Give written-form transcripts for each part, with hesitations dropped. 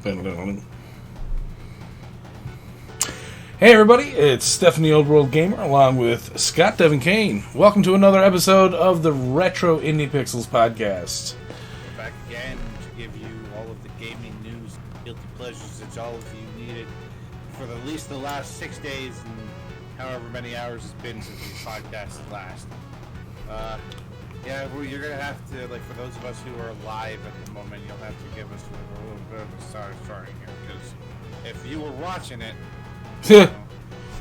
Hey everybody, it's Stephanie Old World Gamer along with Scott Devin Kane. Welcome to another episode of the Retro Indie Pixels podcast. We're back again to give you all of the gaming news, guilty pleasures that all of you needed for at least the last 6 days and however many hours it's been since these podcasts last. You're going to have to, like, for those of us who are live at the moment, you'll have to give us a little bit of a starting here, because if you were watching it...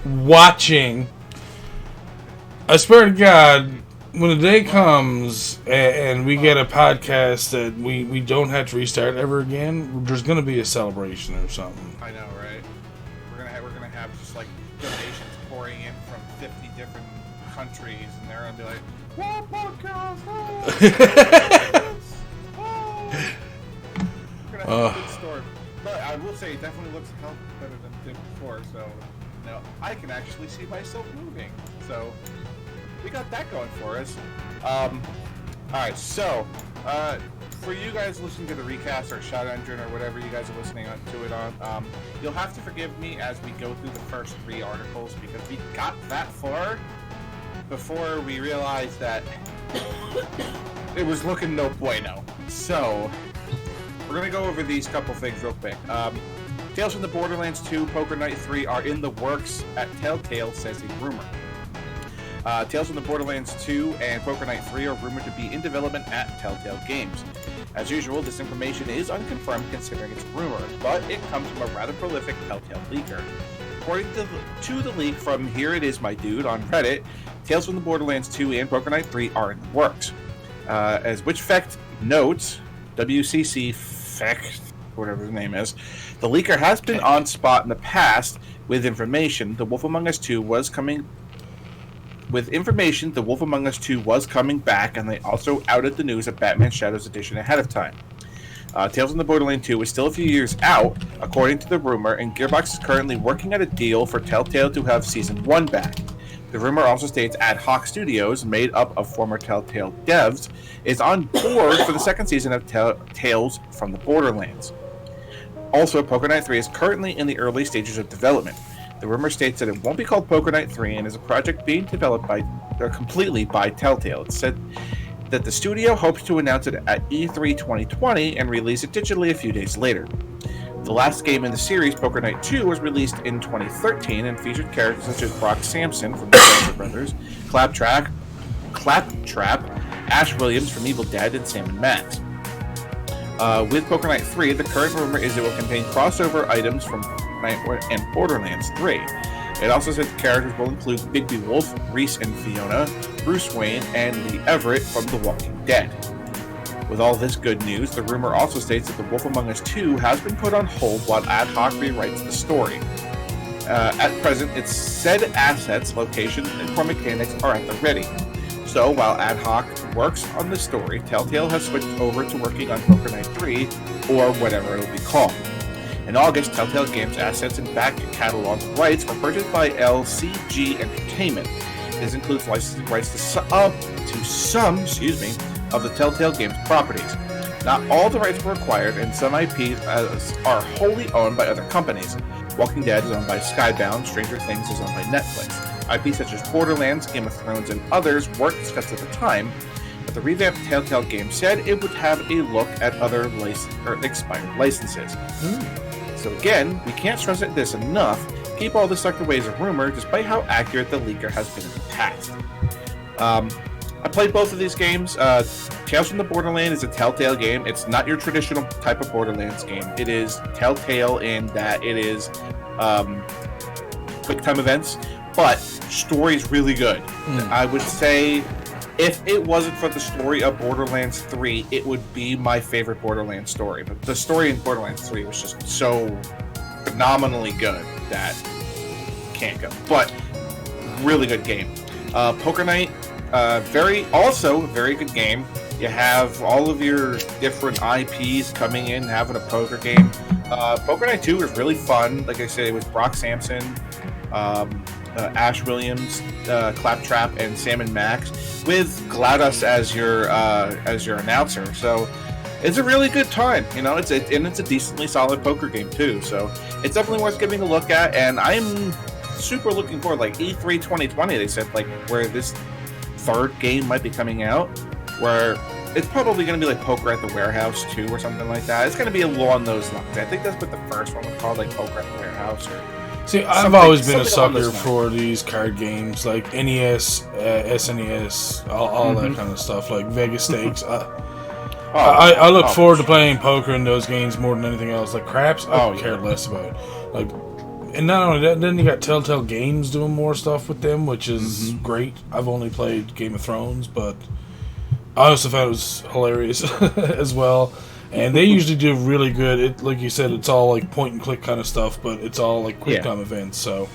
Watching. I swear to God, when the day comes and we get a podcast that we don't have to restart ever again, there's going to be a celebration or something. I know, right? We're gonna have just like donations pouring in from 50 different countries, and they're gonna be like, "What podcast? We're gonna have a good story." But I will say, it definitely looks a hell better than it did before. So now I can actually see myself moving. So we got that going for us. All right, so for you guys listening to the recast or Shout Engine or whatever you guys are listening to it on, you'll have to forgive me as we go through the first 3 articles, because we got that far before we realized that it was looking no bueno. So we're going to go over these couple things real quick. Tales from the Borderlands 2, Poker Night 3 are in the works at Telltale, says a rumor. Tales from the Borderlands 2 and Poker Night 3 are rumored to be in development at Telltale Games. As usual, this information is unconfirmed considering it's rumor, but it comes from a rather prolific Telltale leaker. According to the leak from Here It Is My Dude on Reddit, Tales from the Borderlands 2 and Poker Night 3 are in the works. As Witchfect notes, WCC Fecht, whatever his name is, the leaker has been on spot in the past with information. The Wolf Among Us 2 was coming back, and they also outed the news of Batman Shadows Edition ahead of time. Tales from the Borderlands 2 is still a few years out, according to the rumor, and Gearbox is currently working out a deal for Telltale to have Season 1 back. The rumor also states Ad Hoc Studios, made up of former Telltale devs, is on board for the second season of Tales from the Borderlands. Also, Poker Night 3 is currently in the early stages of development. The rumor states that it won't be called Poker Night 3 and is a project being developed completely by Telltale. It said that the studio hopes to announce it at E3 2020 and release it digitally a few days later. The last game in the series, Poker Night 2, was released in 2013 and featured characters such as Brock Sampson from the Johnson Brothers, Claptrap, Ash Williams from Evil Dead, and Sam & Max. With Poker Night 3, the current rumor is it will contain crossover items from and Borderlands 3. It also says the characters will include Bigby Wolf, Reese and Fiona, Bruce Wayne, and Lee Everett from The Walking Dead. With all this good news, the rumor also states that The Wolf Among Us 2 has been put on hold while Ad Hoc rewrites the story. At present, its said assets, location, and core mechanics are at the ready. So, while Ad Hoc works on the story, Telltale has switched over to working on Poker Night 3, or whatever it'll be called. In August, Telltale Games' assets and back catalog rights were purchased by LCG Entertainment. This includes licensing rights to some of the Telltale Games properties. Not all the rights were acquired, and some IPs are wholly owned by other companies. Walking Dead is owned by Skybound, Stranger Things is owned by Netflix. IPs such as Borderlands, Game of Thrones, and others weren't discussed at the time, but the revamped Telltale game said it would have a look at other expired licenses. So again, we can't stress this enough. Keep all this tucked away as a rumor, despite how accurate the leaker has been in the past. I played both of these games. Tales from the Borderlands is a Telltale game. It's not your traditional type of Borderlands game. It is Telltale in that it is quick time events, but story's really good. I would say if it wasn't for the story of Borderlands 3, it would be my favorite Borderlands story. But the story in Borderlands 3 was just so phenomenally good that can't go. But really good game. Poker Night, very good game. You have all of your different IPs coming in, having a poker game. Poker Night 2 was really fun. Like I said, it was Brock Sampson, Ash Williams, Claptrap, and Sam & Max, with GLaDOS as your announcer. So it's a really good time. You know, it's a decently solid poker game too. So it's definitely worth giving a look at. And I'm super looking forward. Like E3 2020, they said like where this third game might be coming out, where it's probably going to be like Poker at the Warehouse 2 or something like that. It's going to be along those lines. I think that's what the first one was called, like Poker at the Warehouse. See, I've always been a sucker for these card games, like NES, SNES, all that kind of stuff, like Vegas Stakes. I look forward to playing poker in those games more than anything else. Like craps, I care less about. Like, and not only that, then you got Telltale Games doing more stuff with them, which is great. I've only played Game of Thrones, but I also found it was hilarious as well. And they usually do really good. Like you said, it's all like point and click kind of stuff, but it's all like quick time events. So,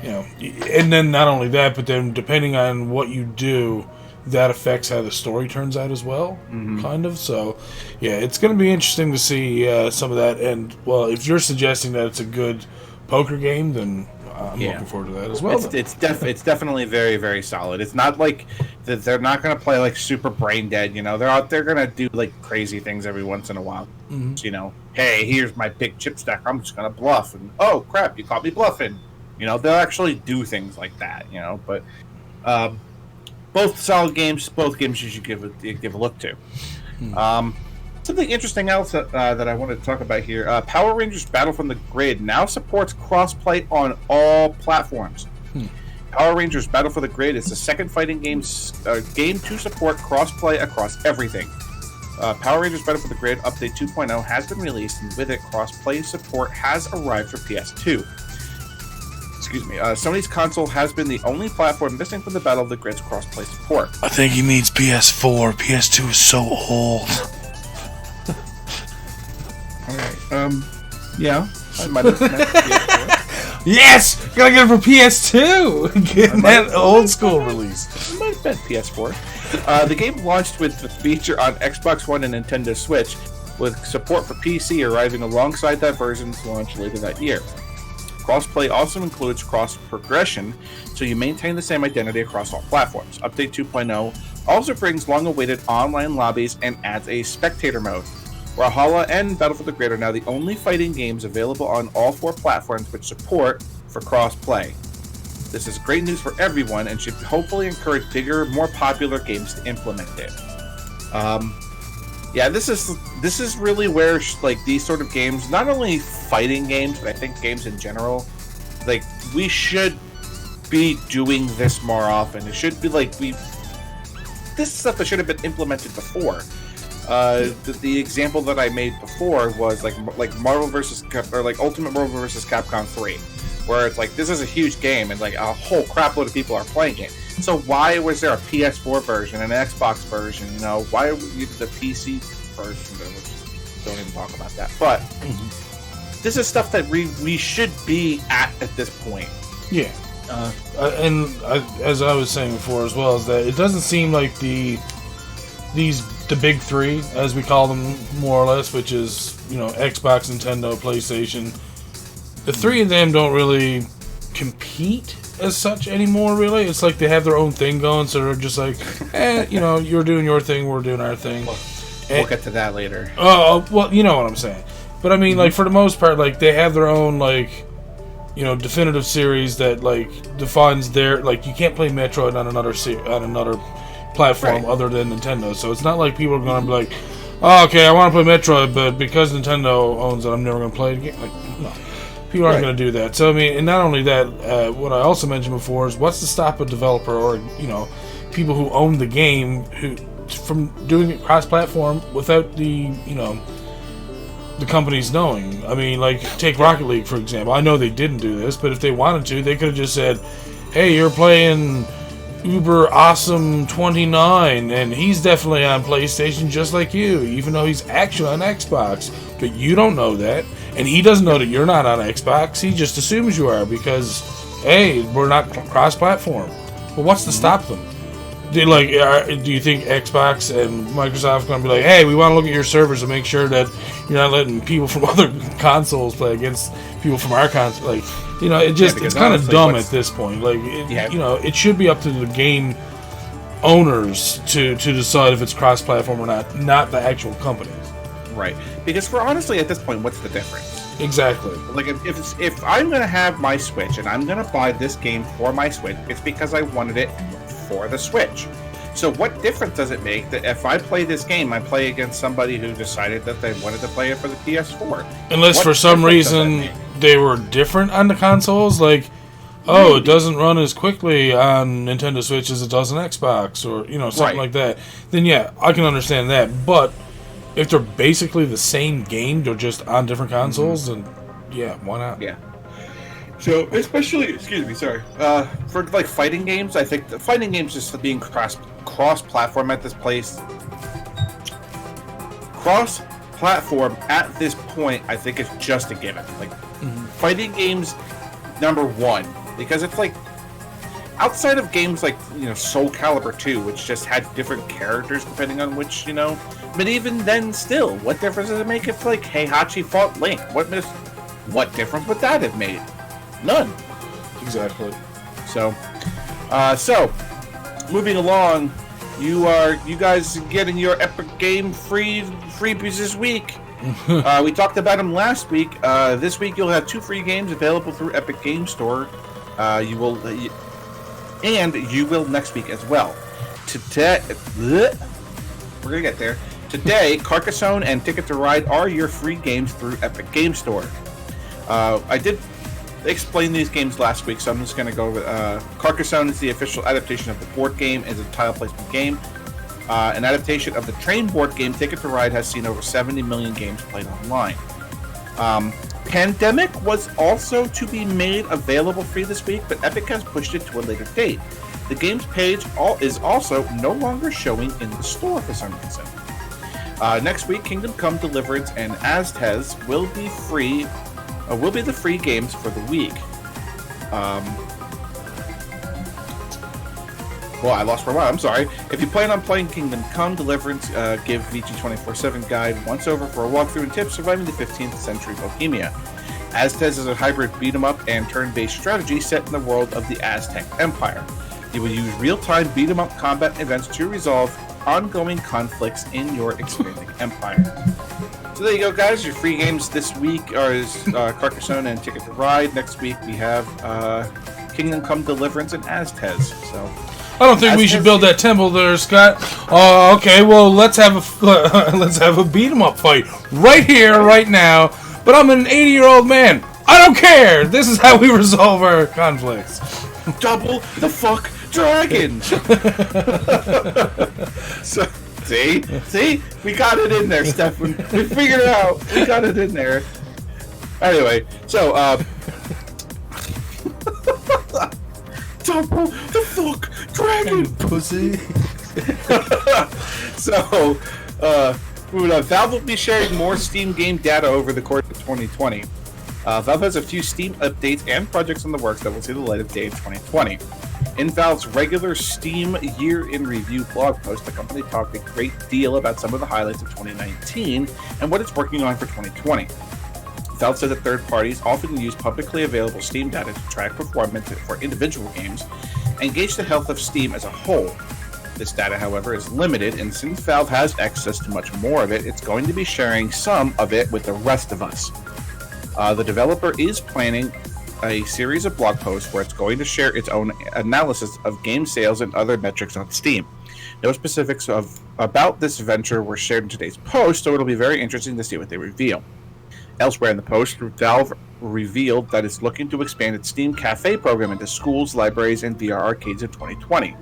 you know, and then not only that, but then depending on what you do, that affects how the story turns out as well, kind of. So, yeah, it's going to be interesting to see some of that. And, well, if you're suggesting that it's a good poker game, then I'm looking forward to that as well. It's definitely very, very solid. It's not like that they're not going to play like super brain dead. You know, they're going to do like crazy things every once in a while. So, you know, hey, here's my big chip stack. I'm just going to bluff, and oh crap, you caught me bluffing. You know, they'll actually do things like that. You know, but both solid games. Both games you should give a look to. Something interesting else that I wanted to talk about here. Power Rangers Battle from the Grid now supports cross-play on all platforms. Power Rangers Battle for the Grid is the second fighting game to support cross-play across everything. Power Rangers Battle for the Grid Update 2.0 has been released, and with it, cross-play support has arrived for PS2. Excuse me. Sony's console has been the only platform missing from the Battle of the Grid's cross-play support. I think he means PS4. PS2 is so old. Alright, yeah. I might have meant PS4. Yes! Gotta get it for PS2! Getting that old school release. I might have meant PS4. The game launched with the feature on Xbox One and Nintendo Switch, with support for PC arriving alongside that version's launch later that year. Crossplay also includes cross-progression, so you maintain the same identity across all platforms. Update 2.0 also brings long-awaited online lobbies and adds a spectator mode. Brawlhalla and Battle for the Grid are now the only fighting games available on all four platforms with support for cross-play. This is great news for everyone and should hopefully encourage bigger, more popular games to implement it. Yeah, this is really where like these sort of games, not only fighting games, but I think games in general, like we should be doing this more often. It should be like this is stuff that should have been implemented before. The example that I made before was like Marvel versus or like Ultimate Marvel versus Capcom 3, where it's like this is a huge game and like a whole crap load of people are playing it. So why was there a PS4 version and an Xbox version? You know, why we the PC version? Don't even talk about that. But this is stuff that we should be at this point. Yeah. As I was saying before as well, is that it doesn't seem like the big three, as we call them more or less, which is, you know, Xbox, Nintendo, PlayStation. The three of them don't really compete as such anymore, really. It's like they have their own thing going, so they're just like, you know, you're doing your thing, we're doing our thing. We'll get to that later. Oh, well, you know what I'm saying. But I mean, like, for the most part, like, they have their own, like, you know, definitive series that, like, defines their, like, you can't play Metroid on another platform other than Nintendo. So it's not like people are going to be like, oh, okay, I want to play Metroid, but because Nintendo owns it, I'm never going to play it again. Like, no. People aren't going to do that. So, I mean, and not only that, what I also mentioned before is what's to stop a developer or, you know, people who own the game from doing it cross-platform without the, you know, the companies knowing. I mean, like, take Rocket League, for example. I know they didn't do this, but if they wanted to, they could have just said, hey, you're playing Uber Awesome 29, and he's definitely on PlayStation just like you, even though he's actually on Xbox. But you don't know that, and he doesn't know that you're not on Xbox. He just assumes you are because, hey, we're not cross-platform. Well, what's to stop them? Do you think Xbox and Microsoft are going to be like, hey, we want to look at your servers and make sure that you're not letting people from other consoles play against people from our console? Like, you know, it's kind of dumb at this point. Like, you know, it should be up to the game owners to decide if it's cross-platform or not the actual companies. Right. Because for honestly, at this point, what's the difference? Exactly. Like, if I'm going to have my Switch and I'm going to buy this game for my Switch, it's because I wanted it for the Switch. So what difference does it make that if I play this game, I play against somebody who decided that they wanted to play it for the PS4? Unless for some reason they were different on the consoles, like, oh, it doesn't run as quickly on Nintendo Switch as it does on Xbox, or, something like that. Then yeah, I can understand that. But if they're basically the same game, they're just on different consoles, then yeah, why not? Yeah. So, especially, for like fighting games, I think the fighting games just being cross-platform at this place. Cross-platform at this point, I think it's just a given. Like, fighting games, number one, because it's like, outside of games like, Soul Calibur 2, which just had different characters depending on which, but even then still, what difference does it make if, like, Heihachi fought Link? What difference would that have made? None. Exactly. So, moving along, you guys getting your Epic Game freebies this week. We talked about them last week. This week you'll have 2 free games available through Epic Game Store. You will next week as well. Today, we're gonna get there. Today, Carcassonne and Ticket to Ride are your free games through Epic Game Store. I did explain these games last week, so I'm just going to go over Carcassonne is the official adaptation of the board game as a tile placement game. An adaptation of the train board game Ticket to Ride has seen over 70 million games played online. Pandemic was also to be made available free this week, but Epic has pushed it to a later date. The game's page is also no longer showing in the store for some reason. Next week, Kingdom Come Deliverance and Aztez will be free. Will be the free games for the week. Well, I lost for a while. I'm sorry. If you plan on playing Kingdom Come Deliverance, give VG247 Guide once over for a walkthrough and tips surviving the 15th century Bohemia. Aztez is a hybrid beat-em-up and turn-based strategy set in the world of the Aztec Empire. You will use real-time beat-em-up combat events to resolve ongoing conflicts in your expanding empire. So there you go, guys. Your free games this week are Carcassonne and Ticket to Ride. Next week we have Kingdom Come Deliverance and Aztez. So I don't think we should build that temple there, Scott. Oh, okay. Well, let's have a beat 'em up fight right here, right now. But I'm an 80-year-old man. I don't care. This is how we resolve our conflicts. Double the fuck dragon. So. See? We got it in there, Stefan. We figured it out. We got it in there. Anyway, so, double the fuck dragon! Pussy. So, Valve will be sharing more Steam game data over the course of 2020. Valve has a few Steam updates and projects in the works that will see the light of day in 2020. In Valve's regular Steam Year in Review blog post, the company talked a great deal about some of the highlights of 2019 and what it's working on for 2020. Valve said that third parties often use publicly available Steam data to track performance for individual games and gauge the health of Steam as a whole. This data, however, is limited, and since Valve has access to much more of it, it's going to be sharing some of it with the rest of us. The developer is planning a series of blog posts where it's going to share its own analysis of game sales and other metrics on Steam. No specifics about this venture were shared in today's post, so it'll be very interesting to see what they reveal. Elsewhere in the post, Valve revealed that it's looking to expand its Steam Cafe program into schools, libraries, and VR arcades in 2020.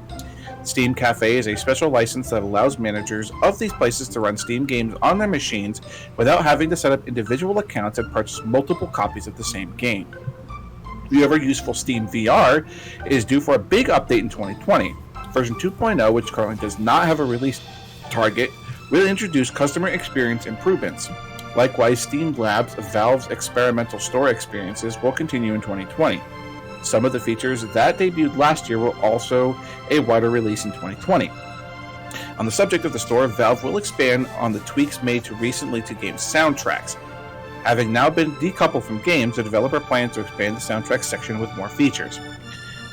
Steam Cafe is a special license that allows managers of these places to run Steam games on their machines without having to set up individual accounts and purchase multiple copies of the same game. The ever-useful Steam VR is due for a big update in 2020. Version 2.0, which currently does not have a release target, will introduce customer experience improvements. Likewise, Steam Labs, Valve's experimental store experiences, will continue in 2020. Some of the features that debuted last year will also a wider release in 2020. On the subject of the store, Valve will expand on the tweaks made recently to game soundtracks. Having now been decoupled from games, the developer plans to expand the soundtrack section with more features.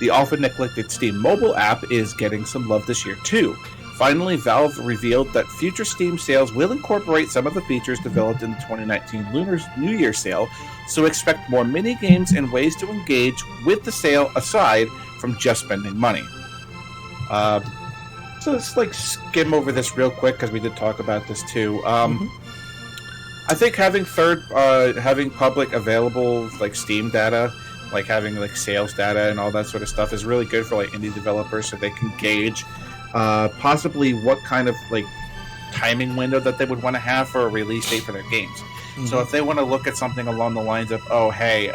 The often neglected Steam mobile app is getting some love this year too. Finally, Valve revealed that future Steam sales will incorporate some of the features developed in the 2019 Lunar New Year sale, so expect more mini-games and ways to engage with the sale aside from just spending money. So let's skim over this real quick because we did talk about this too. I think having public available Steam data, having sales data and all that sort of stuff is really good for indie developers, so they can gauge possibly what kind of timing window that they would want to have for a release date for their games. So if they want to look at something along the lines of, oh hey,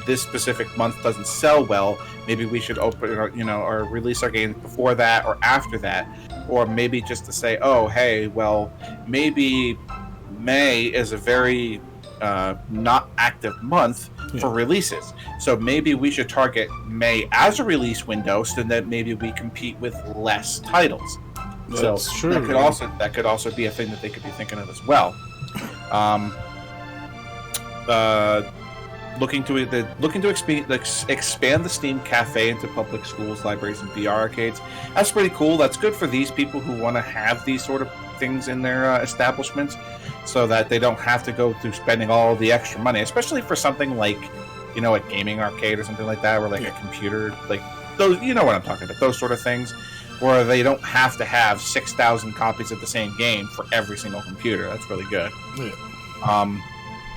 this specific month doesn't sell well, maybe we should open or release our games before that or after that, or maybe just to say, oh hey, well maybe May is a very not active month for releases, so maybe we should target May as a release window so that maybe we compete with less titles. That's true. That could also be a thing that they could be thinking of as well. Looking to expand the Steam Cafe into public schools, libraries, and VR arcades. That's pretty cool. That's good for these people who want to have these sort of things in their establishments, so that they don't have to go through spending all the extra money, especially for something like, a gaming arcade or something like that, or a computer, those. You know what I'm talking about? Those sort of things, where they don't have to have 6,000 copies of the same game for every single computer. That's really good. Yeah.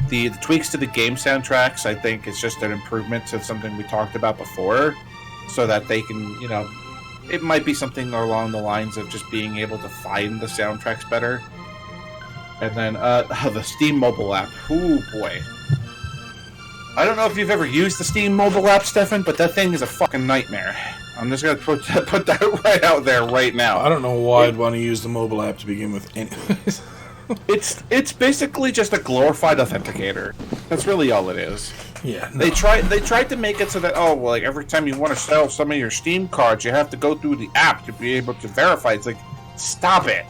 The tweaks to the game soundtracks, I think, is just an improvement to something we talked about before, so that they can, it might be something along the lines of just being able to find the soundtracks better. And then the Steam mobile app. Ooh, boy. I don't know if you've ever used the Steam mobile app, Stefan, but that thing is a fucking nightmare. I'm just going to put that right out there right now. I don't know why I'd want to use the mobile app to begin with anyways. It's basically just a glorified authenticator. That's really all it is. Yeah. No. They tried to make it so that every time you want to sell some of your Steam cards, you have to go through the app to be able to verify. It's stop it.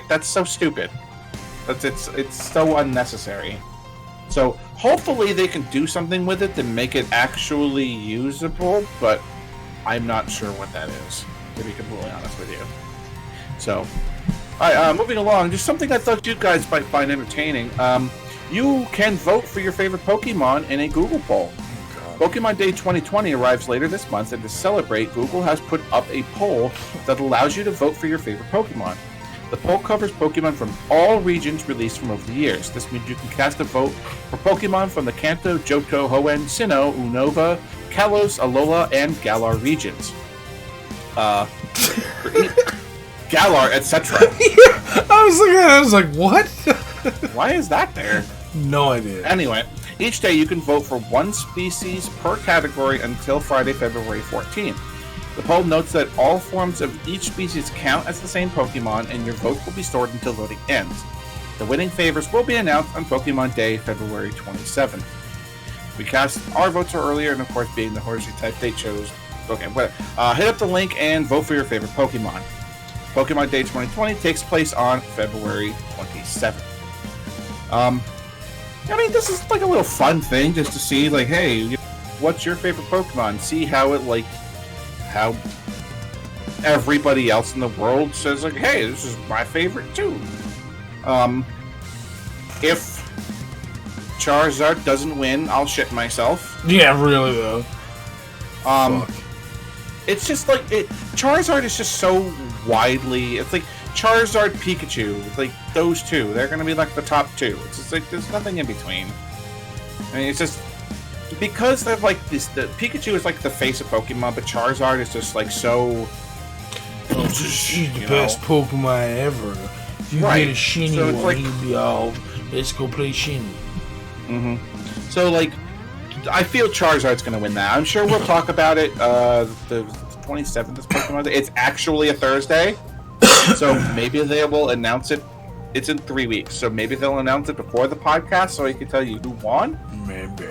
That's so stupid. It's so unnecessary. So hopefully they can do something with it to make it actually usable, but I'm not sure what that is, to be completely honest with you. So, all right, moving along, just something I thought you guys might find entertaining. You can vote for your favorite Pokemon in a Google poll. Pokemon Day 2020 arrives later this month, and to celebrate, Google has put up a poll that allows you to vote for your favorite Pokemon. The poll covers Pokemon from all regions released from over the years. This means you can cast a vote for Pokemon from the Kanto, Johto, Hoenn, Sinnoh, Unova, Kalos, Alola, and Galar regions. Galar, etc. Yeah, I was like, what? Why is that there? No idea. Anyway, each day you can vote for one species per category until Friday, February 14th. The poll notes that all forms of each species count as the same Pokemon, and your vote will be stored until voting ends. The winning favorites will be announced on Pokemon Day, February 27th. We cast our votes earlier, and of course, being the Horsey type, they chose. Okay, hit up the link and vote for your favorite Pokemon. Pokemon Day 2020 takes place on February 27th. This is a little fun thing just to see, hey, what's your favorite Pokemon? See how it, how everybody else in the world says, hey, this is my favorite too. If Charizard doesn't win, I'll shit myself. Yeah, really though. It's just Charizard is just so widely. It's Charizard, Pikachu. It's those two. They're gonna be the top two. It's just there's nothing in between. It's just because they're this. The Pikachu is the face of Pokemon, but Charizard is just so. She's the best Pokemon ever. If you get a shiny one, you'll be all. Let's go play shiny. Mm-hmm. So I feel Charizard's going to win that. I'm sure we'll talk about it. The 27th is Pokemon Day. It's actually a Thursday, so maybe they will announce it. It's in 3 weeks, so maybe they'll announce it before the podcast, so I can tell you who won. Maybe.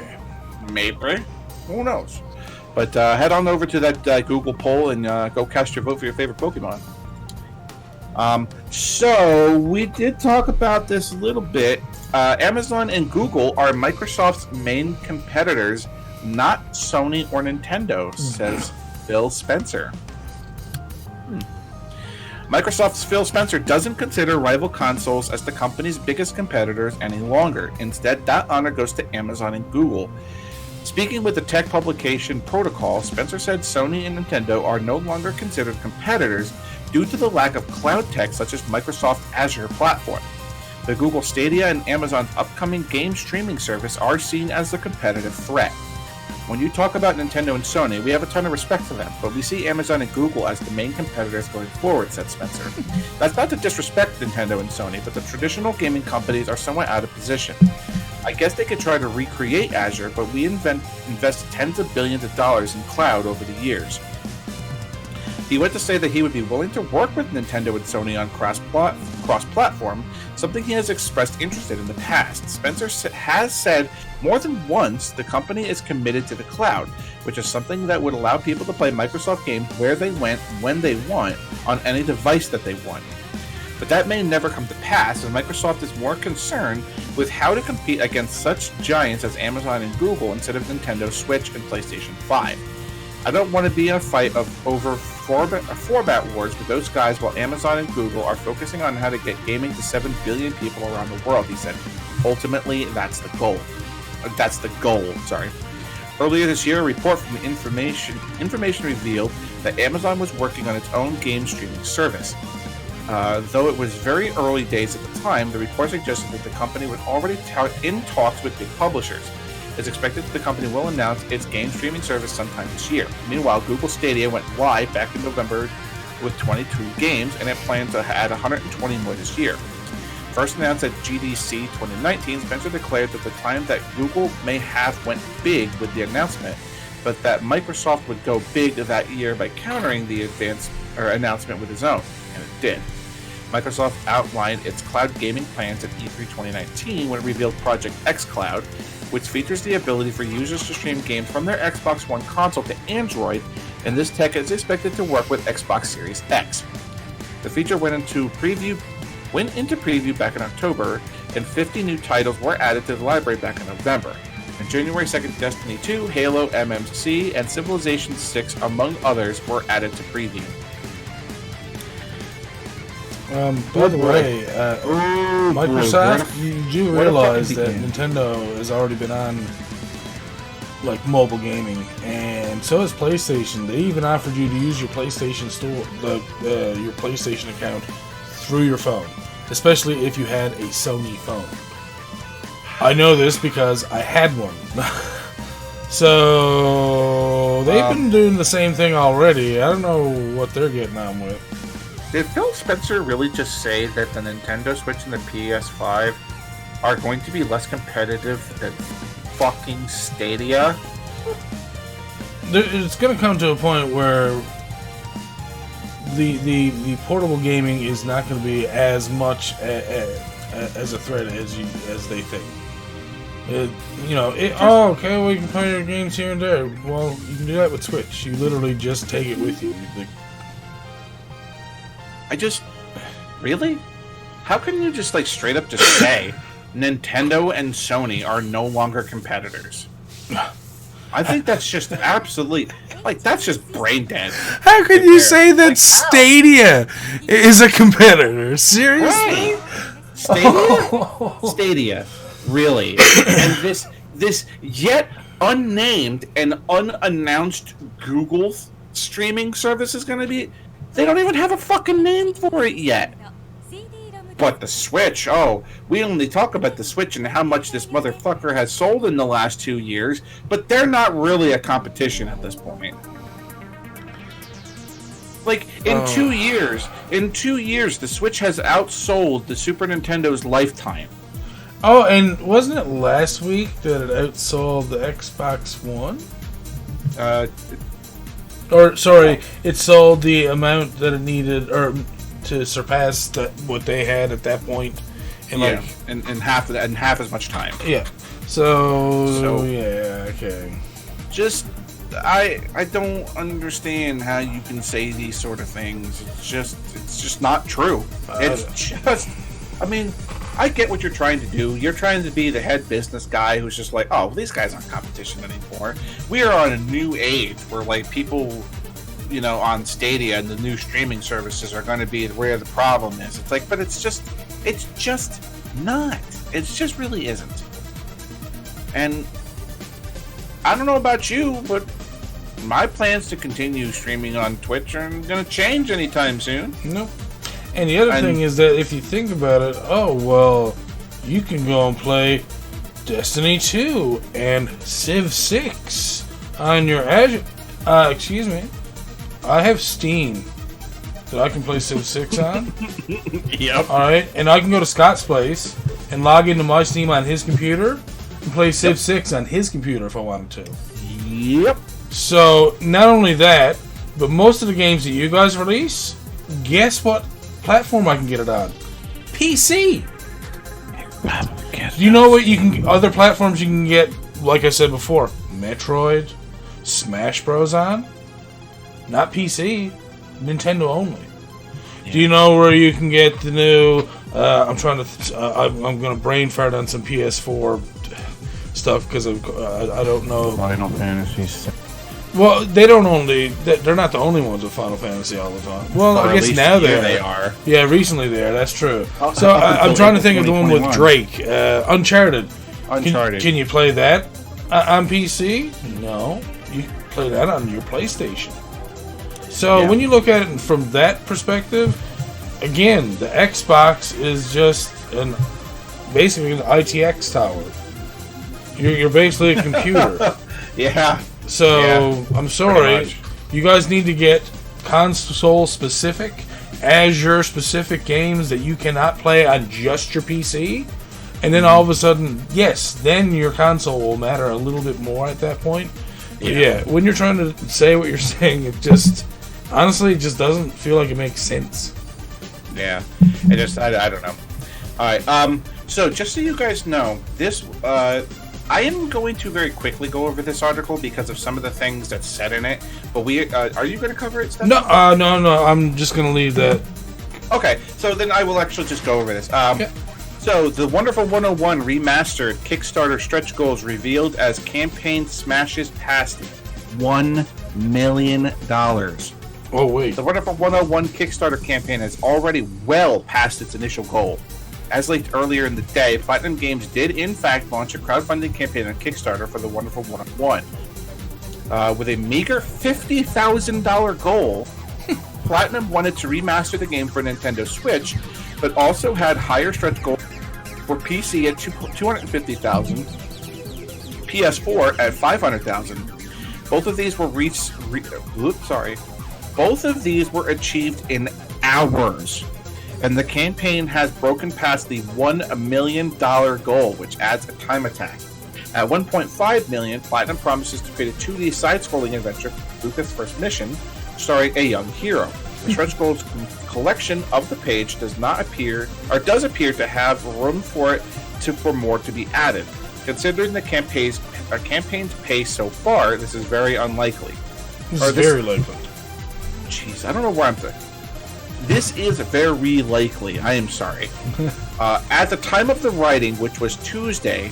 Who knows? But head on over to that Google poll and go cast your vote for your favorite Pokemon. So we did talk about this a little bit. Amazon and Google are Microsoft's main competitors, not Sony or Nintendo, says Phil Spencer. Microsoft's Phil Spencer doesn't consider rival consoles as the company's biggest competitors any longer. Instead, that honor goes to Amazon and Google. Speaking with the tech publication Protocol, Spencer said Sony and Nintendo are no longer considered competitors due to the lack of cloud tech such as Microsoft Azure platform. The Google Stadia and Amazon's upcoming game streaming service are seen as a competitive threat. When you talk about Nintendo and Sony, we have a ton of respect for them, but we see Amazon and Google as the main competitors going forward, said Spencer. That's not to disrespect Nintendo and Sony, but the traditional gaming companies are somewhat out of position. I guess they could try to recreate Azure, but we invest tens of billions of dollars in cloud over the years. He went to say that he would be willing to work with Nintendo and Sony on cross-platform, something he has expressed interest in the past. Spencer has said more than once the company is committed to the cloud, which is something that would allow people to play Microsoft games where they went, when they want, on any device that they want. But that may never come to pass, and Microsoft is more concerned with how to compete against such giants as Amazon and Google instead of Nintendo Switch and PlayStation 5. I don't want to be in a fight over format wars with those guys while Amazon and Google are focusing on how to get gaming to 7 billion people around the world, he said. Ultimately, that's the goal. Earlier this year, a report from the information revealed that Amazon was working on its own game streaming service. Though it was very early days at the time, the report suggested that the company was already in talks with big publishers. It's expected that the company will announce its game streaming service sometime this year. Meanwhile, Google Stadia went live back in November with 22 games, and it plans to add 120 more this year. First announced at GDC 2019, Spencer declared that the time that Google may have went big with the announcement, but that Microsoft would go big that year by countering the announcement with his own, and it did. Microsoft outlined its cloud gaming plans at E3 2019 when it revealed Project xCloud, which features the ability for users to stream games from their Xbox One console to Android, and this tech is expected to work with Xbox Series X. The feature went into preview back in October, and 50 new titles were added to the library back in November. On January 2nd, Destiny 2, Halo, MMC, and Civilization 6, among others, were added to preview. By the way, Microsoft, you do realize that Nintendo has already been on like mobile gaming, and so has PlayStation. They even offered you to use your PlayStation store, your PlayStation account through your phone, especially if you had a Sony phone. I know this because I had one. So they've been doing the same thing already. I don't know what they're getting on with. Did Phil Spencer really just say that the Nintendo Switch and the PS5 are going to be less competitive than fucking Stadia? It's going to come to a point where the portable gaming is not going to be as much as a threat as they think. Okay, we can play your games here and there. Well, you can do that with Switch. You literally just take it with you. Really? How can you just straight up just say Nintendo and Sony are no longer competitors? I think that's just absolutely, that's just brain dead. How could you say that Stadia is a competitor? Seriously? Right. Stadia? Really? And this yet unnamed and unannounced Google streaming service is going to be... They don't even have a fucking name for it yet. But the Switch, we only talk about the Switch and how much this motherfucker has sold in the last 2 years, but they're not really a competition at this point. In 2 years, the Switch has outsold the Super Nintendo's lifetime. Oh, and wasn't it last week that it outsold the Xbox One? It sold the amount that it needed, or to surpass what they had at that point, in half as much time. Yeah. So yeah, okay. I don't understand how you can say these sort of things. It's just not true. I get what you're trying to do. You're trying to be the head business guy who's just these guys aren't competition anymore. We are on a new age where people on Stadia and the new streaming services are going to be where the problem is. It's like, but it's just not. It just really isn't. And I don't know about you, but my plans to continue streaming on Twitch aren't going to change anytime soon. No. And the other thing is that if you think about it, you can go and play Destiny 2 and Civ 6 on your Azure. Excuse me. I have Steam that I can play Civ 6 on. Yep. Alright, and I can go to Scott's place and log into my Steam on his computer and play Civ 6 on his computer if I wanted to. Yep. So, not only that, but most of the games that you guys release, guess what platform I can get it on? PC! Do you know what other platforms you can get, like I said before, Metroid, Smash Bros. On? Not PC, Nintendo only. Yeah. Do you know where you can get the new, I'm going to brain fart on some PS4 stuff because I don't know. Final Fantasy. Well, they're not the only ones with Final Fantasy all the time. Well, I guess now they are. Yeah, recently they are. That's true. So I'm trying to think of the one with Drake, Uncharted. Can you play that on PC? No, you can play that on your PlayStation. So when you look at it from that perspective, again, the Xbox is just basically an ITX tower. You're basically a computer. Yeah. So, I'm sorry, you guys need to get console-specific, Azure-specific games that you cannot play on just your PC, and then all of a sudden, yes, then your console will matter a little bit more at that point. But yeah, when you're trying to say what you're saying, it just, honestly, it just doesn't feel like it makes sense. Yeah, I don't know. Alright, so just so you guys know, this, I am going to very quickly go over this article because of some of the things that's said in it. But are you going to cover it, Steph? No. I'm just going to leave that. Okay, so then I will actually just go over this. So, the Wonderful 101 Remastered Kickstarter stretch goals revealed as campaign smashes past $1 million. Oh, wait. The Wonderful 101 Kickstarter campaign has already well past its initial goal. As leaked earlier in the day, Platinum Games did in fact launch a crowdfunding campaign on Kickstarter for the Wonderful 101. With a meager $50,000 goal, Platinum wanted to remaster the game for Nintendo Switch, but also had higher stretch goals for PC at $250,000, PS4 at $500,000. Both of these were Both of these were achieved in hours. And the campaign has broken past the $1 million goal, which adds a time attack. At $1.5 million, Platinum promises to create a 2D side-scrolling adventure, Lucas' first mission, starring a young hero. The stretch goals collection of the page does appear to have room for more to be added. Considering the campaign's pace so far, this is very unlikely. Very likely. Jeez, I don't know where I'm thinking. This is very likely. I am sorry. At the time of the writing, which was Tuesday,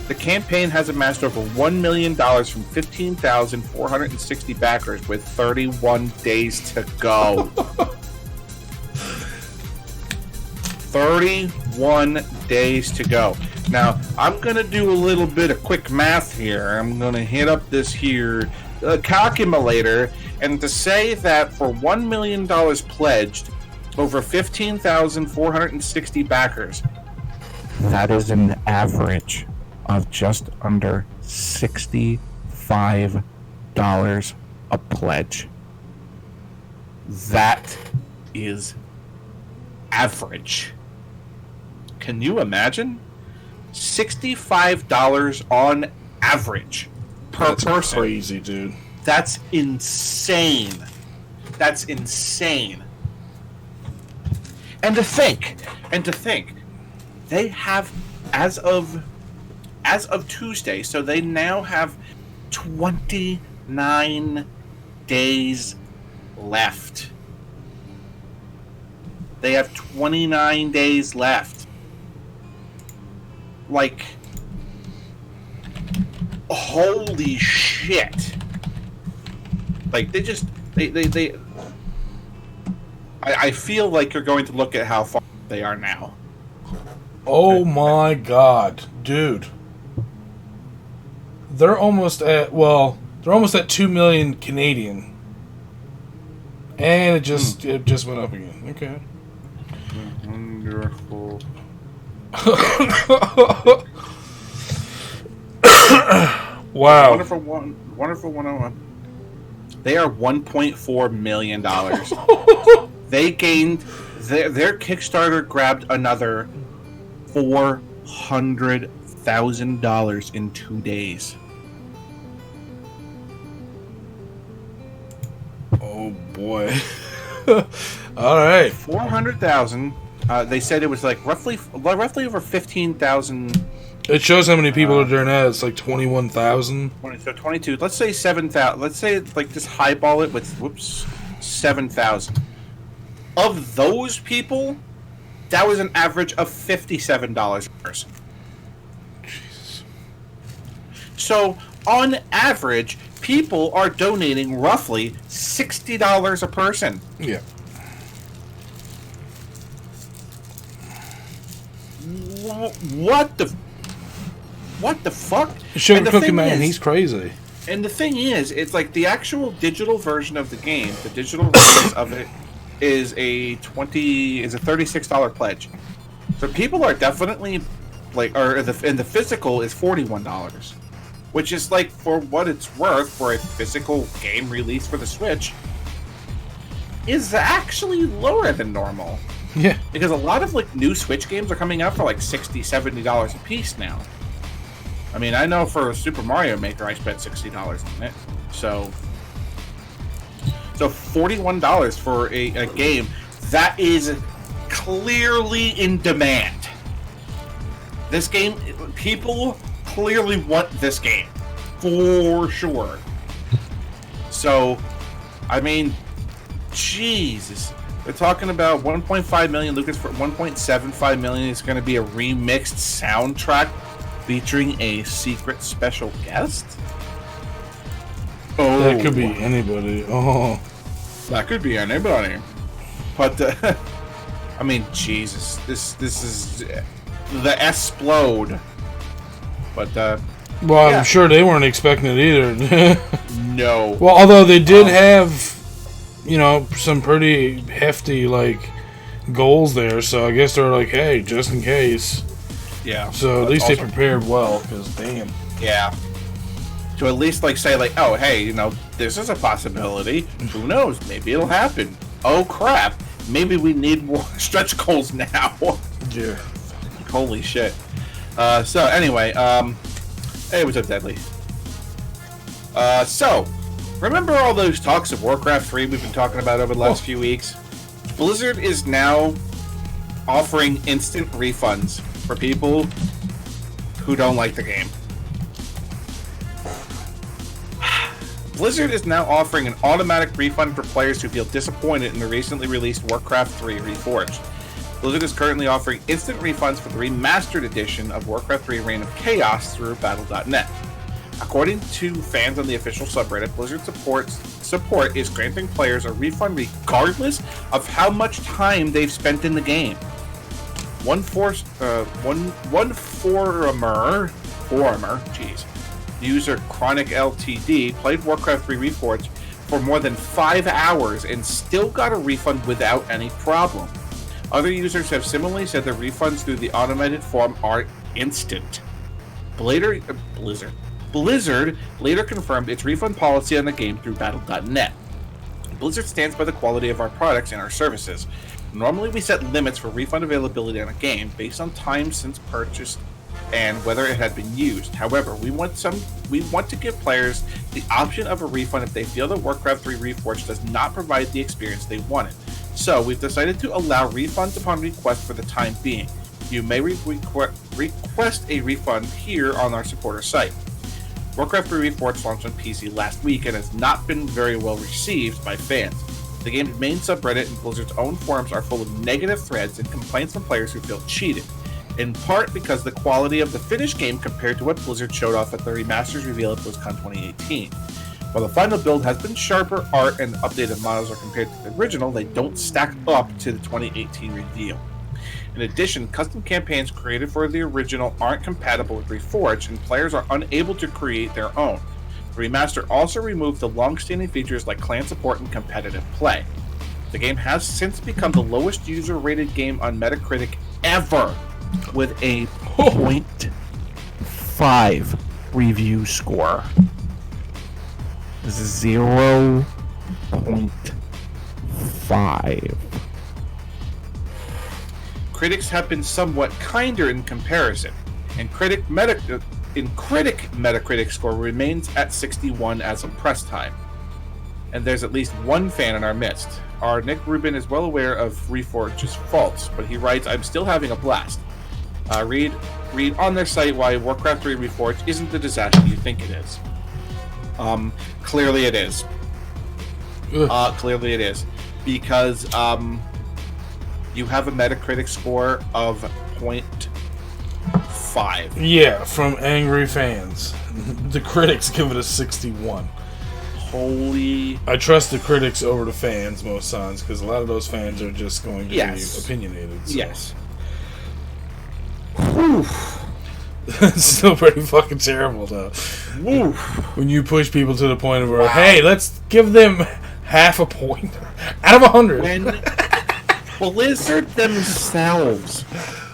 the campaign has amassed over $1 million from 15,460 backers with 31 days to go. 31 days to go. Now, I'm going to do a little bit of quick math here. I'm going to hit up this here calculator, and to say that for $1 million pledged, over 15,460 backers, that is an average of just under $65 a pledge. That is average. Can you imagine? $65 on average per person. That's crazy, dude. That's insane. That's insane. And to think, they have, as of Tuesday, so they now have 29 days left. They have 29 days left. Like, holy shit. Like, I feel like you're going to look at how far they are now. Oh my god, dude. They're almost at 2 million Canadian. And it just went up again. Okay. Wonderful. Wow. Wonderful 101. They are $1.4 million. They gained their Kickstarter grabbed another $400,000 in 2 days. Oh boy. All right. 400,000. They said it was like roughly over 15,000. It shows how many people are doing that. It's like 21,000. So 22. Let's say 7,000. Let's say like just highball it with 7,000. Of those people, that was an average of $57 per person. Jesus. So on average, people are donating roughly $60 a person. Yeah. What the fuck? Sugar Cookie Man, he's crazy. And the thing is, it's like the actual digital version of the game, the digital release of it is a $36 pledge. So people are definitely like, and the physical is $41, which is like, for what it's worth for a physical game release for the Switch, is actually lower than normal. Yeah. Because a lot of like new Switch games are coming out for like $60, $70 a piece now. I mean, I know for Super Mario Maker, I spent $60 on it. So $41 for a game that is clearly in demand. This game, people clearly want this game. For sure. So, I mean, Jesus. They're talking about 1.5 million. Lucas for 1.75 million is going to be a remixed soundtrack featuring a secret special guest. Oh, that could be anybody. Oh, that could be anybody. But I mean, Jesus, this is the explode. But well, yeah. I'm sure they weren't expecting it either. No. Well, although they did have, some pretty hefty like goals there, so I guess they're like, hey, just in case. Yeah. So at least they prepared well, because damn. Yeah. To at least like say like, oh hey, this is a possibility. Who knows? Maybe it'll happen. Oh crap! Maybe we need more stretch goals now. Yeah. Holy shit. So anyway, hey, what's up, Deadly? So remember all those talks of Warcraft 3 we've been talking about over the last few weeks? Blizzard is now offering instant refunds for people who don't like the game. Blizzard is now offering an automatic refund for players who feel disappointed in the recently released Warcraft 3 Reforged. Blizzard is currently offering instant refunds for the remastered edition of Warcraft 3 Reign of Chaos through Battle.net. According to fans on the official subreddit, Blizzard support is granting players a refund regardless of how much time they've spent in the game. One forumer, user Chronic LTD played Warcraft 3 Reforged for more than 5 hours and still got a refund without any problem. Other users have similarly said the refunds through the automated form are instant. Blizzard later confirmed its refund policy on the game through Battle.net. Blizzard stands by the quality of our products and our services. Normally we set limits for refund availability on a game based on time since purchased and whether it had been used. However, we want to give players the option of a refund if they feel that Warcraft 3 Reforged does not provide the experience they wanted. So we've decided to allow refunds upon request for the time being. You may request a refund here on our supporter site. Warcraft 3 Reforged launched on PC last week and has not been very well received by fans. The game's main subreddit and Blizzard's own forums are full of negative threads and complaints from players who feel cheated, in part because the quality of the finished game compared to what Blizzard showed off at the Remasters reveal at BlizzCon 2018. While the final build has been sharper art and updated models are compared to the original, they don't stack up to the 2018 reveal. In addition, custom campaigns created for the original aren't compatible with Reforged, and players are unable to create their own. The remaster also removed the long-standing features like clan support and competitive play. The game has since become the lowest user-rated game on Metacritic ever, with a 0.5 review score. 0.5. Critics have been somewhat kinder in comparison, and critic Metacritic score remains at 61 as of press time. And there's at least one fan in our midst. Our Nick Rubin is well aware of Reforged's faults, but he writes, "I'm still having a blast." Read on their site why Warcraft 3 Reforged isn't the disaster you think it is. Clearly it is. Clearly it is. Because you have a Metacritic score of 0.5. Yeah, from angry fans. The critics give it a 61. Holy... I trust the critics over the fans most times, because a lot of those fans are just going to be opinionated. So. Yes. It's still pretty fucking terrible, though. Woof. When you push people to the point where, hey, let's give them half a point out of 100. When Blizzard themselves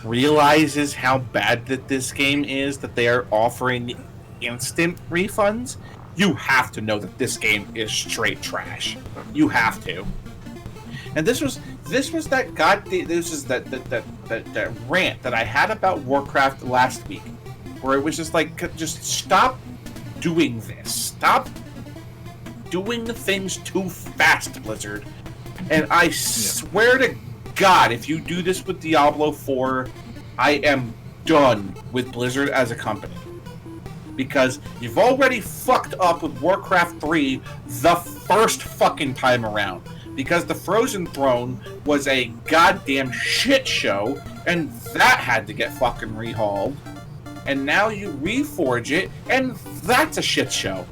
realizes how bad that this game is, that they are offering instant refunds, you have to know that this game is straight trash. You have to. And this was that that rant that I had about Warcraft last week, where it was just like, just stop doing this. Stop doing the things too fast, Blizzard. And I swear to God, if you do this with Diablo 4, I am done with Blizzard as a company. Because you've already fucked up with Warcraft 3 the first fucking time around. Because the Frozen Throne was a goddamn shit show, and that had to get fucking rehauled. And now you reforge it, and that's a shit show.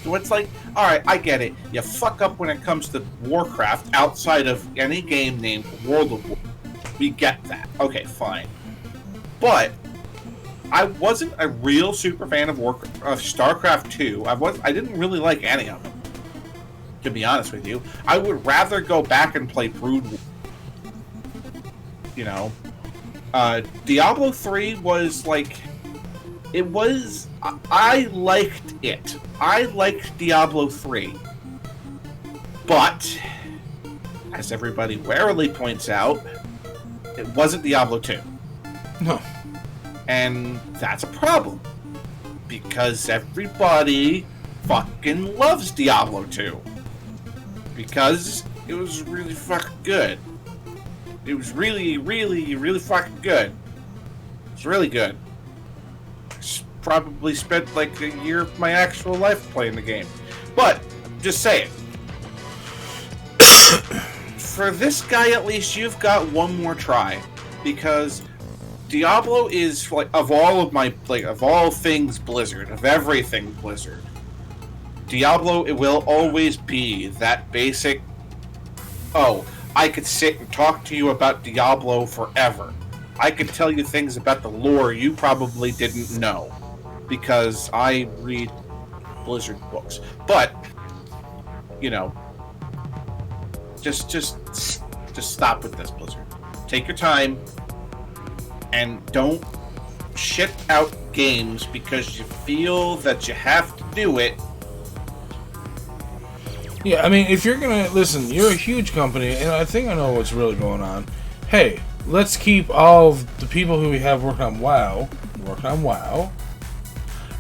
So it's like, alright, I get it. You fuck up when it comes to Warcraft outside of any game named World of Warcraft. We get that. Okay, fine. But I wasn't a real super fan of StarCraft 2. I didn't really like any of them, to be honest with you. I would rather go back and play Brood War. You know, Diablo 3 was like, I liked it. I liked Diablo 3. But, as everybody warily points out, it wasn't Diablo 2. No. And that's a problem. Because everybody fucking loves Diablo 2. Because it was really fucking good. It was really, really, really fucking good. It's really good. Probably spent like a year of my actual life playing the game. But, just saying. For this guy at least, you've got one more try. Because Diablo is, like, of all things Blizzard, of everything Blizzard, Diablo, it will always be that basic, I could sit and talk to you about Diablo forever. I could tell you things about the lore you probably didn't know, because I read Blizzard books. But, you know, just stop with this, Blizzard. Take your time. And don't ship out games because you feel that you have to do it. Yeah, I mean, if you're gonna listen, you're a huge company, and I think I know what's really going on. Hey, let's keep all of the people who we have working on WoW,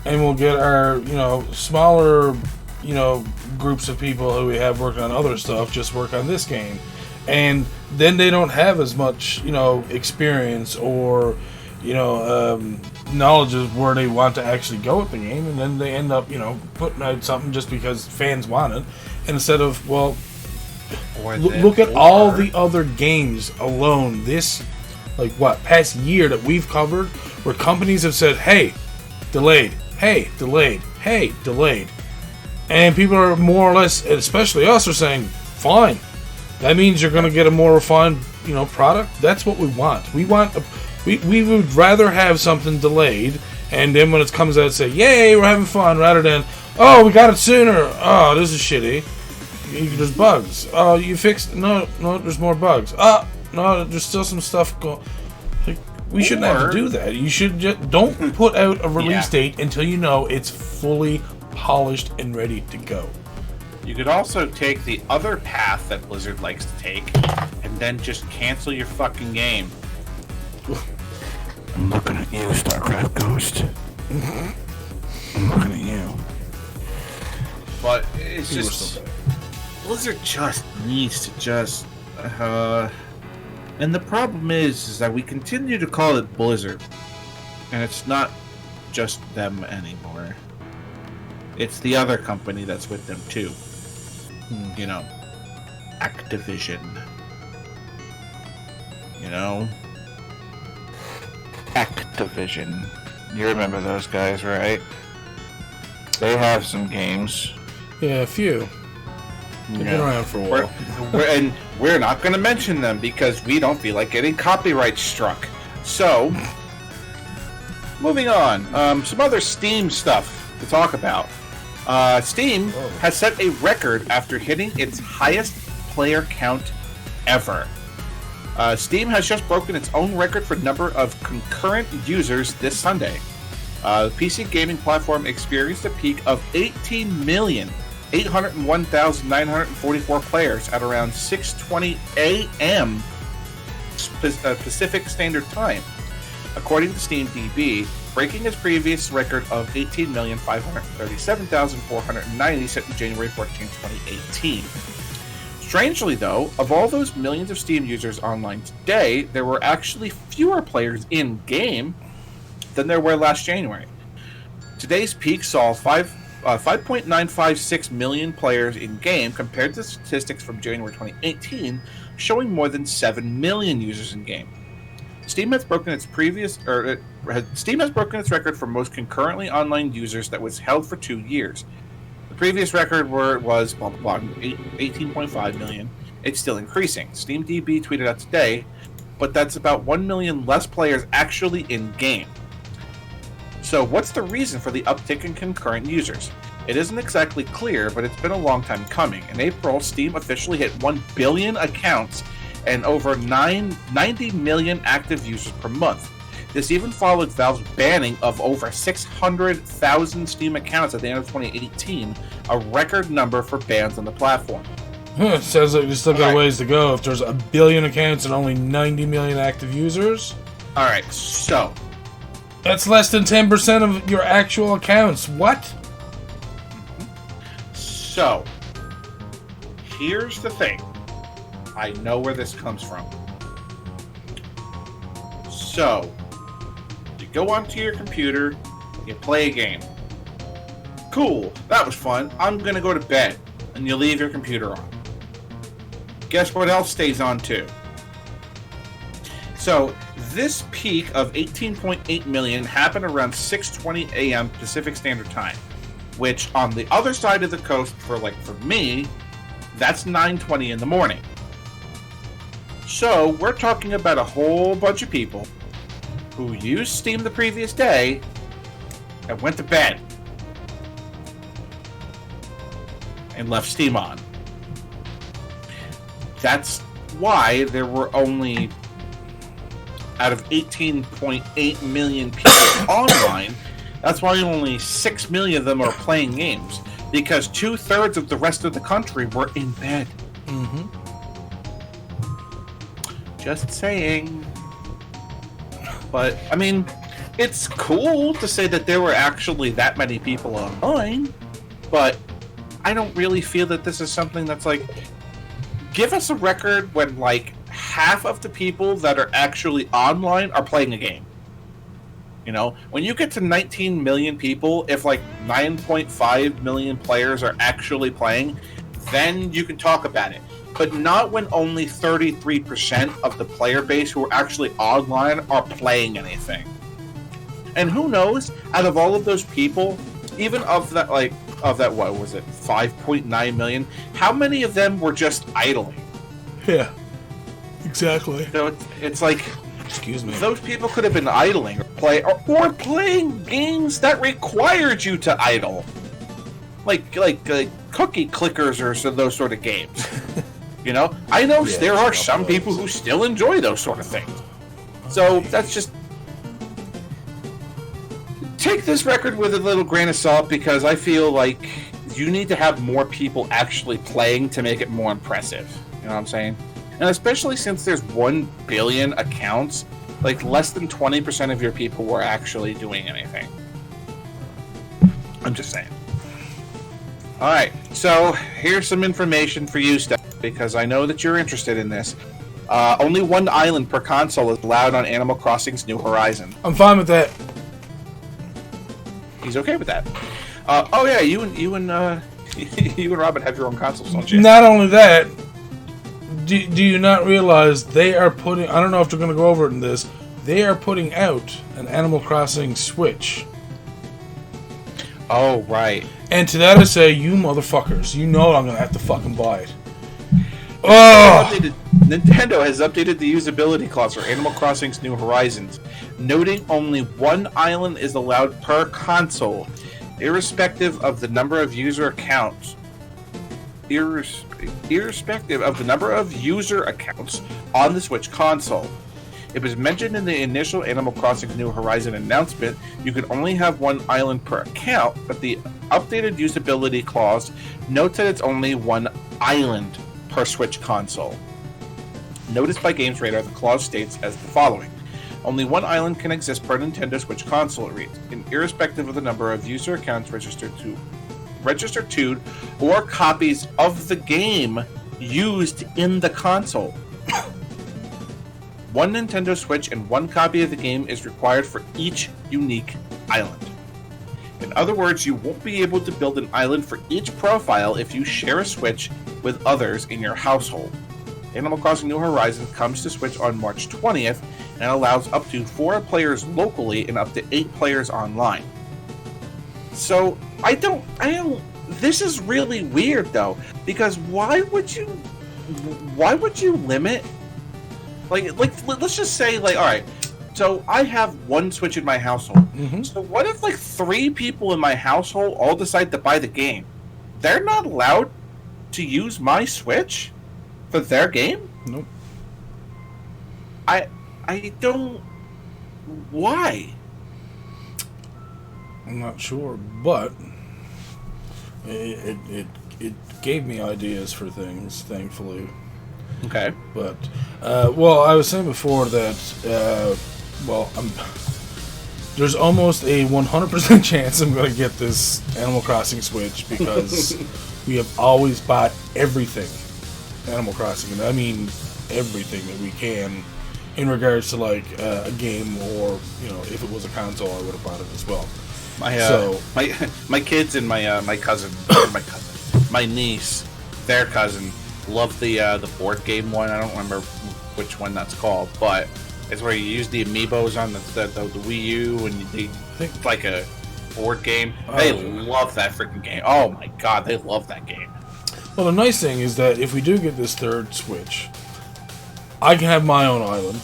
and we'll get our, smaller, groups of people who we have working on other stuff just work on this game. And then they don't have as much, experience or, knowledge of where they want to actually go with the game. And then they end up, putting out something just because fans want it. Instead of, look at all the other games alone. This, past year that we've covered, where companies have said, hey, delayed, hey, delayed, hey, delayed. And people are more or less, especially us, are saying, fine. That means you're going to get a more refined, product. That's what we want. We would rather have something delayed, and then when it comes out, say, yay, we're having fun, rather than, oh, we got it sooner. Oh, this is shitty. There's bugs. Oh, you fixed... No, there's more bugs. No, there's still some stuff going... We shouldn't have to do that. You should just... Don't put out a release date until you know it's fully polished and ready to go. You could also take the other path that Blizzard likes to take, and then just cancel your fucking game. I'm looking at you, StarCraft Ghost. I'm looking at you. But it's just... Blizzard just needs to just... And the problem is that we continue to call it Blizzard. And it's not just them anymore. It's the other company that's with them, too. Activision. Activision. You remember those guys, right? They have some games. Yeah, a few. They've been around for a while. We're not going to mention them because we don't feel like getting copyright struck. So, moving on. Some other Steam stuff to talk about. Steam has set a record after hitting its highest player count ever. Steam has just broken its own record for number of concurrent users this Sunday. The PC gaming platform experienced a peak of 18,801,944 players at around 6:20 a.m. Pacific Standard Time, according to SteamDB, breaking its previous record of 18,537,490 set in January 14, 2018. Strangely, though, of all those millions of Steam users online today, there were actually fewer players in-game than there were last January. Today's peak saw 5.956 million players in-game compared to statistics from January 2018, showing more than 7 million users in-game. Steam has broken its record for most concurrently online users that was held for 2 years. The previous record was 18.5 million. It's still increasing. SteamDB tweeted out today, but that's about 1 million less players actually in-game. So what's the reason for the uptick in concurrent users? It isn't exactly clear, but it's been a long time coming. In April, Steam officially hit 1 billion accounts and over 90 million active users per month. This even followed Valve's banning of over 600,000 Steam accounts at the end of 2018, a record number for bans on the platform. It sounds like we still got ways to go if there's 1 billion accounts and only 90 million active users. Alright, so... That's less than 10% of your actual accounts. What? So, here's the thing. I know where this comes from. So, you go onto your computer, you play a game. Cool, that was fun. I'm gonna go to bed. And you leave your computer on. Guess what else stays on too? So, this peak of 18.8 million happened around 6:20 a.m. Pacific Standard Time, which on the other side of the coast, for me, that's 9:20 in the morning. So, we're talking about a whole bunch of people who used Steam the previous day and went to bed and left Steam on. That's why there were only, out of 18.8 million people online, that's why only 6 million of them are playing games. Because 2/3 of the rest of the country were in bed. Mm-hmm. Just saying. But, I mean, it's cool to say that there were actually that many people online, but I don't really feel that this is something that's like, give us a record when, like, half of the people that are actually online are playing a game. You know, when you get to 19 million people, if like 9.5 million players are actually playing, then you can talk about it. But not when only 33% of the player base who are actually online are playing anything. And who knows, out of all of those people, even of that, like, of that, what was it, 5.9 million? How many of them were just idling? Yeah, exactly. So it's like, excuse me, those people could have been idling or playing games that required you to idle, like cookie clickers or those sort of games. You know, I know there are some people who still enjoy those sort of things. So that's just, take this record with a little grain of salt, because I feel like you need to have more people actually playing to make it more impressive. You know what I'm saying? And especially since there's 1 billion accounts, like less than 20% of your people were actually doing anything. I'm just saying. All right, so here's some information for you, Steph, because I know that you're interested in this. Only 1 island per console is allowed on Animal Crossing's New Horizon. I'm fine with that. He's okay with that. Oh yeah, you and you and Robin have your own consoles, don't you? Not only that, do you not realize they are putting, I don't know if they're going to go over it in this, they are putting out an Animal Crossing Switch. Oh, right. And to that I say, you motherfuckers, you know I'm going to have to fucking buy it. Oh! Nintendo has updated the usability clause for Animal Crossing's New Horizons, noting only 1 island is allowed per console, irrespective of the number of user accounts. Irrespective of the number of user accounts on the Switch console. It was mentioned in the initial Animal Crossing New Horizon announcement you could only have 1 island per account, but the updated usability clause notes that it's only 1 island per Switch console. Noticed by Games Radar, the clause states as the following. Only 1 island can exist per Nintendo Switch console, it reads, and irrespective of the number of user accounts registered to or copies of the game used in the console. 1 Nintendo Switch and 1 copy of the game is required for each unique island. In other words, you won't be able to build an island for each profile if you share a Switch with others in your household. Animal Crossing New Horizons comes to Switch on March 20th and allows up to 4 players locally and up to 8 players online. So, I don't, this is really weird though, because why would you limit, like let's just say, like, alright, so I have 1 Switch in my household. Mm-hmm. So what if like 3 people in my household all decide to buy the game? They're not allowed to use my Switch for their game? Nope. I don't. Why? I'm not sure, but it gave me ideas for things, thankfully. Okay. But well, I was saying before that there's almost a 100% chance I'm going to get this Animal Crossing Switch, because we have always bought everything Animal Crossing, and I mean everything that we can in regards to like a game, or if it was a console, I would have bought it as well. My kids and my cousin, my niece, their cousin, love the board game one. I don't remember which one that's called, but it's where you use the amiibos on the Wii U, and it's like a board game. They love that freaking game. Oh my god, they love that game. Well, the nice thing is that if we do get this 3rd Switch, I can have my own island.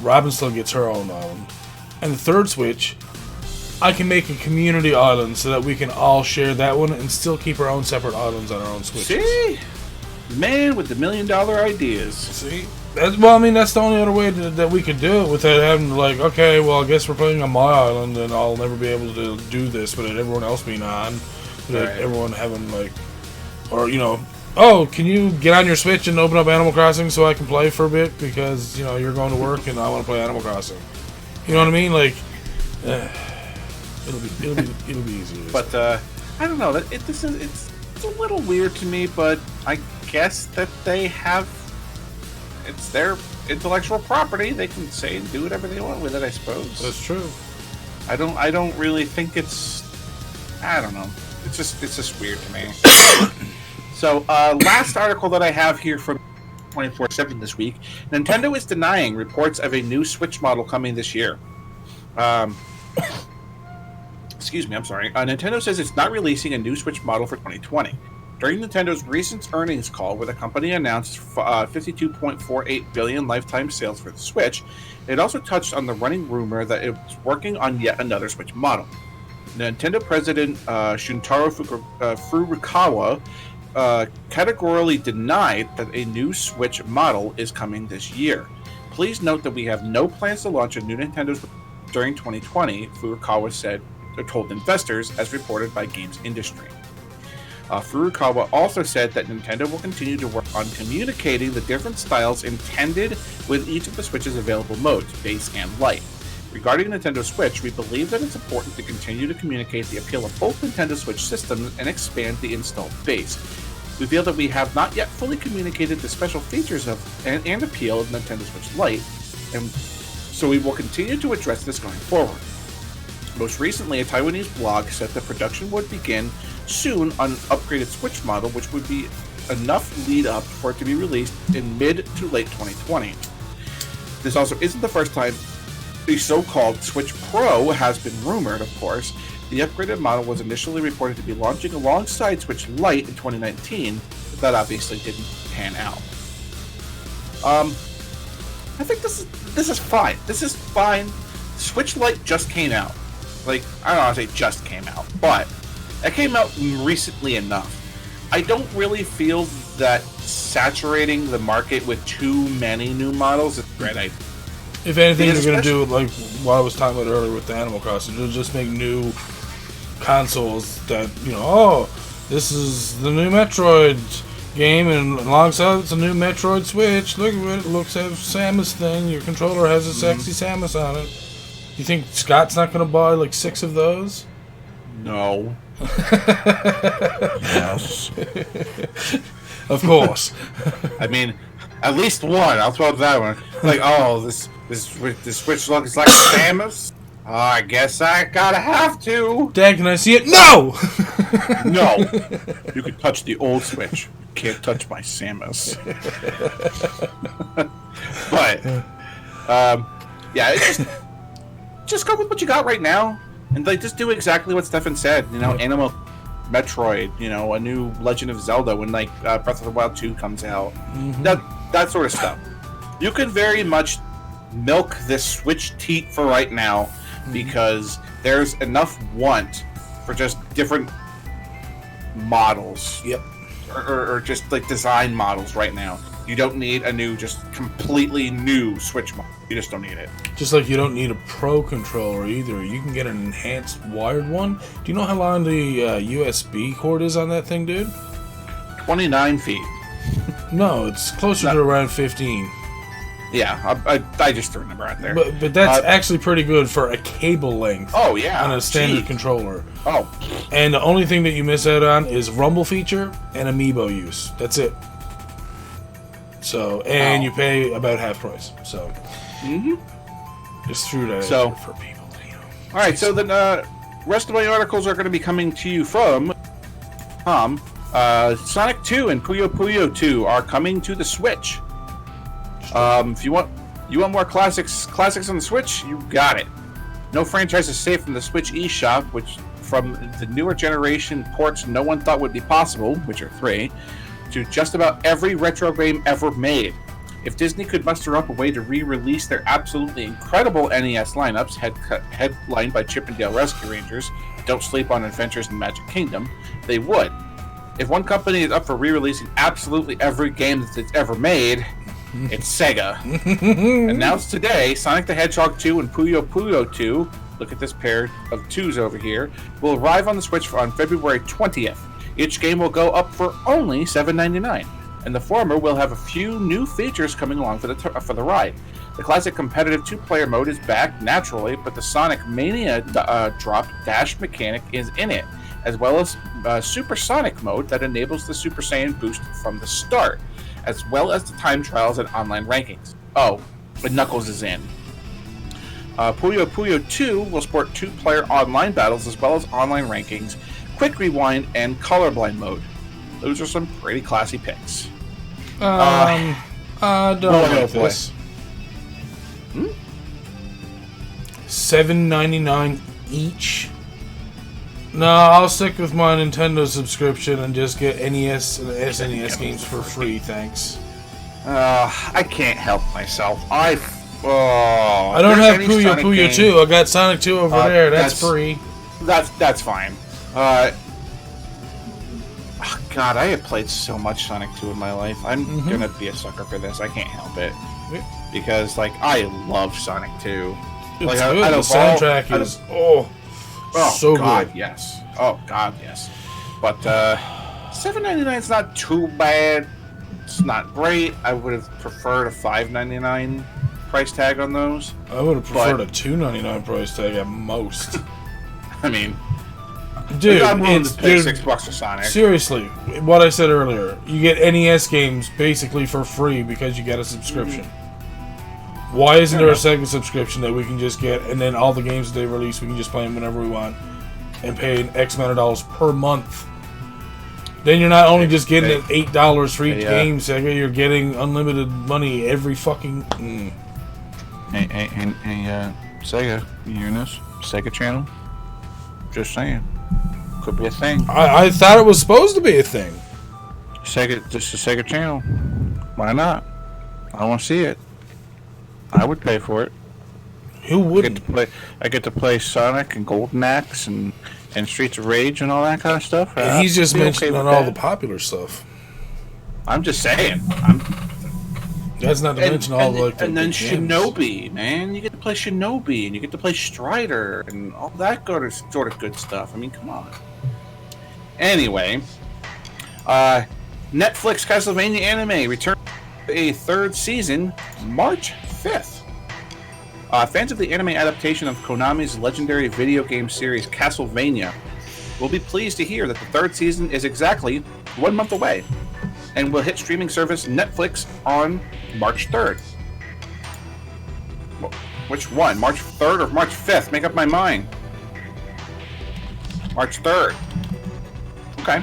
Robin still gets her own island. And the 3rd Switch, I can make a community island so that we can all share that one and still keep our own separate islands on our own Switches. See? Man with the $1 million ideas. See? That's the only other way that we could do it, without having to, like, okay, well, I guess we're playing on my island and I'll never be able to do this without everyone else being on. Without everyone having, like, or, oh, can you get on your Switch and open up Animal Crossing so I can play for a bit, because, you're going to work and I want to play Animal Crossing. You know what I mean? Like, it'll be easier. But I don't know. It's a little weird to me, but I guess that they have, it's their intellectual property. They can say and do whatever they want with it, I suppose. That's true. I don't really think it's, I don't know. It's just weird to me. So, last article that I have here from 24/7 this week. Nintendo is denying reports of a new Switch model coming this year. excuse me, I'm sorry. Nintendo says it's not releasing a new Switch model for 2020. During Nintendo's recent earnings call, where the company announced 52.48 billion lifetime sales for the Switch, it also touched on the running rumor that it was working on yet another Switch model. Nintendo President Shuntaro Furukawa categorically denied that a new Switch model is coming this year. Please note that we have no plans to launch a new Nintendo Switch during 2020, Furukawa said, or told investors, as reported by Games Industry. Furukawa also said that Nintendo will continue to work on communicating the different styles intended with each of the Switch's available modes, base and light. Regarding Nintendo Switch, we believe that it's important to continue to communicate the appeal of both Nintendo Switch systems and expand the installed base. We feel that we have not yet fully communicated the special features of and appeal of Nintendo Switch Lite, and so we will continue to address this going forward. Most recently, a Taiwanese blog said that production would begin soon on an upgraded Switch model, which would be enough lead up for it to be released in mid to late 2020. This also isn't the first time the so-called Switch Pro has been rumored, of course. The upgraded model was initially reported to be launching alongside Switch Lite in 2019, but that obviously didn't pan out. I think this is fine. This is fine. Switch Lite just came out. Like, I don't know how to say just came out, but it came out recently enough. I don't really feel that saturating the market with too many new models is a great idea. If anything, you're going to do, like what I was talking about earlier with the Animal Crossing, you'll just make new consoles that, this is the new Metroid game, and alongside it's a new Metroid Switch. Look at it. It looks like Samus thing. Your controller has a sexy Samus on it. You think Scott's not going to buy like 6 of those? No. Yes. Of course. I mean, at least one. I'll throw that one. Like, this Switch looks like Samus. I guess I gotta have to. Dad, can I see it? No! No. You can touch the old Switch. You can't touch my Samus. But, yeah, it's just go with what you got right now. And, like, just do exactly what Stefan said. Animal Metroid, a new Legend of Zelda when, like, Breath of the Wild 2 comes out. Mm-hmm. That sort of stuff. You can very much milk this Switch teat for right now because there's enough want for just different models. Yep. Or just, like, design models right now. You don't need a new, just completely new Switch model. You just don't need it. Just like you don't need a Pro controller either. You can get an enhanced wired one. Do you know how long the USB cord is on that thing, dude? 29 feet. No, it's closer to around 15. Yeah, I just threw a number out there. But that's actually pretty good for a cable length. Oh, yeah. On a standard controller. Oh. And the only thing that you miss out on is rumble feature and amiibo use. That's it. So, and you pay about half price. So, just threw that out for people. All right, so then rest of my articles are going to be coming to you from Sonic 2 and Puyo Puyo 2 are coming to the Switch. If you want more classics on the Switch, you got it. No franchise is safe from the Switch eShop, which from the newer generation ports no one thought would be possible, Witcher 3, to just about every retro game ever made. If Disney could muster up a way to re-release their absolutely incredible NES lineups, headlined by Chip and Dale Rescue Rangers, Don't Sleep on Adventures in Magic Kingdom, they would. If one company is up for re-releasing absolutely every game that it's ever made, it's Sega. Announced today, Sonic the Hedgehog 2 and Puyo Puyo 2, look at this pair of 2s over here, will arrive on the Switch on February 20th. Each game will go up for only $7.99, and the former will have a few new features coming along for the ride. The classic competitive 2-player mode is back naturally, but the Sonic Mania drop dash mechanic is in it, as well as Super Sonic mode that enables the Super Saiyan boost from the start, as well as the time trials and online rankings. Oh, and Knuckles is in. Puyo Puyo 2 will sport 2-player online battles as well as online rankings, quick rewind, and colorblind mode. Those are some pretty classy picks. I don't like this. $7.99 each. No, I'll stick with my Nintendo subscription and just get NES and SNES games for free, thanks. I can't help myself. I don't have Puyo 2. I got Sonic 2 over there. That's free. That's fine. God, I have played so much Sonic 2 in my life. I'm gonna be a sucker for this. I can't help it. Because, like, I love Sonic 2. It's like, good. The soundtrack is so God, good. Yes. Oh God, yes. But $7.99 is not too bad. It's not great. I would have preferred a $5.99 price tag on those. I would have preferred a $2.99 price tag at most. I mean, dude, I'm willing to pay $6 for Sonic. Seriously, what I said earlier, you get NES games basically for free because you get a subscription. Why isn't there a second subscription that we can just get, and then all the games that they release, we can just play them whenever we want, and pay an X amount of dollars per month? Then you're not only just getting $8 for each game, Sega, you're getting unlimited money every fucking... Hey, Sega, you hearing this? Sega channel? Just saying. Could be a thing. I thought it was supposed to be a thing. Sega, just a Sega channel. Why not? I want to see it. I would pay for it. Who wouldn't? I get to play Sonic and Golden Axe and Streets of Rage and all that kind of stuff. He's just mentioning all the popular stuff. I'm just saying. That's not to mention all the and then Shinobi, man. You get to play Shinobi and you get to play Strider and all that sort of good stuff. I mean, come on. Anyway, Netflix Castlevania anime returns a third season March 5th. Fans of the anime adaptation of Konami's legendary video game series Castlevania will be pleased to hear that the third season is exactly 1 month away and will hit streaming service Netflix on March 3rd. Which one? March 3rd or March 5th? Make up my mind. March 3rd. Okay.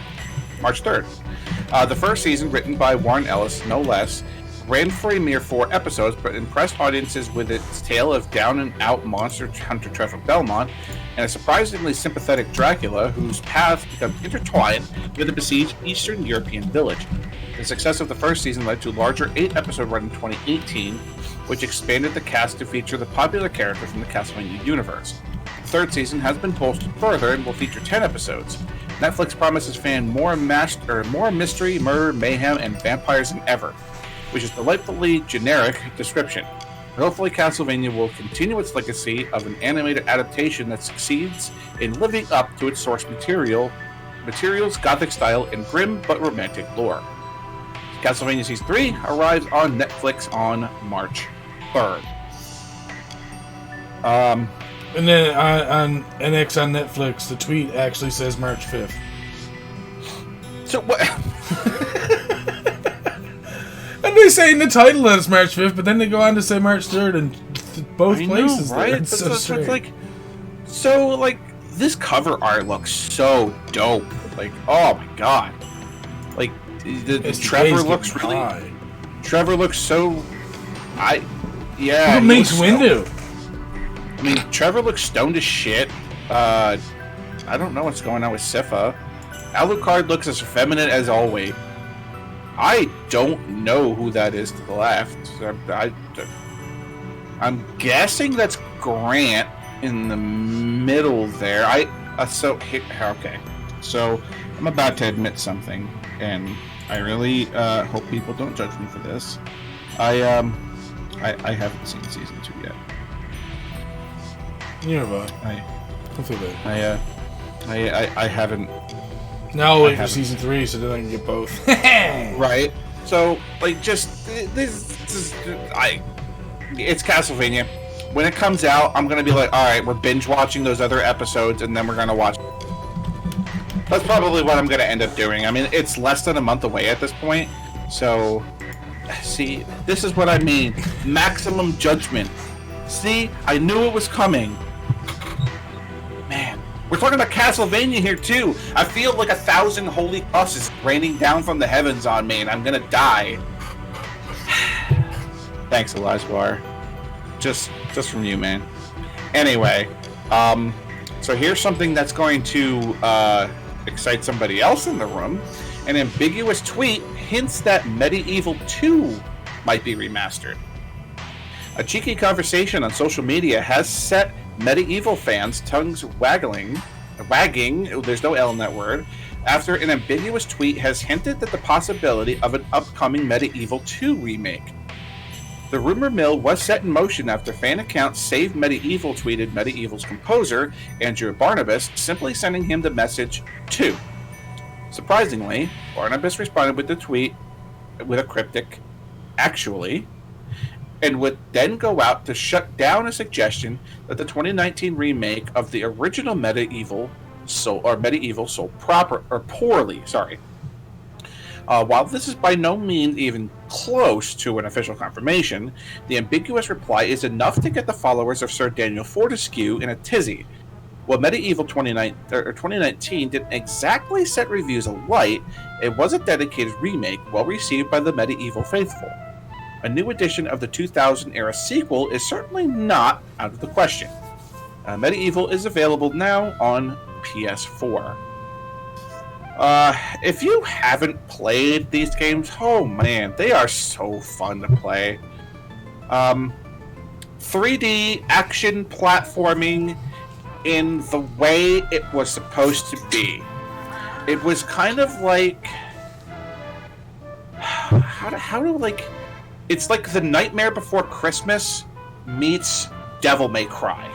March 3rd. The first season, written by Warren Ellis, no less, ran for a mere 4 episodes, but impressed audiences with its tale of down-and-out monster hunter Trevor Belmont and a surprisingly sympathetic Dracula whose paths become intertwined with a besieged Eastern European village. The success of the first season led to a larger 8-episode run in 2018, which expanded the cast to feature the popular characters from the Castlevania universe. The third season has been bolstered further and will feature 10 episodes. Netflix promises fans more mystery, murder, mayhem, and vampires than ever, which is delightfully generic description. Hopefully Castlevania will continue its legacy of an animated adaptation that succeeds in living up to its source material's gothic style and grim but romantic lore. Castlevania Season 3 arrives on Netflix on March 3rd. And then on NX on Netflix, the tweet actually says March 5th. So what? And they say in the title that it's March 5th, but then they go on to say March 3rd in both places. Right? It's so this cover art looks so dope. Like, oh my god. Like, Trevor looks really... High. Trevor looks so... Yeah. What makes Windu? I mean, Trevor looks stoned as shit. I don't know what's going on with Sypha. Alucard looks as feminine as always. I don't know who that is to the left. I'm guessing that's Grant in the middle there. Okay. So I'm about to admit something, and I really hope people don't judge me for this. I haven't seen season 2 yet. You're right. I feel bad. I haven't. Now I'll wait for season 3 so then I can get both. Right. So, just it's Castlevania. When it comes out, I'm gonna be like, all right, we're binge watching those other episodes, and then we're gonna watch. That's probably what I'm gonna end up doing. I mean, it's less than a month away at this point, so see, this is what I mean. Maximum judgment. See, I knew it was coming. Man. We're talking about Castlevania here, too. I feel like 1,000 holy crosses raining down from the heavens on me, and I'm gonna die. Thanks, Elijah. Just from you, man. Anyway, So here's something that's going to excite somebody else in the room. An ambiguous tweet hints that MediEvil 2 might be remastered. A cheeky conversation on social media has set MediEvil fans' tongues wagging, there's no L in that word, after an ambiguous tweet has hinted at the possibility of an upcoming MediEvil 2 remake. The rumor mill was set in motion after fan accounts Save MediEvil tweeted MediEvil's composer, Andrew Barnabas, simply sending him the message 2. Surprisingly, Barnabas responded with the tweet with a cryptic, actually, and would then go out to shut down a suggestion that the 2019 remake of the original MediEvil sold poorly. While this is by no means even close to an official confirmation, the ambiguous reply is enough to get the followers of Sir Daniel Fortescue in a tizzy. While MediEvil 2019 didn't exactly set reviews alight, it was a dedicated remake well received by the MediEvil faithful. A new edition of the 2000-era sequel is certainly not out of the question. MediEvil is available now on PS4. If you haven't played these games, oh man, they are so fun to play. 3D action platforming in the way it was supposed to be. It was kind of like it's like The Nightmare Before Christmas meets Devil May Cry,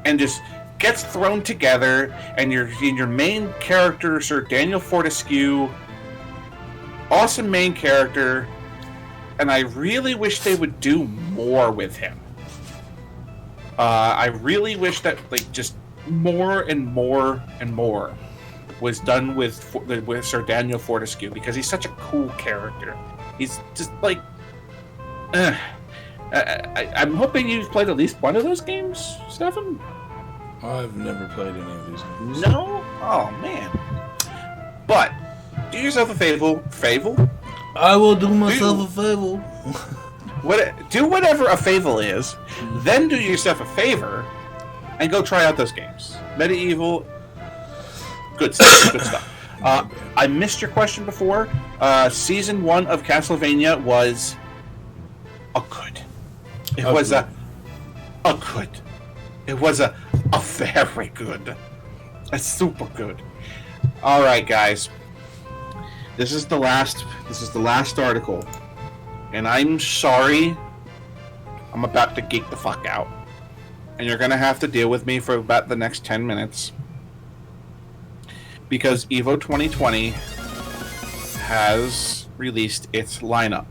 and just gets thrown together, and your main character, Sir Daniel Fortescue, awesome main character, and I really wish they would do more with him. I really wish that just more and more and more was done with Sir Daniel Fortescue, because he's such a cool character. He's just like, I'm hoping you've played at least one of those games, Stefan. I've never played any of these games. No? Oh man. But do yourself a favor. I will do myself a favor. Do whatever a favor is, then do yourself a favor and go try out those games. MediEvil, good stuff. Good stuff. I missed your question before. Season 1 of Castlevania was a good. It was a good. It was a very good. A super good. All right, guys. This is the last article. And I'm sorry, I'm about to geek the fuck out. And you're going to have to deal with me for about the next 10 minutes. Because EVO 2020 has released its lineup.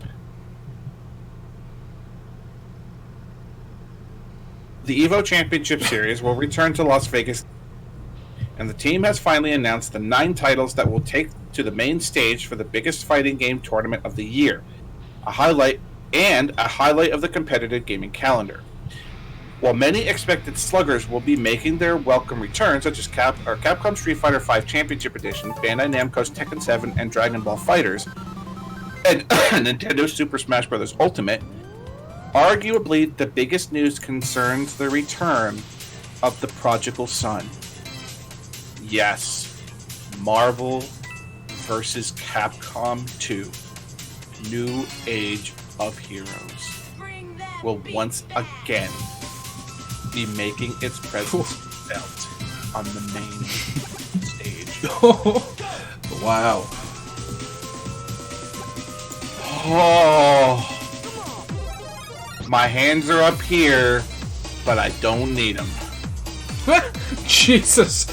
The EVO Championship Series will return to Las Vegas, and the team has finally announced the 9 titles that will take to the main stage for the biggest fighting game tournament of the year. A highlight of the competitive gaming calendar. While many expected sluggers will be making their welcome return, such as Capcom Street Fighter V Championship Edition, Bandai Namco's Tekken 7 and Dragon Ball FighterZ, and Nintendo Super Smash Bros. Ultimate, arguably the biggest news concerns the return of the prodigal son. Yes, Marvel vs. Capcom 2. New Age of Heroes will once again be making its presence felt on the main stage. Wow. Oh, my hands are up here, but I don't need them. Jesus.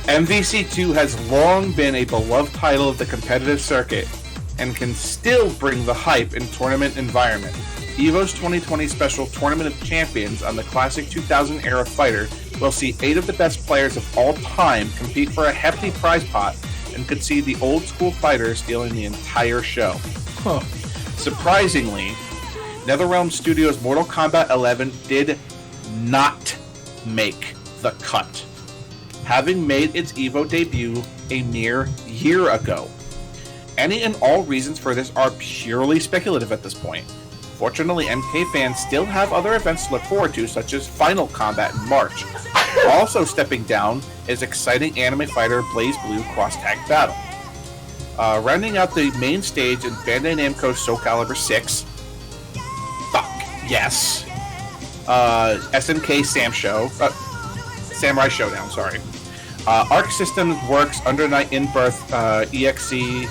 MVC2 has long been a beloved title of the competitive circuit, and can still bring the hype in tournament environment. EVO's 2020 special Tournament of Champions on the classic 2000-era fighter will see 8 of the best players of all time compete for a hefty prize pot, and could see the old-school fighters stealing the entire show. Huh. Surprisingly, NetherRealm Studios' Mortal Kombat 11 did not make the cut, having made its EVO debut a mere year ago. Any and all reasons for this are purely speculative at this point. Fortunately, MK fans still have other events to look forward to, such as Final Combat in March. Also stepping down is exciting anime fighter Blaze Blue Cross Tag Battle. Rounding out the main stage in Bandai Namco's Soul Calibur 6. Fuck, yes. SNK Samurai Showdown, sorry. Arc Systems Works Under Night in Birth EXE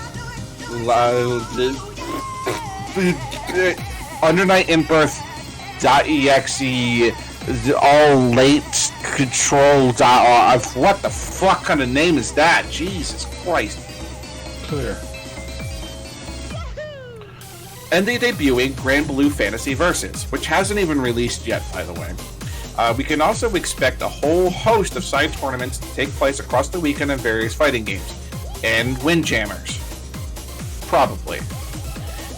Under Night in Birth.exe all late control. What the fuck kind of name is that? Jesus Christ. Clear. And the debuting Grand Blue Fantasy Versus, which hasn't even released yet, by the way. We can also expect a whole host of side tournaments to take place across the weekend in various fighting games. And Windjammers. Probably.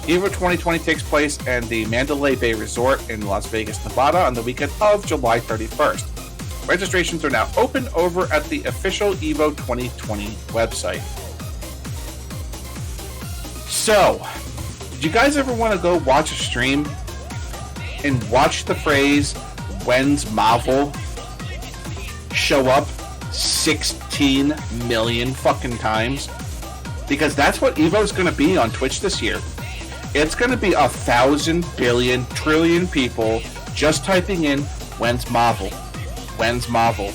EVO 2020 takes place in the Mandalay Bay Resort in Las Vegas, Nevada on the weekend of July 31st. Registrations are now open over at the official EVO 2020 website. So, did you guys ever want to go watch a stream and watch the phrase "When's Marvel" show up 16 million fucking times? Because that's what EVO's going to be on Twitch this year. It's going to be 1,000 billion trillion people just typing in "When's Marvel? When's Marvel?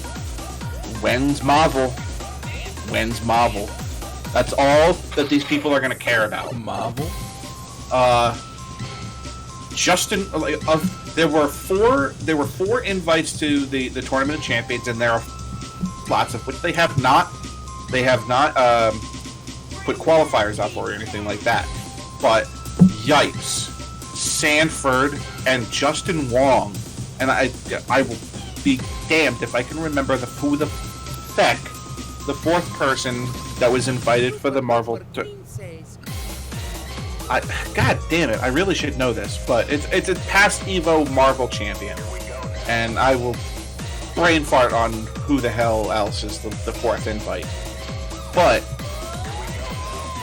When's Marvel? When's Marvel?" That's all that these people are going to care about. Marvel? There were four invites to the Tournament of Champions, and there are lots of which they have not put qualifiers up or anything like that. But yikes, Sanford and Justin Wong, and I will be damned if I can remember who the feck the fourth person that was invited for the Marvel. God damn it! I really should know this, but it's a past EVO Marvel champion, and I will brain fart on who the hell else is the fourth invite. But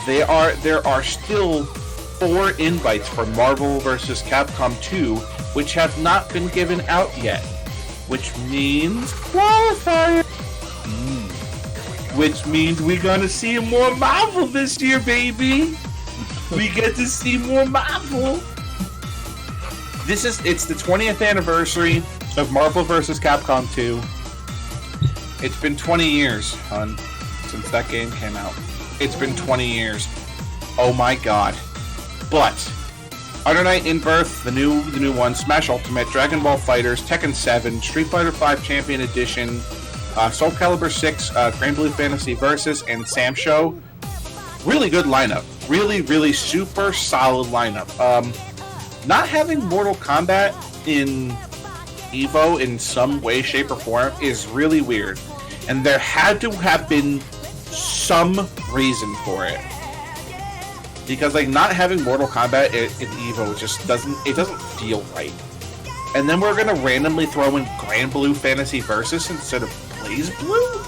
there are still 4 invites for Marvel vs. Capcom 2, which have not been given out yet, which means qualifier. Which means we're gonna see more Marvel this year, baby. We get to see more Marvel. It's the 20th anniversary of Marvel vs. Capcom 2. It's been 20 years, hon, since that game came out. It's been 20 years. Oh my god. But Under Night in Birth, the new one, Smash Ultimate, Dragon Ball FighterZ, Tekken 7, Street Fighter V Champion Edition, Soul Calibur 6, Grand Blue Fantasy Versus, and Sam Show. Really good lineup. Really, really super solid lineup. Not having Mortal Kombat in EVO in some way, shape, or form is really weird. And there had to have been some reason for it. Because not having Mortal Kombat in EVO just doesn't feel right. And then we're gonna randomly throw in Grand Blue Fantasy Versus instead of Blaze Blue?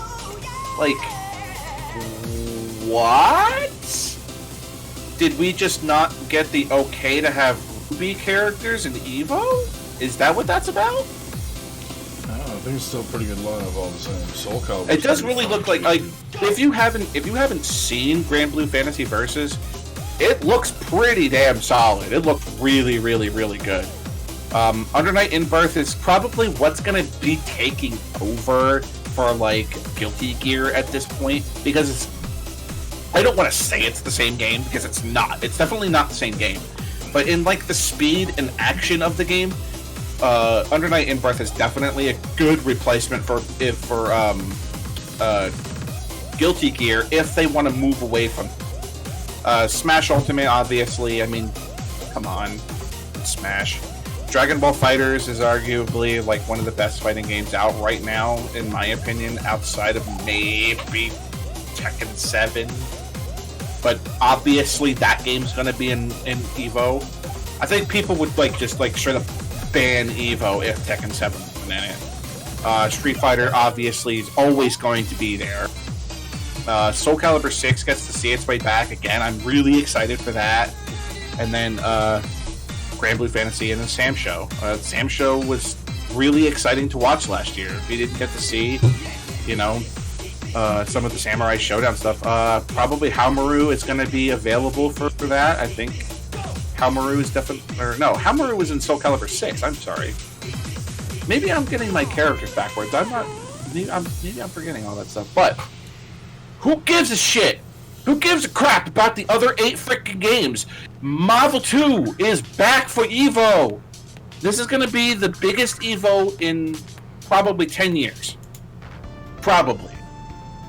What? Did we just not get the okay to have Ruby characters in EVO? Is that what that's about? I think it's still a pretty good lineup all the same. Soul Calibur. It does really look like if you haven't seen Grand Blue Fantasy Versus, it looks pretty damn solid. It looks really, really, really good. Under Night in Birth is probably what's gonna be taking over for Guilty Gear at this point, because I don't want to say it's the same game because it's not. It's definitely not the same game. But in the speed and action of the game, Under Night in Birth is definitely a good replacement for Guilty Gear if they want to move away from Smash Ultimate. Obviously, I mean, come on, it's Smash. Dragon Ball FighterZ is arguably one of the best fighting games out right now, in my opinion, outside of maybe Tekken 7. But obviously that game's gonna be in EVO. I think people would just straight up ban EVO if Tekken 7 wasn't in it. Street Fighter obviously is always going to be there. Soul Calibur 6 gets to see its way back again. I'm really excited for that. And then Grand Blue Fantasy and the Sam Show. Sam Show was really exciting to watch last year. If you didn't get to see, some of the Samurai Showdown stuff, probably Haomaru is going to be available for that. I think Haomaru is Haomaru was in Soul Calibur 6. I'm sorry. Maybe I'm getting my characters backwards. Maybe I'm forgetting all that stuff. But who gives a shit? Who gives a crap about the other 8 freaking games? Marvel 2 is back for EVO. This is going to be the biggest EVO in probably 10 years. Probably.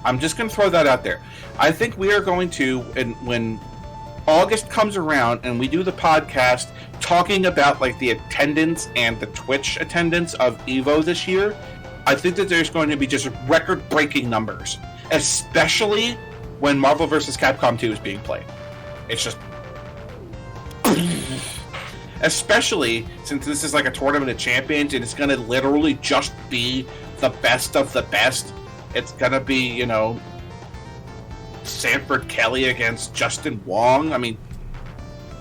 I'm just going to throw that out there. I think we are going to, and when August comes around and we do the podcast talking about like the attendance and the Twitch attendance of EVO this year, I think that there's going to be just record-breaking numbers, especially when Marvel vs. Capcom 2 is being played. It's just... especially since this is like a tournament of champions and it's going to literally just be the best of the best. It's going to be, Sanford Kelly against Justin Wong. I mean,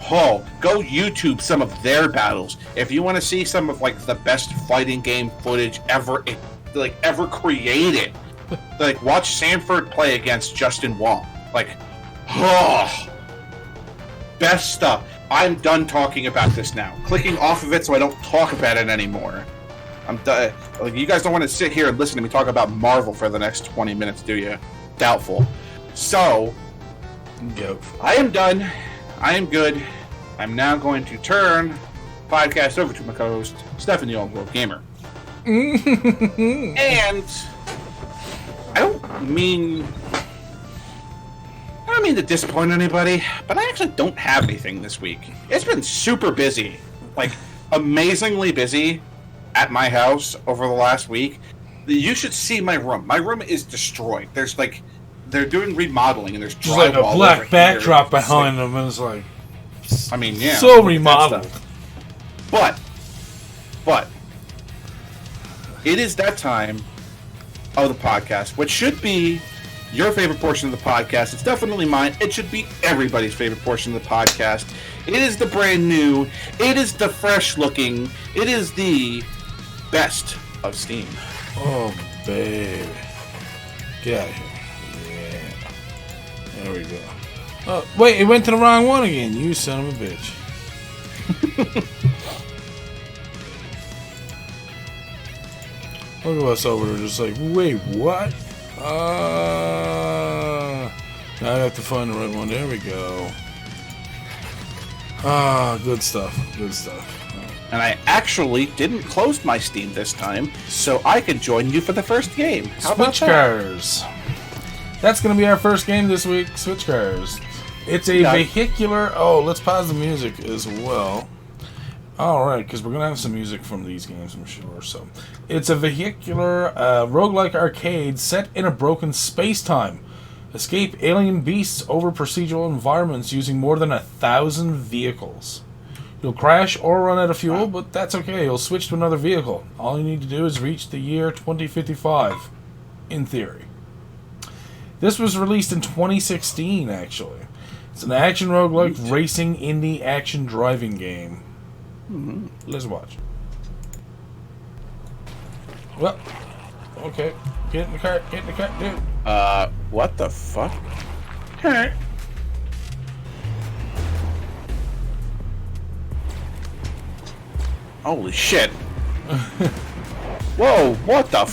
go YouTube some of their battles. If you want to see some of like the best fighting game footage ever created, like watch Sanford play against Justin Wong. Like, best stuff. I'm done talking about this now. Clicking off of it so I don't talk about it anymore. I'm done. Like, you guys don't want to sit here and listen to me talk about Marvel for the next 20 minutes, do you? Doubtful. So, go. I am done. I am good. I'm now going to turn the podcast over to my co-host, Stephen the Old World Gamer. And I don't mean to disappoint anybody, but I actually don't have anything this week. It's been super busy, like amazingly busy at my house over the last week. You should see my room. My room is destroyed. There's like, they're doing remodeling and there's drywall. There's like a black backdrop behind them, and it's like, I mean, yeah, so remodeled. But it is that time of the podcast, which should be your favorite portion of the podcast. It's definitely mine. It should be everybody's favorite portion of the podcast. It is the brand new. It is the fresh looking. It is the best of Steam. Oh, baby. Get out of here. Yeah. There we go. Oh, wait, it went to the wrong one again. You son of a bitch. Look at us over there just like, wait, what? Now I have to find the right one. There we go. Good stuff. Good stuff. And I actually didn't close my Steam this time, so I can join you for the first game. How about Switchcars. That's going to be our first game this week, Switchcars. It's a vehicular... Oh, let's pause the music as well. Alright, because we're going to have some music from these games, I'm sure. So, it's a vehicular roguelike arcade set in a broken space-time. Escape alien beasts over procedural environments using more than 1,000 vehicles. You'll crash or run out of fuel, but that's okay. You'll switch to another vehicle. All you need to do is reach the year 2055, in theory. This was released in 2016, actually. It's an action roguelike racing indie action driving game. Let's watch. Well, okay. Get in the cart, dude. What the fuck? Alright. Holy shit. Whoa, what the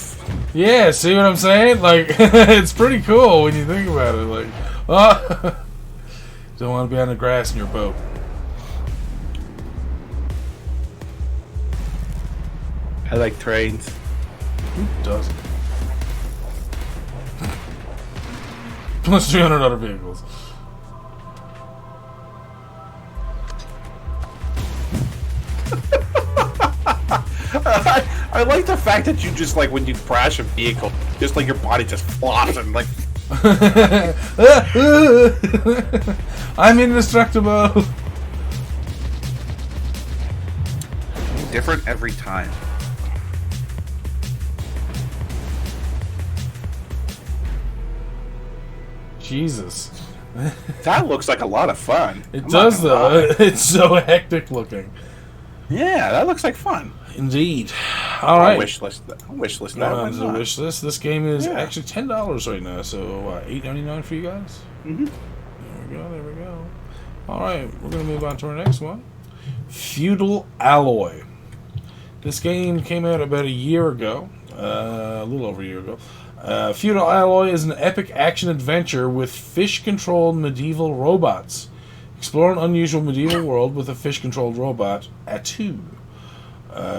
Yeah, see what I'm saying? Like, it's pretty cool when you think about it. Like, don't want to be on the grass in your boat. I like trains. Who doesn't? Plus 300 other vehicles. I like the fact that you just, like, when you crash a vehicle, just like your body just flops and like... I'm indestructible! Different every time. Jesus. That looks like a lot of fun. It does, though. It's so hectic looking. Yeah, that looks like fun. Indeed. All right. Wish list that. No, it's a wish list. This game is actually $10 right now, so $8.99 for you guys. Mm-hmm. There we go. All right, we're gonna move on to our next one. Feudal Alloy. This game came out about a year ago, a little over a year ago. Feudal Alloy is an epic action adventure with fish-controlled medieval robots. Explore an unusual medieval world with a fish-controlled robot, Atu.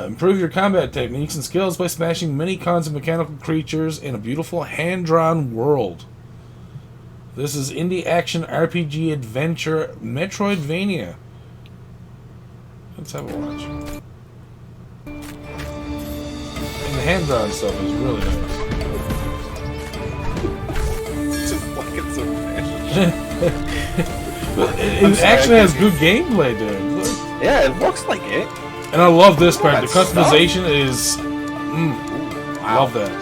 Improve your combat techniques and skills by smashing many kinds of mechanical creatures in a beautiful hand-drawn world. This is indie action RPG adventure Metroidvania. Let's have a watch. And the hand-drawn stuff is really nice. Just like it's a It actually has good gameplay, dude. Look. Yeah, it looks like it. And I love this part. The That customization is... Wow. Love that.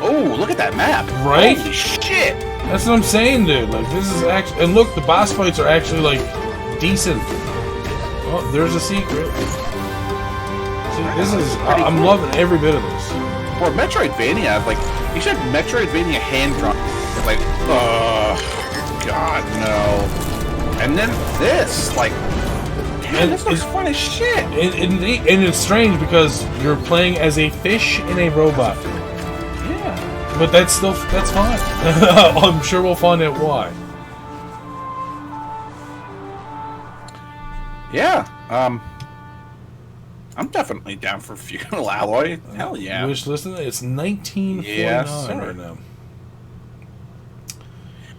Oh, look at that map. Right? Holy shit. That's what I'm saying, dude. Like, this is actually... And look, the boss fights are actually, like, decent. Oh, there's a secret. See, this is... I'm loving every bit of this. For Metroidvania, like, you said Metroidvania hand-drawn. Like, God, no. And then this, like... Man, this looks fun as shit. And it's strange because you're playing as a fish and a robot. Yeah. But that's fine. I'm sure we'll find out why. Yeah. I'm definitely down for Feudal Alloy. Hell yeah. Wish listen, it's $19.49 right now.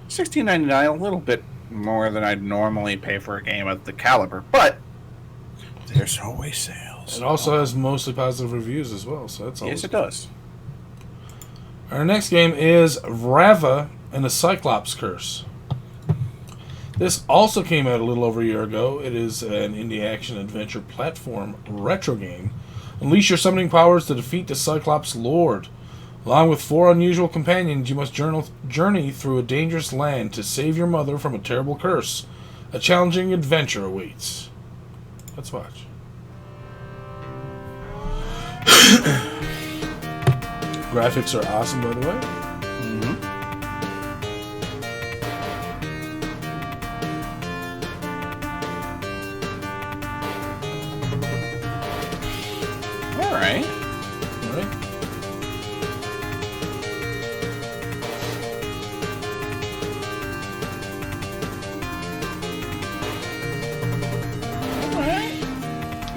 $16.99, a little bit more than I'd normally pay for a game of the caliber, but there's always sales. It also has mostly positive reviews as well, so that's all. Yes, it does. Our next game is Ravva and the Cyclops Curse. This also came out a little over a year ago. It is an indie action adventure platform retro game. Unleash your summoning powers to defeat the Cyclops Lord. Along with 4 unusual companions, you must journey through a dangerous land to save your mother from a terrible curse. A challenging adventure awaits. Let's watch. Graphics are awesome, by the way. All right.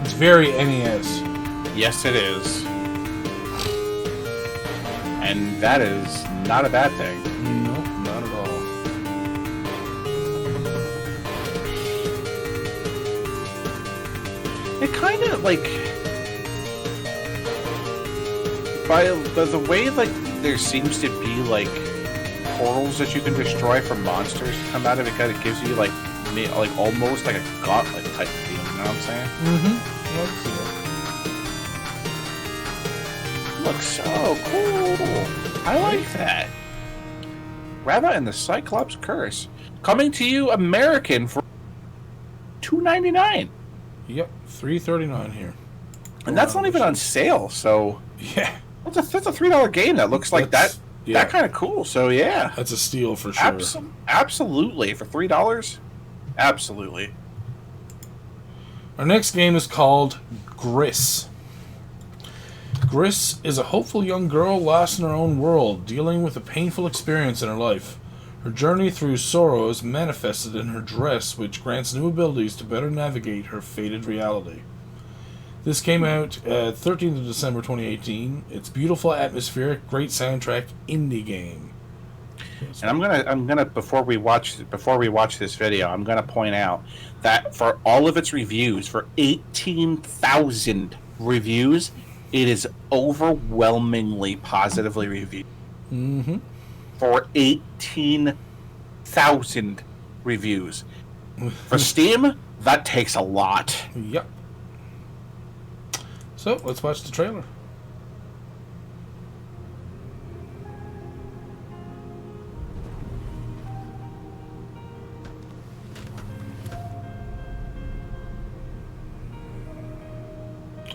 It's very NES. Yes, it is. And that is not a bad thing. No, not at all. It kind of like by the way, like there seems to be like portals that you can destroy for monsters to come out of it. Kind of gives you like almost like a gauntlet type feel. You know what I'm saying? Looks so cool. I like that. Ravva and the Cyclops Curse coming to you American for $2.99. Yep, $3.39 here. And that's not even on sale, so yeah, that's a $3 game that looks like that kind of cool. So yeah, that's a steal for sure. Absolutely, for $3, absolutely. Our next game is called GRIS. GRIS is a hopeful young girl lost in her own world, dealing with a painful experience in her life. Her journey through sorrow is manifested in her dress, which grants new abilities to better navigate her fated reality. This came out 13th of December 2018. It's beautiful, atmospheric, great soundtrack indie game. And I'm gonna before we watch this video, I'm gonna point out that for all of its reviews, for 18,000 reviews, it is overwhelmingly positively reviewed. Mm-hmm. For 18,000 reviews. For Steam, that takes a lot. Yep. So, let's watch the trailer.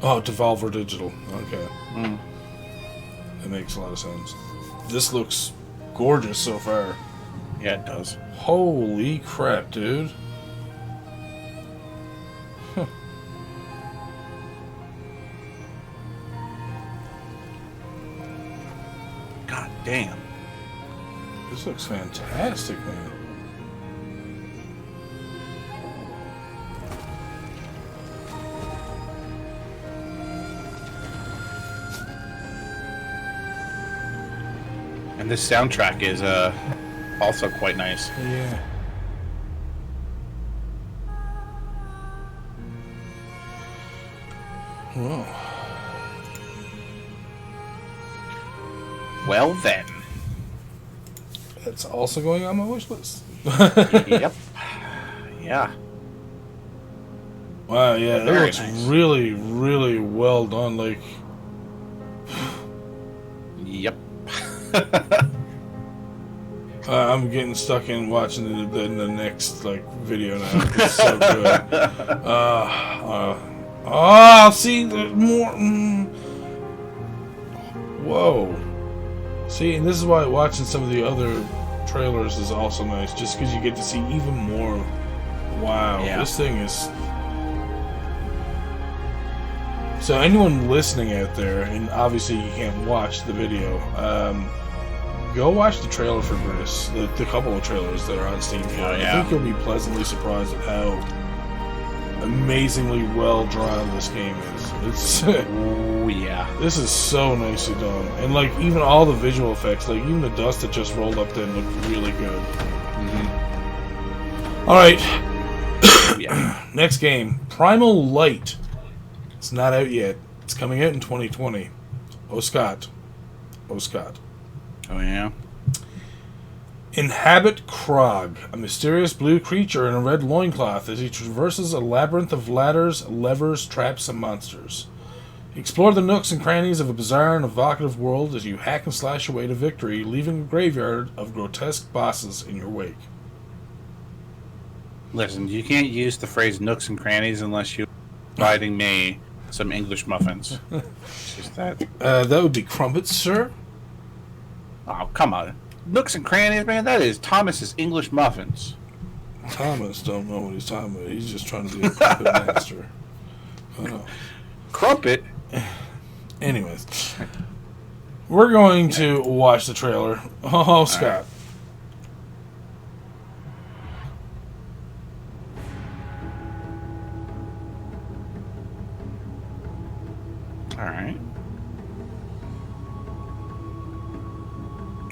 Oh, Devolver Digital. Okay. Mm. That makes a lot of sense. This looks gorgeous so far. Yeah, it does. Holy crap, dude. Huh. God damn. This looks fantastic, man. And this soundtrack is also quite nice. Yeah. Whoa. Well then. That's also going on my wish list. Yep. Yeah. Wow, yeah, that Very looks nice. really, really well done. Like, Yep. I'm getting stuck in watching the next like video now. It's so good. See the more. Whoa. See, and this is why watching some of the other trailers is also nice, just because you get to see even more. Wow, Yeah. this thing is. So anyone listening out there, and obviously you can't watch the video, go watch the trailer for GRIS, the couple of trailers that are on Steam here. Oh, yeah. I think you'll be pleasantly surprised at how amazingly well drawn this game is. It's Oh yeah. this is so nicely done, and like even all the visual effects, like even the dust that just rolled up then looked really good. Mm-hmm. All right, Yeah. next game, Primal Light. It's not out yet. It's coming out in 2020. Oh Scott. Oh yeah. Inhabit Krog, a mysterious blue creature in a red loincloth as he traverses a labyrinth of ladders, levers, traps, and monsters. Explore the nooks and crannies of a bizarre and evocative world as you hack and slash your way to victory, leaving a graveyard of grotesque bosses in your wake. Listen, you can't use the phrase nooks and crannies unless you're providing me some English muffins. It's just that. That would be crumpets, sir. Oh, come on. Nooks and crannies, man. That is Thomas's English muffins. Thomas don't know what he's talking about. He's just trying to be a crumpet master. Oh. Crumpet? Anyways, we're going to watch the trailer. Oh, Scott. All right.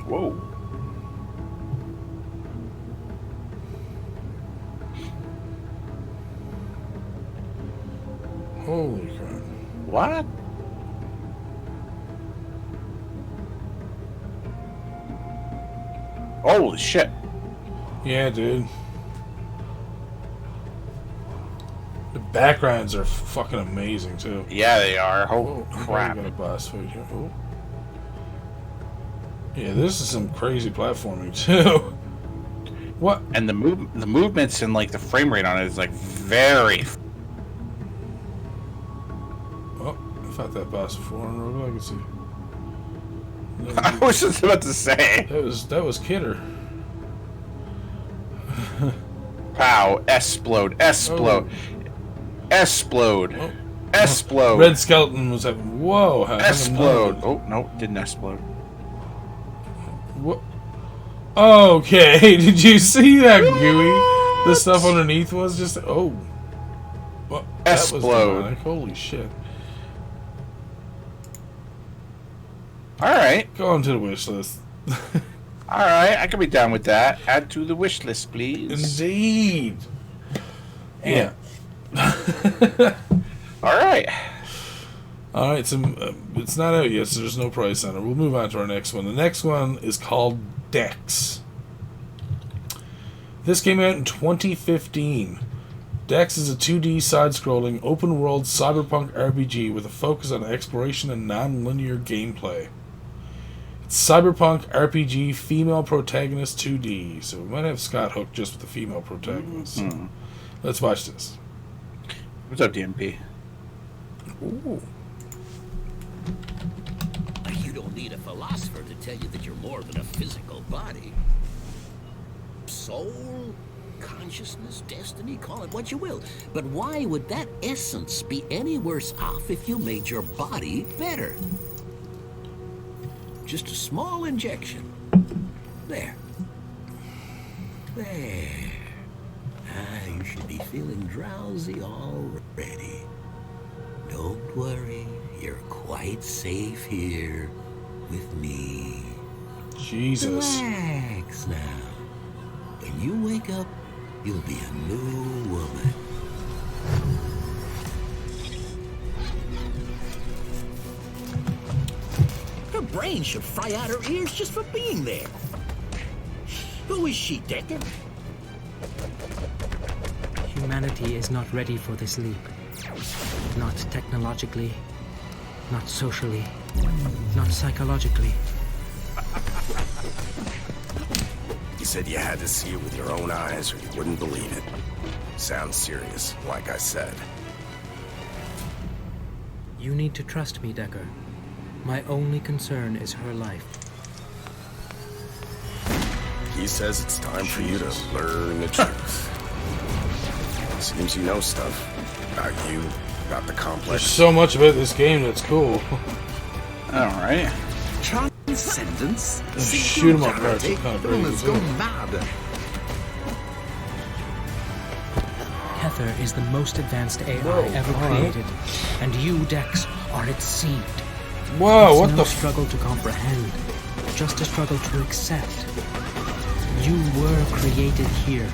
Whoa. Holy crap. What? Holy shit. Yeah, dude. The backgrounds are fucking amazing, too. Yeah, they are. Oh, Holy crap. I got a boss fight here. Oh. Yeah, this is some crazy platforming, too. What? And the movements and like the frame rate on it is like very. Oh, I fought that boss before on Rogue Legacy. I was just about to say. That was Kidder. Pow! Explode! Explode! Explode! Oh. Explode! Red Skeleton was having. Whoa! Explode! Oh no, didn't explode. What? Okay, did you see that gooey? The stuff underneath was just. Oh. Well, that was Explode. demonic. Holy shit. All right, Go on to the wish list. all right, I can be down with that. Add to the wish list, please. Indeed. Yeah. All right. All right, so it's not out yet, so there's no price on it. We'll move on to our next one. The next one is called Dex. This came out in 2015. Dex is a 2D side-scrolling, open-world cyberpunk RPG with a focus on exploration and non-linear gameplay. It's cyberpunk RPG female protagonist 2D, so we might have Scott hooked just with the female protagonist. Mm-hmm. Let's watch this. What's up, DMP? Ooh. You don't need a philosopher to tell you that you're more than a physical body. Soul, consciousness, destiny, call it what you will. But why would that essence be any worse off if you made your body better? Just a small injection. There. There. You should be feeling drowsy already. Don't worry, you're quite safe here with me. Jesus. Relax now. When you wake up, you'll be a new woman. Her brain should fry out her ears just for being there. Who is she, Decker? Humanity is not ready for this leap. Not technologically, not socially, not psychologically. You said you had to see it with your own eyes or you wouldn't believe it. Sounds serious, like I said. You need to trust me, Decker. My only concern is her life. He says it's time for you to learn the truth. Seems you know stuff about you, about the complex. There's so much about this game that's cool. Alright. Transcendence? Shoot 'em up parts are kind of crazy Let's too. go mad. Heather is the most advanced AI ever created, and you, Dex, are its seed. Whoa, It's what no the struggle to comprehend, just a struggle to accept. You were created here.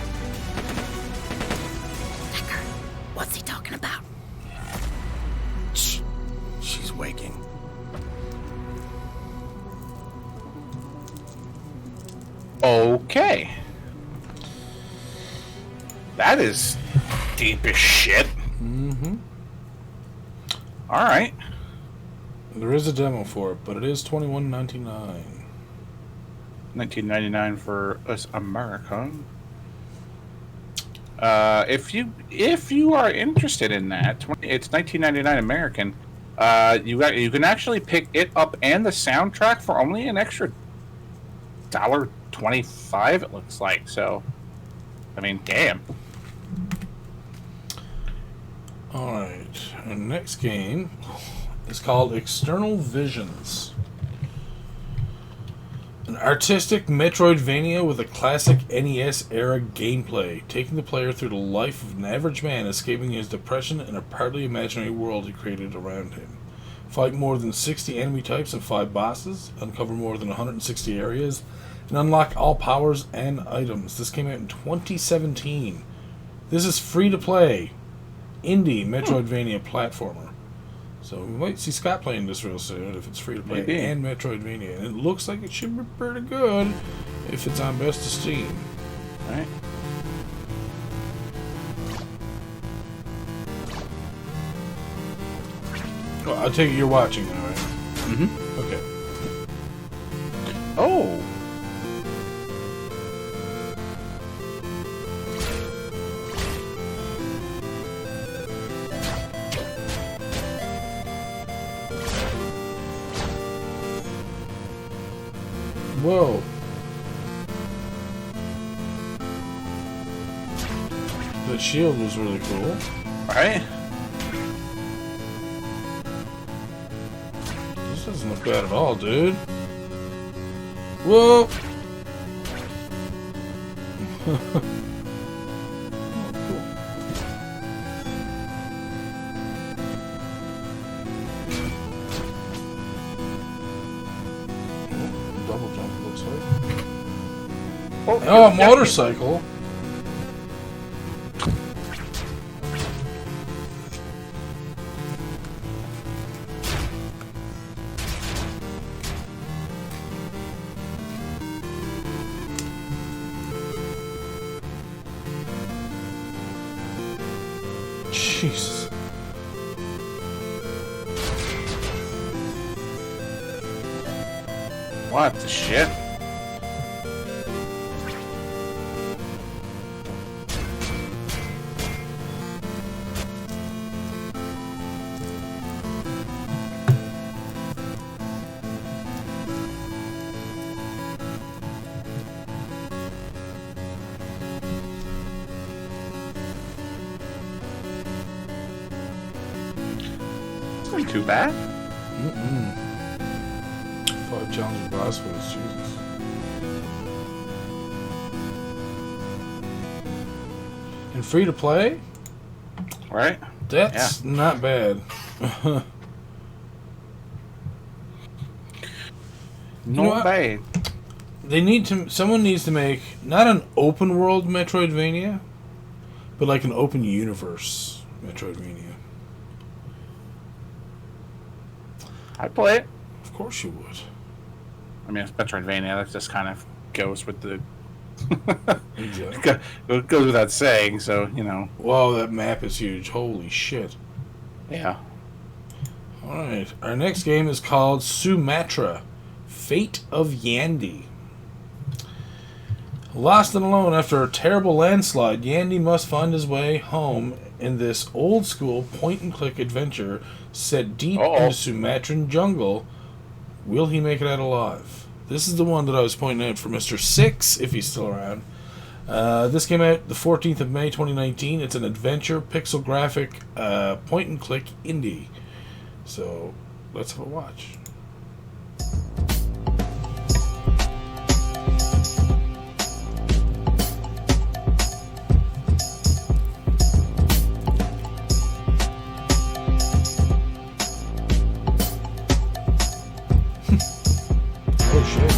What's he talking about? Shh. She's waking. Okay. That is deep as shit. Mm-hmm. Alright. There is a demo for it, but it is $21.99. $19.99 for us American. If you are interested in that, it's $19.99 American. You can actually pick it up and the soundtrack for only an extra $1.25. It looks like. So, I mean, damn. All right, our next game is called External Visions. An artistic Metroidvania with a classic NES-era gameplay, taking the player through the life of an average man escaping his depression in a partly imaginary world he created around him. Fight more than 60 enemy types and 5 bosses, uncover more than 160 areas, and unlock all powers and items. This came out in 2017. This is free-to-play, indie Metroidvania platformer. So we might see Scott playing this real soon if it's free to play and Metroidvania. And it looks like it should be pretty good if it's on Best of Steam. Alright. Oh, I take it you're watching now, right? Mm-hmm. Okay. Oh. Whoa. The shield was really cool. Alright. This doesn't look bad at all, dude. Whoa! Oh, cool. Double jump, it looks like. Oh, a motorcycle! Jesus. What the shit? wasn't too bad. 5 challenging boss fights, Jesus. And free to play? Right? That's not bad. Not bad. Someone needs to make, not an open world Metroidvania, but like an open universe Metroidvania. I'd play it. Of course you would. I mean, it's Metroidvania. That just kind of goes with the... Exactly. It goes without saying, so, you know. Whoa, that map is huge. Holy shit. Yeah. Alright, our next game is called Sumatra, Fate of Yandi. Lost and alone after a terrible landslide, Yandi must find his way home in this old-school point-and-click adventure set deep into Sumatran jungle. Will he make it out alive? This is the one that I was pointing out for Mr. Six, if he's still around. This came out the 14th of May, 2019. It's an adventure, pixel graphic, point-and-click indie. So, let's have a watch. Oh shit.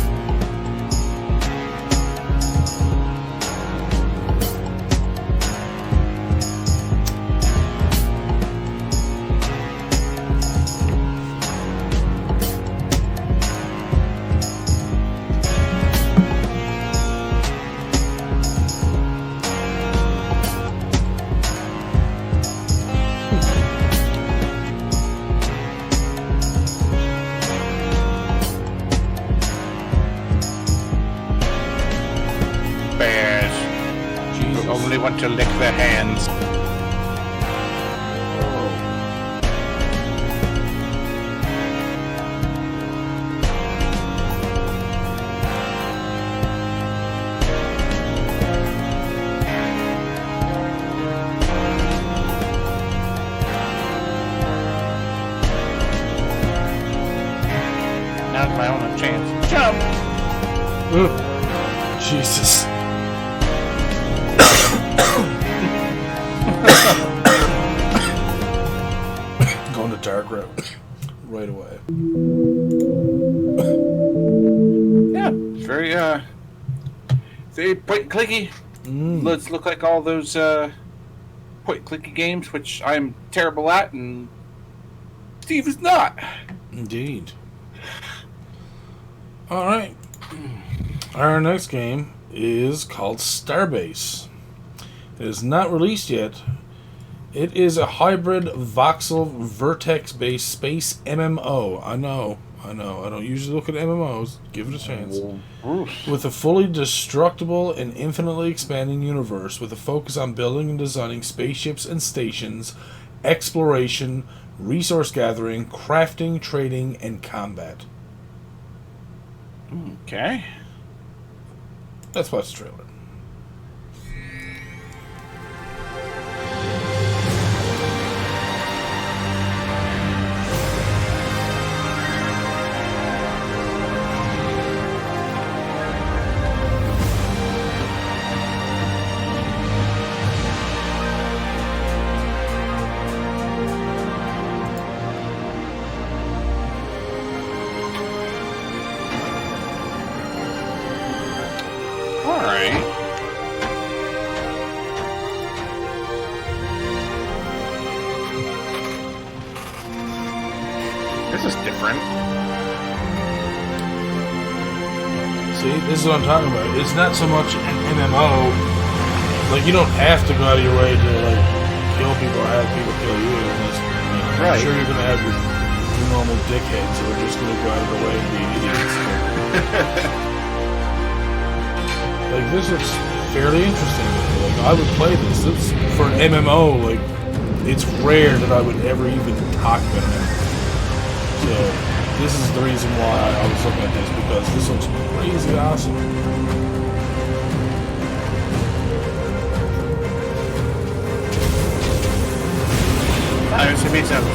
Only want to lick their hands. Now's my only chance. Jump! Ooh. Jesus. Going to dark route right away. Yeah, it's very point and clicky. Let's look like all those point and clicky games, which I'm terrible at, and Steve is not. Indeed. All right. Our next game is called Starbase. It is not released yet. It is a hybrid voxel vertex-based space MMO. I know. I don't usually look at MMOs. Give it a chance. With a fully destructible and infinitely expanding universe with a focus on building and designing spaceships and stations, exploration, resource gathering, crafting, trading, and combat. Okay. Let's watch the trailer. This is what I'm talking about. It's not so much an MMO. Like, you don't have to go out of your way to, like, kill people or have people kill you. Right. I'm sure you're going to have your normal dickheads who are just going to go out of their way and be idiots. Like, this looks fairly interesting. Like, I would play this. It's, for an MMO, like, it's rare that I would ever even talk about it. So... this is the reason why I was looking at this, because this looks crazy awesome. That makes sense.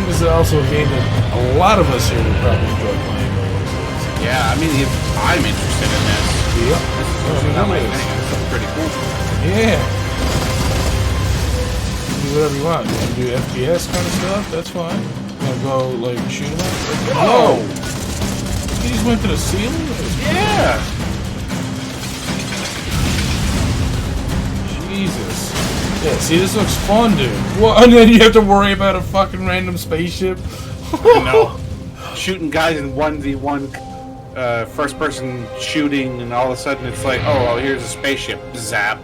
think this is also a game that a lot of us here would probably enjoy playing. Yeah, I mean, if I'm interested in this. Yep. This is not my thing. This is pretty cool. Yeah. Do whatever you want. You want to do FPS kind of stuff? That's fine. You want to go, like, shoot them up? Whoa! He just went to the ceiling? Yeah! Jesus. Yeah, see, this looks fun, dude. What? And then you have to worry about a fucking random spaceship? No. Shooting guys in 1v1 first person shooting, and all of a sudden it's like, oh, here's a spaceship. Zap.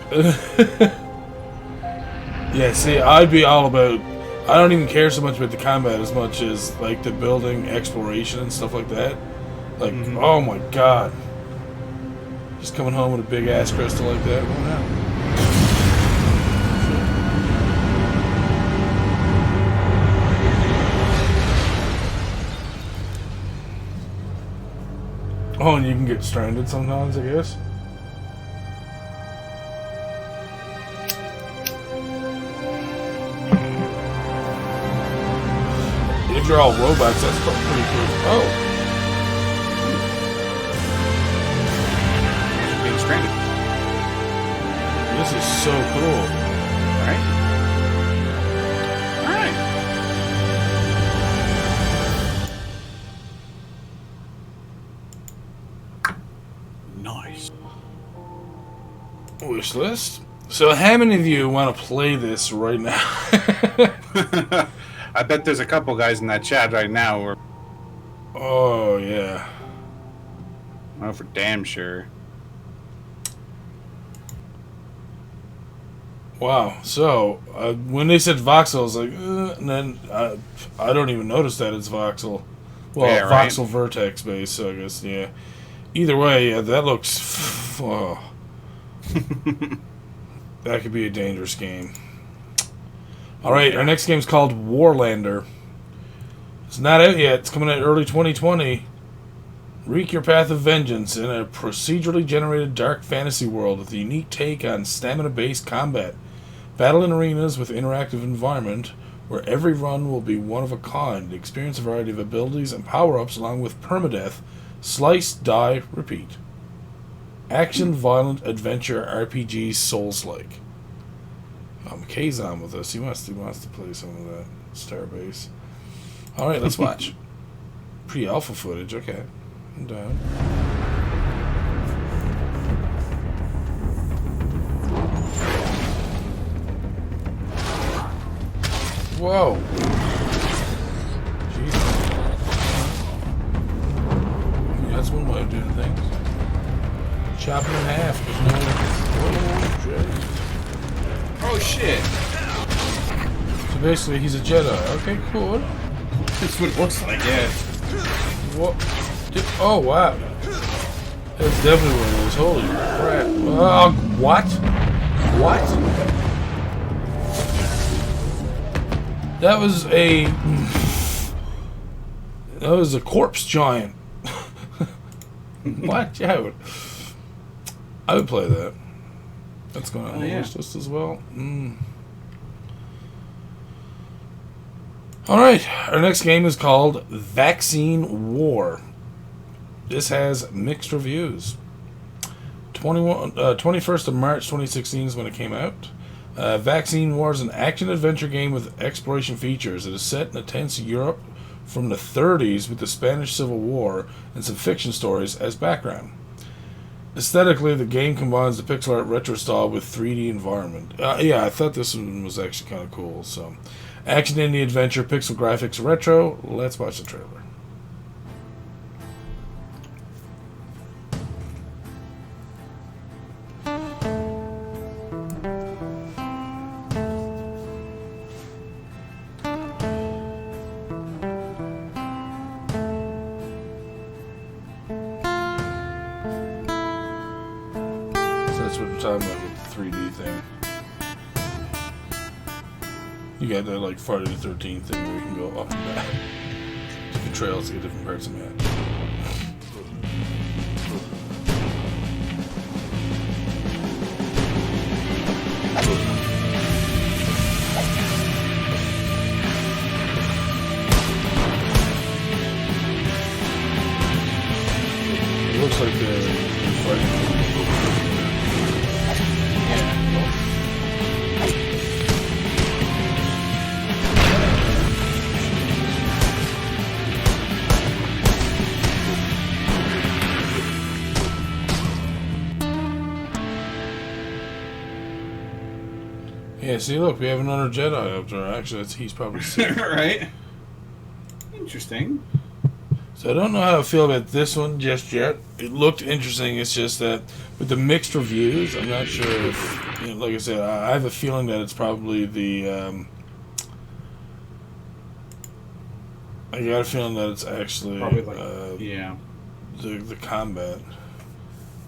Yeah, see, I'd be all about... I don't even care so much about the combat as much as, like, the building, exploration, and stuff like that. Like, oh my god. Just coming home with a big-ass crystal like that. What happened? Oh, and you can get stranded sometimes, I guess. If you're all robots, that's pretty cool. Oh. Being stranded. This is so cool. Right? Alright. Nice. Wish list. So how many of you want to play this right now? I bet there's a couple guys in that chat right now who are... Oh, yeah. Oh, for damn sure. Wow. So, when they said voxel, I was like, and then I don't even notice that it's voxel. Well, Yeah, right. voxel vertex based, so I guess, yeah. Either way, yeah, that looks... Oh. That could be a dangerous game. Alright, our next game is called Warlander. It's not out yet. It's coming out early 2020. Wreak your path of vengeance in a procedurally generated dark fantasy world with a unique take on stamina-based combat. Battle in arenas with interactive environment where every run will be one of a kind. Experience a variety of abilities and power-ups along with permadeath. Slice, die, repeat. Action, violent, adventure, RPG, Souls-like. Kay's on with us. He wants to play some of that Starbase. Alright, let's watch. Pre-alpha footage, okay. I'm down. Whoa. Jesus. Yeah, that's one way of doing things. Chop him in half. Oh, shit. So basically, he's a Jedi. Okay, cool. That's what it looks like, yeah. What? Oh, wow. That's definitely one of those. Holy crap. What? What? That was a... That was a corpse giant. Watch out. I would play that. That's going on the wish list as well. Alright, our next game is called Vaccine War. This has mixed reviews. 21st of March 2016 is when it came out. Vaccine War is an action-adventure game with exploration features. It is set in a tense Europe from the 30s with the Spanish Civil War and some fiction stories as background. Aesthetically, the game combines the pixel art retro style with 3D environment. Yeah, I thought this one was actually kind of cool. So, action indie adventure, pixel graphics, retro. Let's watch the trailer. Talking about with the 3D thing. You got that like Friday the 13th thing where you can go up and back. Different trails to get different parts of the map. Yeah, see, look, we have another Jedi up there. Actually, he's probably sick. Right? Interesting. So I don't know how I feel about this one just yet. It looked interesting. It's just that with the mixed reviews, I'm not sure if, like I said, I have a feeling that it's probably the. I got a feeling that it's actually Probably yeah. the combat.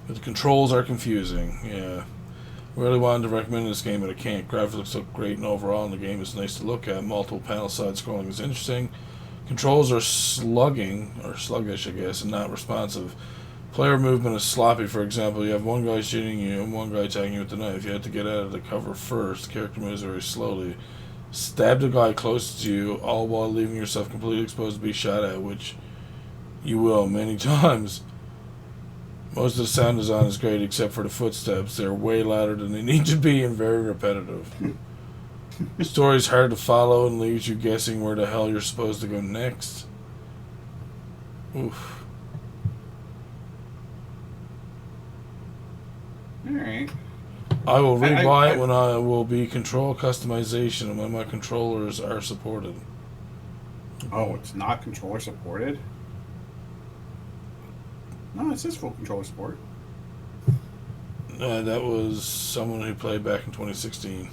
But the controls are confusing. Yeah. Really wanted to recommend this game, but I can't. Graphics look great, and overall, and the game is nice to look at. Multiple panel side scrolling is interesting. Controls are sluggish, I guess, and not responsive. Player movement is sloppy. For example, you have one guy shooting you and one guy attacking you with the knife. You have to get out of the cover first. The character moves very slowly. Stab the guy closest to you, all while leaving yourself completely exposed to be shot at, which you will many times. Most of the sound design is great, except for the footsteps. They're way louder than they need to be and very repetitive. The story's hard to follow and leaves you guessing where the hell you're supposed to go next. Oof. Alright. I will rebuy it when I will be control customization and when my controllers are supported. Oh, it's not controller supported? No, it says full controller support. That was someone who played back in 2016.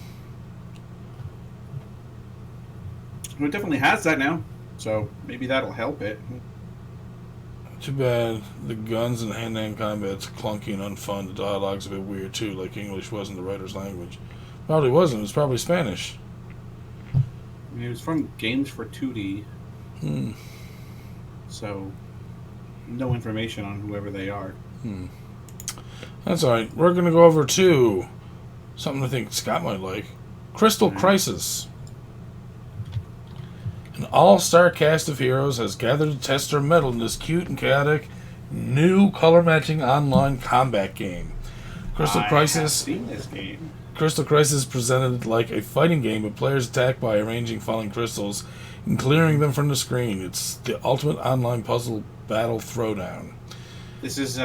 Well, it definitely has that now, so maybe that'll help it. Too bad the guns and hand-to-hand combat's clunky and unfun. The dialogue's a bit weird too, like English wasn't the writer's language. Probably wasn't. It was probably Spanish. I mean, it was from Games for 2D. So, no information on whoever they are. That's alright. We're going to go over to something I think Scott might like. Crystal Crisis. An all-star cast of heroes has gathered to test their mettle in this cute and chaotic new color-matching online combat game. Crystal Crisis. I have seen this game. Crystal Crisis is presented like a fighting game, with players attack by arranging falling crystals and clearing them from the screen. It's the ultimate online puzzle battle throwdown. This is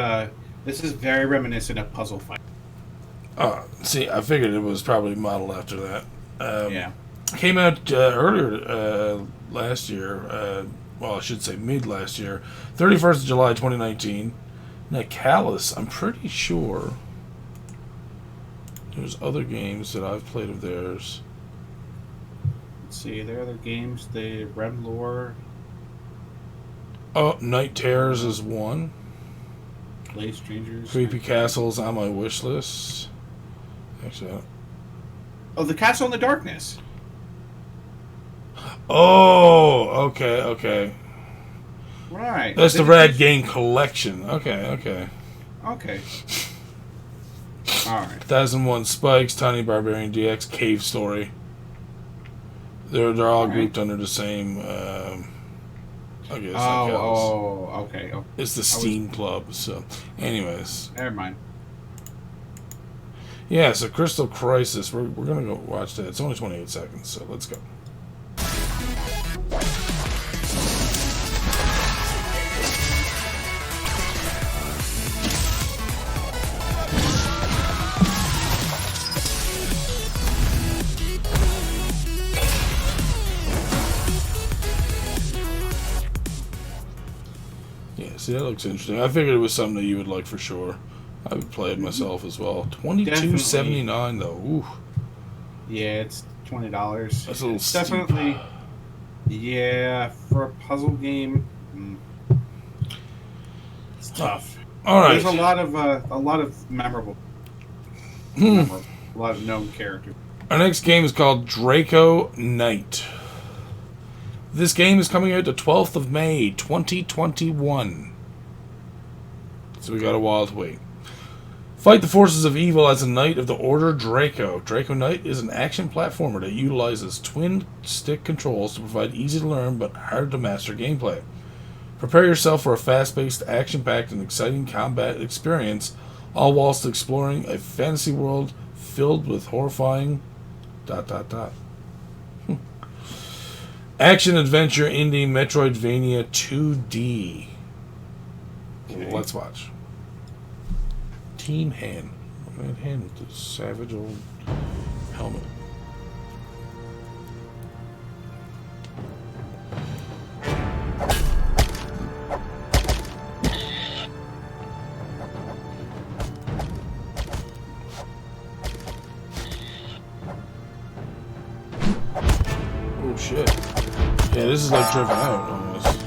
very reminiscent of Puzzle Fight. See, I figured it was probably modeled after that. Yeah. Came out earlier last year. Well, I should say mid last year. 31st of July 2019. Nicalis, I'm pretty sure there's other games that I've played of theirs. Let's see, there are other games. The Rem Lore. Oh, Night Terrors is one. Play Strangers. Creepy Castles on my wish list. Actually, Oh, The Castle in the Darkness. oh, okay. Right. That's the Rad Game Collection. Okay. Okay. Alright. 1001 Spikes, Tiny Barbarian DX, Cave Story. They're all grouped under the same, I guess. Okay. It's the Steam Club, so. Anyways. Never mind. Yeah, so Crystal Crisis, we're going to go watch that. It's only 28 seconds, so let's go. Yeah, see, that looks interesting. I figured it was something that you would like for sure. I would play it myself as well. $22.79 though. Ooh. Yeah, it's $20. That's a little steep. Definitely. Yeah, for a puzzle game, it's tough. All right. There's a lot of memorable, a lot of known characters. Our next game is called Draco Knight. This game is coming out the 12th of May, 2021. So we got a while to wait. Fight the forces of evil as a knight of the Order Draco. Draco Knight is an action platformer that utilizes twin-stick controls to provide easy-to-learn but hard-to-master gameplay. Prepare yourself for a fast-paced, action-packed, and exciting combat experience, all whilst exploring a fantasy world filled with horrifying... Action-adventure indie Metroidvania 2D. Okay. Let's watch. Team Hand. Red hand with the savage old helmet. shit. Yeah, this is like Driven Out almost.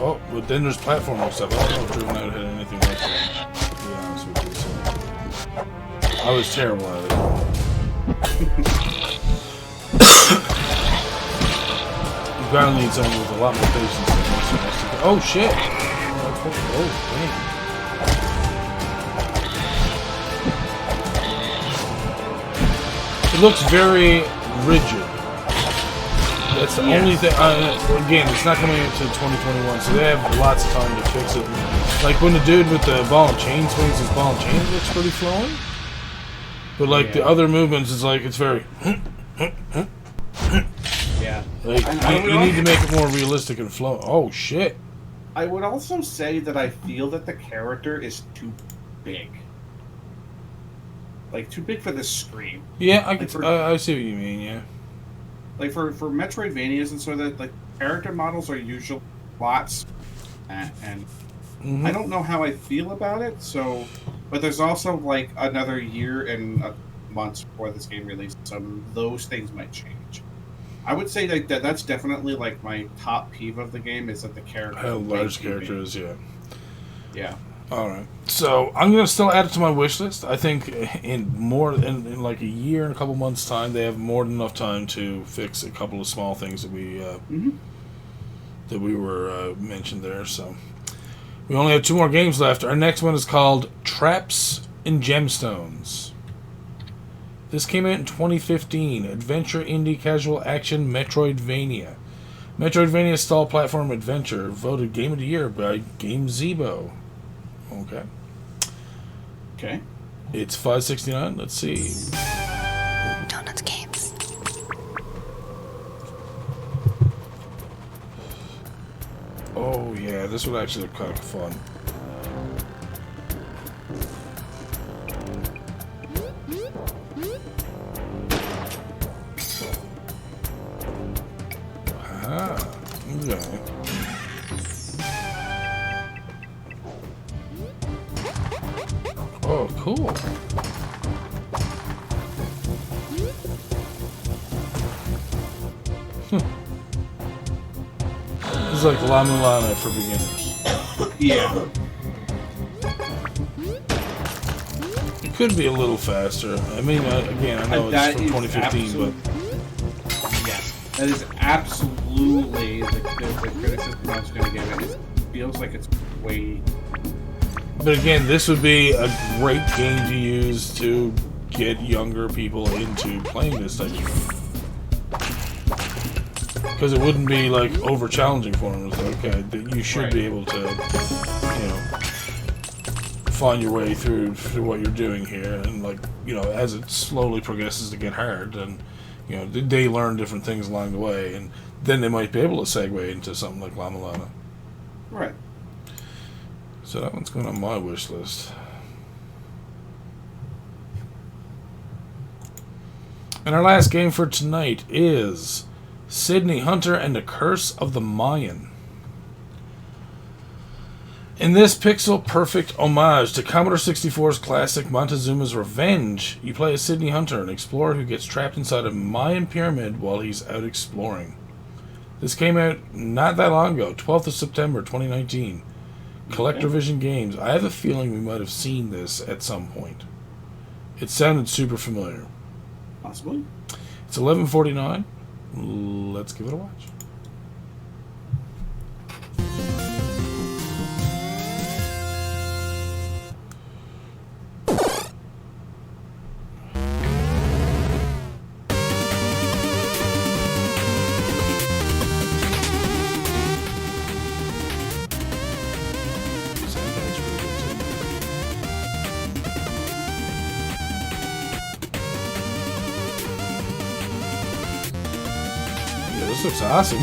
Oh, but then there's platforming stuff. I don't know if Driven Out had anything like that. To be honest with you, so. I was terrible at it. You gotta need someone with a lot more patience than most of us. Oh shit! Oh, dang. It looks very rigid. That's the only thing. Again, it's not coming into 2021, so they have lots of time to fix it. Like when the dude with the ball and chain swings his ball and chain, it looks pretty flowing. But like the other movements, it's like it's very. Yeah. Like you need to make it more realistic and flow. Oh shit! I would also say that I feel that the character is too big. Like too big for the screen. Yeah, I see what you mean. Yeah. Like for Metroidvanias and so that like character models are usually lots, and I don't know how I feel about it. So, but there's also like another year and months before this game releases, so those things might change. I would say that's definitely like my top peeve of the game is that the character. How large characters, yeah. Yeah. All right, so I'm gonna still add it to my wish list. I think in like a year and a couple months' time, they have more than enough time to fix a couple of small things that we were mentioned there. So we only have 2 more games left. Our next one is called Traps and Gemstones. This came out in 2015. Adventure, indie, casual action, Metroidvania. Metroidvania style platform adventure. Voted Game of the Year by GameZebo. Okay. Okay. It's $5.69. Let's see. Donuts Games. Oh yeah, this would actually look kind of fun. Ah, okay. Oh, cool. This is like La Mulana for beginners. Yeah. It could be a little faster. I mean, again, I know it's from 2015, but... Yes. That is absolutely the criticism I was going to give it. It feels like it's way... But again, this would be a great game to use to get younger people into playing this type of game. Because it wouldn't be like over challenging for them. It's like, okay, you should be able to, find your way through what you're doing here, and like, as it slowly progresses to get hard, and they learn different things along the way, and then they might be able to segue into something like La Mulana. Right. So that one's going on my wish list. And our last game for tonight is Sydney Hunter and the Curse of the Mayan. In this pixel-perfect homage to Commodore 64's classic Montezuma's Revenge, you play as Sydney Hunter, an explorer who gets trapped inside a Mayan pyramid while he's out exploring. This came out not that long ago, 12th of September 2019. Collector Vision Games. I have a feeling we might have seen this at some point. It sounded super familiar. Possibly. It's $11.49. Let's give it a watch. This looks awesome.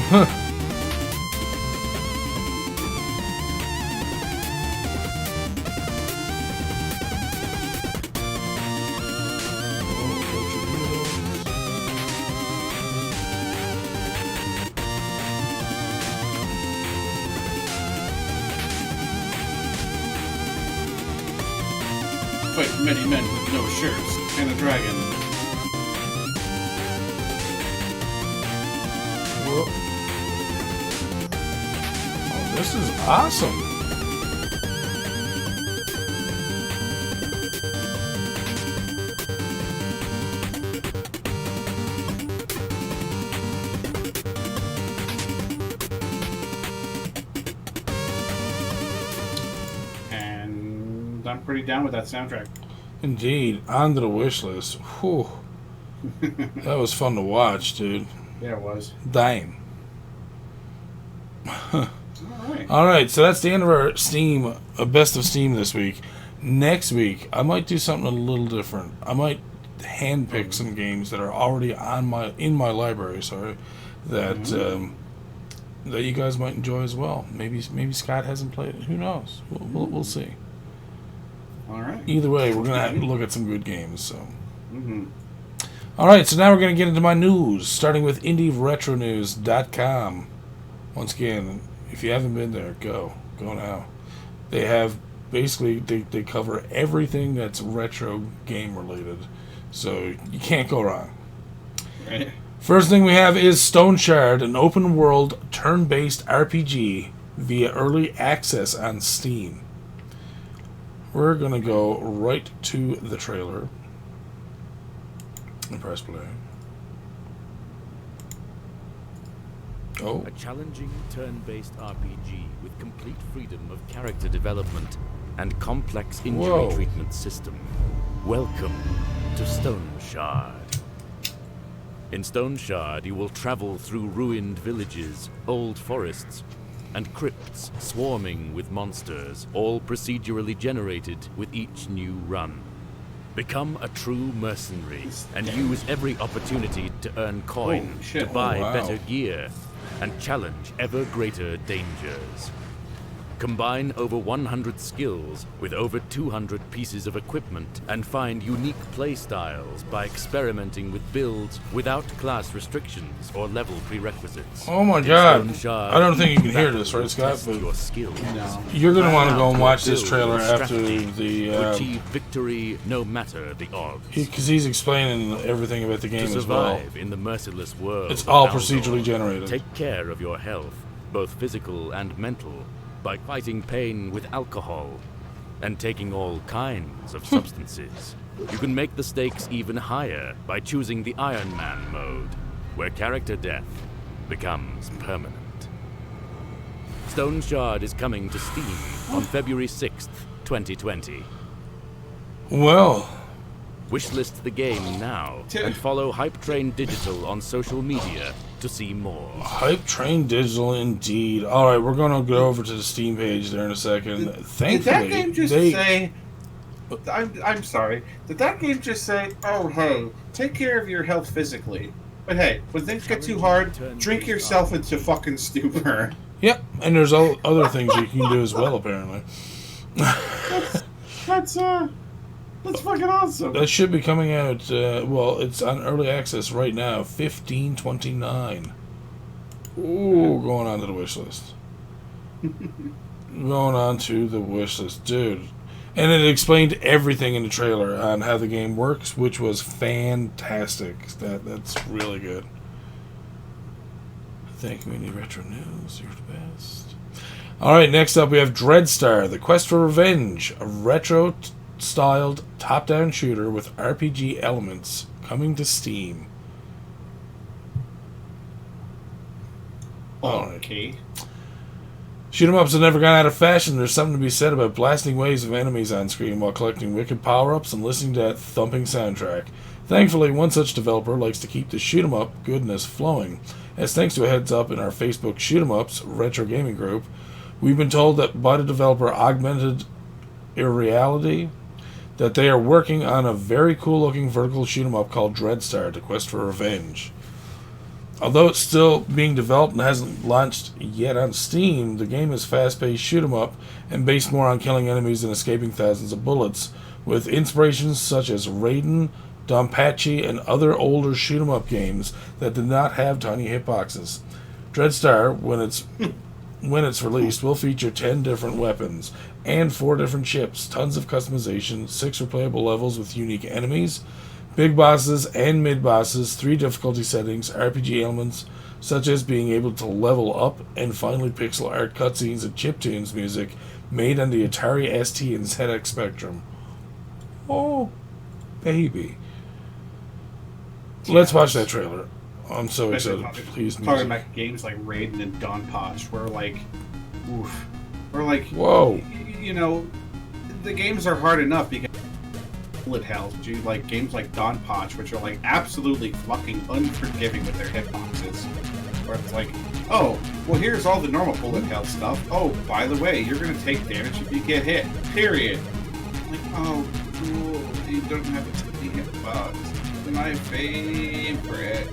Fight many men with no shirts and a dragon. This is awesome. And I'm pretty down with that soundtrack. Indeed. On to the wish list. Whew. That was fun to watch, dude. Yeah, it was. Dang. Alright. Alright, so that's the end of our Steam, Best of Steam this week. Next week, I might do something a little different. I might handpick some games that are already in my library, that that you guys might enjoy as well. Maybe Scott hasn't played it. Who knows? We'll see. Alright. Either way, we're gonna have to look at some good games. So. Alright, so now we're gonna get into my news, starting with IndieRetroNews.com. Once again, if you haven't been there, go now. They have basically they cover everything that's retro game related, so you can't go wrong. Right. First thing we have is Stoneshard, an open world turn-based RPG via early access on Steam. We're gonna go right to the trailer and press play. Oh. A challenging turn-based RPG with complete freedom of character development and complex injury treatment system. Welcome to Stoneshard. In Stoneshard, you will travel through ruined villages, old forests, and crypts swarming with monsters, all procedurally generated with each new run. Become a true mercenary and use every opportunity to earn coin, to buy better gear, and challenge ever greater dangers. Combine over 100 skills with over 200 pieces of equipment and find unique playstyles by experimenting with builds without class restrictions or level prerequisites. Oh my god. I don't think you can hear this, right, Scott? But your skills. No. You're going to want to go and watch this trailer after To the... achieve victory no matter the odds. Because he's explaining everything about the game To as well. survive in the merciless world It's of all Aldor, procedurally generated. Take care of your health, both physical and mental, by fighting pain with alcohol and taking all kinds of substances. You can make the stakes even higher by choosing the Iron Man mode, where character death becomes permanent. Stoneshard is coming to Steam on February 6th, 2020. Well... Wishlist the game now and follow Hype Train Digital on social media to see more. Hype Train Digital, indeed. Alright, we're going to go over to the Steam page there in a second. Thankfully, did that game just say... I'm sorry. Did that game just say, oh, hey, take care of your health physically. But hey, when things get too hard, drink yourself into fucking stupor. Yep, and there's other things you can do as well, apparently. That's fucking awesome. That should be coming out, well, it's on early access right now, $15.29. Ooh, going on to the wish list. Going on to the wish list, dude. And it explained everything in the trailer on how the game works, which was fantastic. That's really good. Thank you, Indie Retro News. You're the best. Alright, next up we have Dreadstar, The Quest for Revenge, a retro-styled top-down shooter with RPG elements coming to Steam. Okay. Shoot 'em ups have never gone out of fashion. There's something to be said about blasting waves of enemies on screen while collecting wicked power-ups and listening to that thumping soundtrack. Thankfully, one such developer likes to keep the shoot 'em up goodness flowing, as thanks to a heads up in our Facebook Shoot 'em Ups retro gaming group, we've been told that by the developer Augmented Reality that they are working on a very cool looking vertical shoot 'em up called Dreadstar, The Quest for Revenge. Although it's still being developed and hasn't launched yet on Steam, the game is fast-paced shoot 'em up and based more on killing enemies and escaping thousands of bullets, with inspirations such as Raiden, Donpachi, and other older shoot 'em up games that did not have tiny hitboxes. Dreadstar, when it's released, will feature 10 different weapons and 4 different ships, tons of customization, 6 replayable levels with unique enemies, big bosses and mid-bosses, 3 difficulty settings, RPG elements such as being able to level up and finally pixel art cutscenes and chiptunes music made on the Atari ST and ZX Spectrum. Oh, baby. Let's watch that trailer. I'm so excited. Please, talking about games like Raiden and Don Posh, where like, oof, we're like, whoa, you know, the games are hard enough because bullet hells. You like games like Don Posh, which are like absolutely fucking unforgiving with their hitboxes. Where it's like, oh, well, here's all the normal bullet hell stuff. Oh, by the way, you're gonna take damage if you get hit. Period. Like, oh, cool. You don't have a hitbox. My favorite.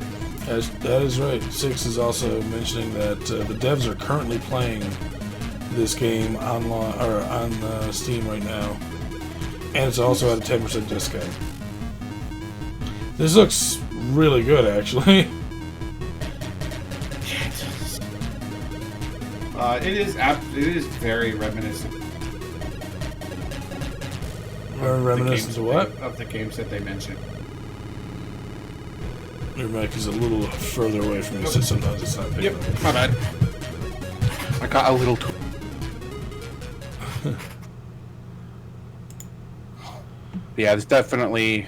That is right. Six is also mentioning that the devs are currently playing this game online or on Steam right now, and it's also at a 10% discount. This looks really good, actually. It is very reminiscent. Very reminiscent of what? Of the games that they mentioned. Your mic is a little further away from you, so sometimes it's not picking up. My bad. I got a little too... Yeah, this definitely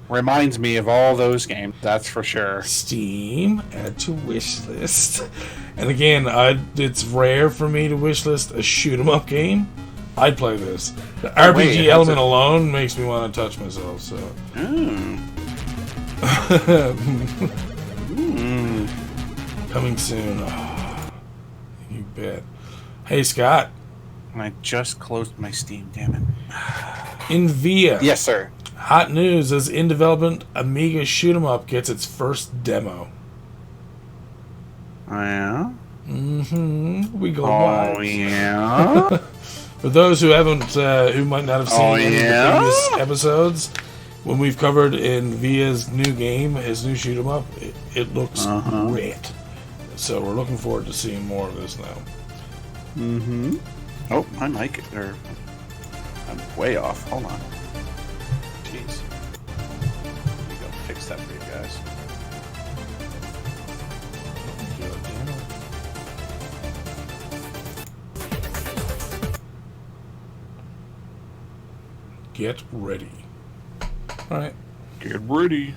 reminds me of all those games, that's for sure. Steam, add to wish list. And again, it's rare for me to wish list a shoot-'em-up game. I'd play this. The RPG element alone makes me want to touch myself, so... Coming soon. Oh, you bet. Hey, Scott. I just closed my Steam, damn it. Inviyya. Yes, sir. Hot news as in development, Amiga Shoot 'em Up gets its first demo. Oh, yeah? Mm-hmm. We go Oh, wild. yeah? For those who haven't, who might not have seen any of the previous episodes, when we've covered Inviyya's new game, his new shoot 'em up, it looks great. So we're looking forward to seeing more of this now. Mm-hmm. Oh, my mic, or I'm way off. Hold on. Jeez. Let me go fix that for you guys. Get ready. All right. Get ready.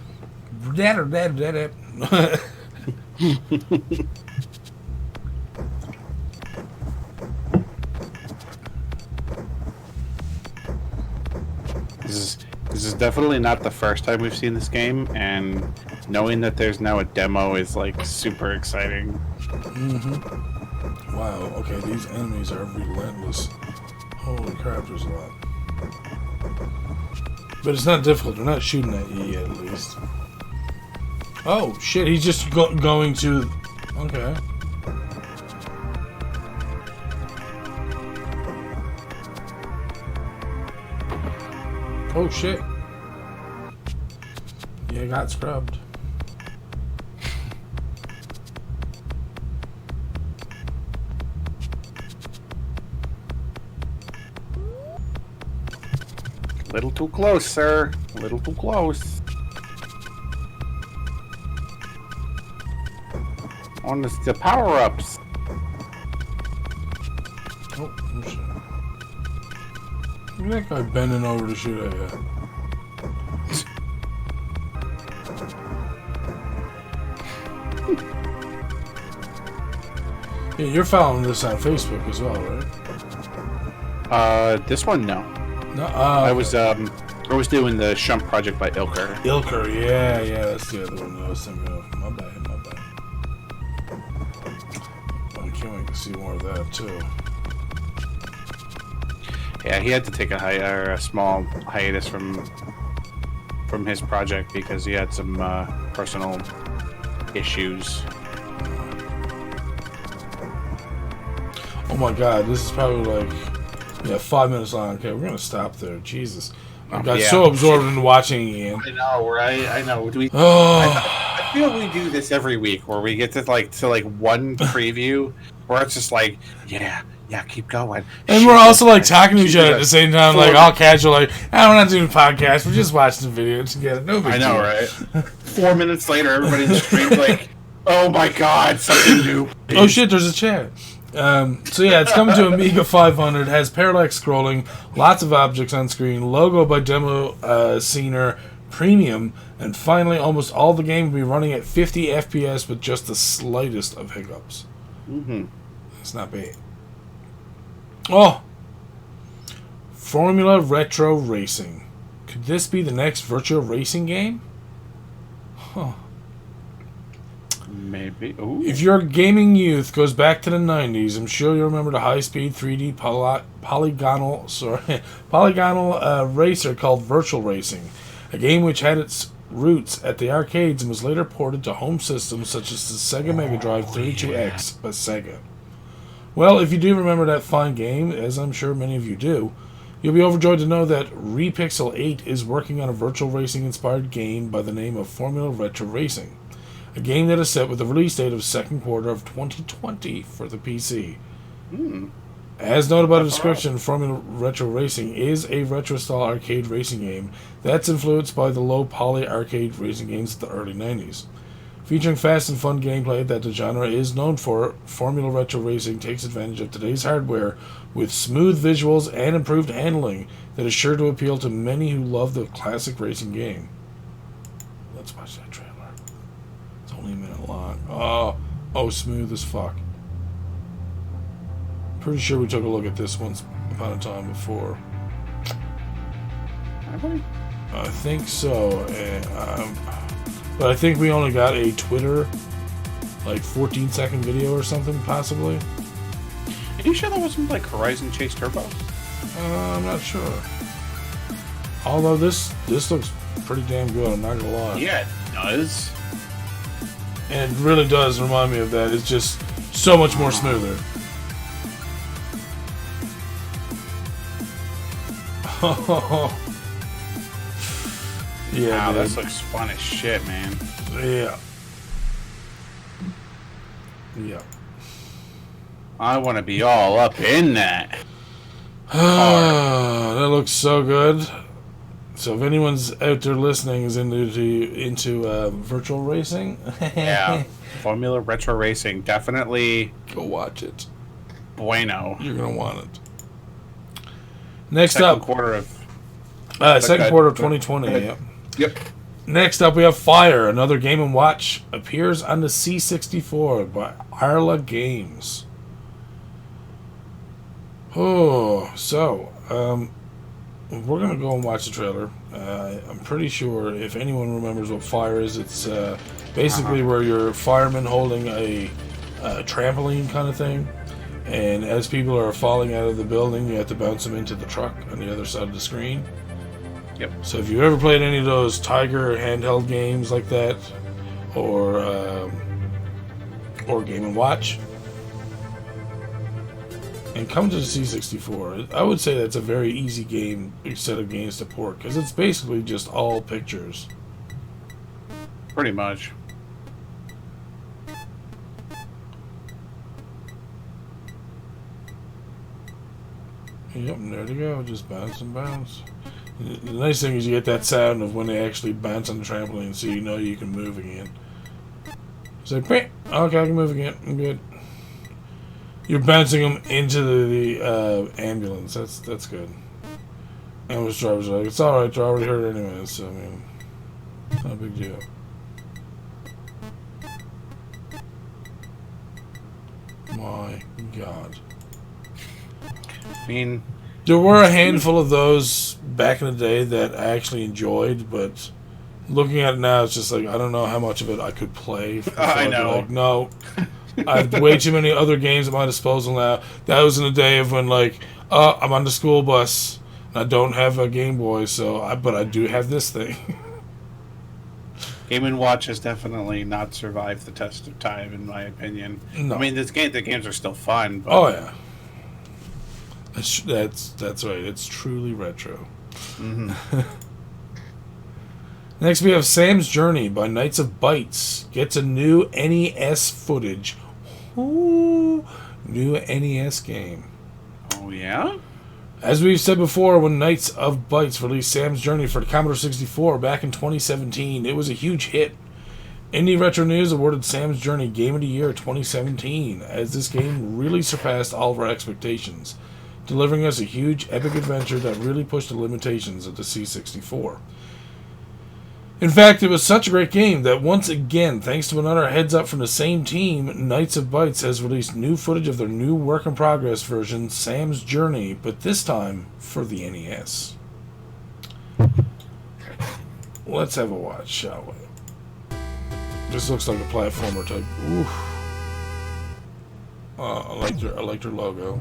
This is definitely not the first time we've seen this game, and knowing that there's now a demo is like super exciting. Mm-hmm. Wow. Okay, these enemies are relentless. Holy crap, there's a lot. But it's not difficult. They're not shooting at you yet, at least. Oh, shit. He's just going to... Okay. Oh, shit. Yeah, got scrubbed. Little too close, sir. A little too close. On the power-ups. Oh, shit. Look at that guy bending over to shoot at you. Yeah, you're following this on Facebook as well, right? This one, no. No, I was doing the Shmup project by Ilker. Ilker, yeah, that's the other one I was thinking of. My bad. I can't wait to see more of that too. Yeah, he had to take a small hiatus from his project because he had some personal issues. Oh my god, this is probably like 5 minutes long. Okay, we're gonna stop there. Jesus, I got so absorbed in watching Ian. I know, right? I know. I feel we do this every week, where we get to one preview, where it's just like, yeah, keep going. And we're also like talking to each other at the same time, like all casual, like, we're not doing a podcast, we're just watching the video together. No big deal. I know, right? 4 minutes later, everybody in the stream's like, Oh my god, something new. Oh shit, there's a chat. So yeah, it's coming to Amiga 500, has parallax scrolling, lots of objects on screen, logo by Demo Scener Premium, and finally almost all the game will be running at 50 FPS with just the slightest of hiccups. Mm-hmm. It's not bad. Oh! Formula Retro Racing. Could this be the next virtual racing game? Huh. Maybe. Ooh. If your gaming youth goes back to the 90s, I'm sure you'll remember the high-speed 3D polygonal racer called Virtual Racing, a game which had its roots at the arcades and was later ported to home systems such as the Sega Mega Drive 32X by Sega. Well, if you do remember that fine game, as I'm sure many of you do, you'll be overjoyed to know that Repixel 8 is working on a virtual racing-inspired game by the name of Formula Retro Racing. A game that is set with a release date of second quarter of 2020 for the PC. As noted by the description, Formula Retro Racing is a retro-style arcade racing game that's influenced by the low-poly arcade racing games of the early 90s. Featuring fast and fun gameplay that the genre is known for, Formula Retro Racing takes advantage of today's hardware with smooth visuals and improved handling that is sure to appeal to many who love the classic racing game. Let's watch that trailer. It's only a minute long. Oh, smooth as fuck. Pretty sure we took a look at this once upon a time before. I think so. But I think we only got a Twitter, 14-second video or something, possibly. Are you sure that wasn't like Horizon Chase Turbo? I'm not sure. Although this looks pretty damn good, I'm not gonna lie. Yeah, it does. And it really does remind me of that. It's just so much more smoother. Yeah, wow, this looks fun as shit, man. Yeah. Yeah. I want to be all up in that. That looks so good. So if anyone's out there listening is into virtual racing, yeah, Formula Retro Racing, definitely go watch it. Bueno. You're gonna want it. Next second up, quarter of second quarter of 2020. Yep. Yep. Next up, we have Fire, another Game & Watch, appears on the C64 by Arla Games. Oh, so, we're going to go and watch the trailer. I'm pretty sure, if anyone remembers what Fire is, it's basically where you're a fireman holding a trampoline kind of thing, and as people are falling out of the building, you have to bounce them into the truck on the other side of the screen. Yep. So if you've ever played any of those Tiger handheld games like that, or Game & Watch, and come to the C64, I would say that's a very easy set of games to port, because it's basically just all pictures. Pretty much. Yep, and there they go, just bounce and bounce. The nice thing is you get that sound of when they actually bounce on the trampoline, so you know you can move again. It's like, okay, I can move again. I'm good. You're bouncing them into the ambulance. That's good. Ambulance drivers are like, it's alright, they're already hurt anyway, so I mean, it's not a big deal. My God. I mean, there were a handful of those back in the day that I actually enjoyed, but looking at it now, it's just like, I don't know how much of it I could play. I know. Like, no. I have way too many other games at my disposal now. That was in the day of when, I'm on the school bus, and I don't have a Game Boy, but I do have this thing. Game & Watch has definitely not survived the test of time, in my opinion. No. I mean, the games are still fun. But... Oh, yeah. That's right. It's truly retro. Mm-hmm. Next, we have Sam's Journey by Knights of Bytes. Gets a new NES footage. Ooh, new NES game. Oh, yeah? As we've said before, when Knights of Bytes released Sam's Journey for the Commodore 64 back in 2017, it was a huge hit. Indie Retro News awarded Sam's Journey Game of the Year 2017, as this game really surpassed all of our expectations, delivering us a huge, epic adventure that really pushed the limitations of the C64. In fact, it was such a great game that once again, thanks to another heads up from the same team, Knights of Bytes has released new footage of their new work-in-progress version, Sam's Journey, but this time for the NES. Let's have a watch, shall we? This looks like a platformer type. Oof. I liked her logo.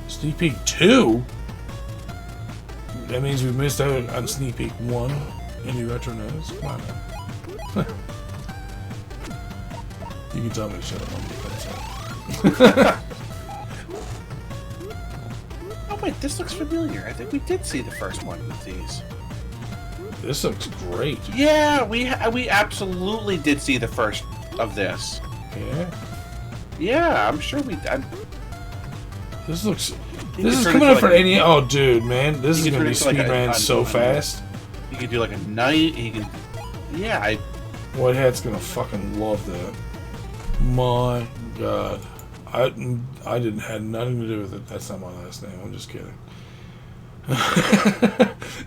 Sneak Peek 2? That means we've missed out on Sneak Peek 1 Indie Retro News. Come on now. You can tell me to shut up. Oh wait, this looks familiar. I think we did see the first one with these. This looks great. Yeah, we absolutely did see the first of this. Yeah. Yeah, I'm sure we. This looks. This is coming up for any. Oh, dude, man, this is gonna be speedran so fast. You can do like a night. You can. Yeah, White Hat's gonna fucking love that. My God, I didn't had nothing to do with it. That's not my last name. I'm just kidding.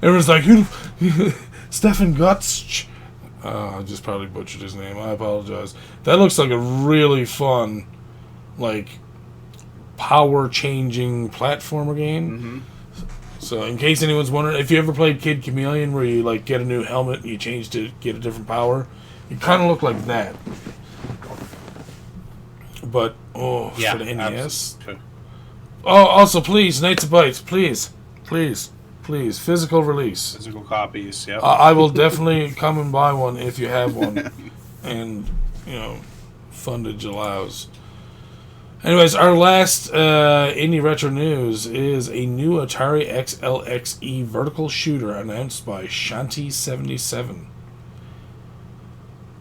Everyone's like, who? Stefan Gotsch. I just probably butchered his name. I apologize. That looks like a really fun, like, power-changing platformer game. Mm-hmm. So, in case anyone's wondering, if you ever played Kid Chameleon, where you like get a new helmet and you change to get a different power, it kind of looked like that. But yeah, for the NES. Absolutely. Oh, also, please, Knights of Bytes, please, physical release. Physical copies. Yeah. I will definitely come and buy one if you have one, and fundage allows. Anyways, our last indie retro news is a new Atari XLXE vertical shooter announced by Shanty77.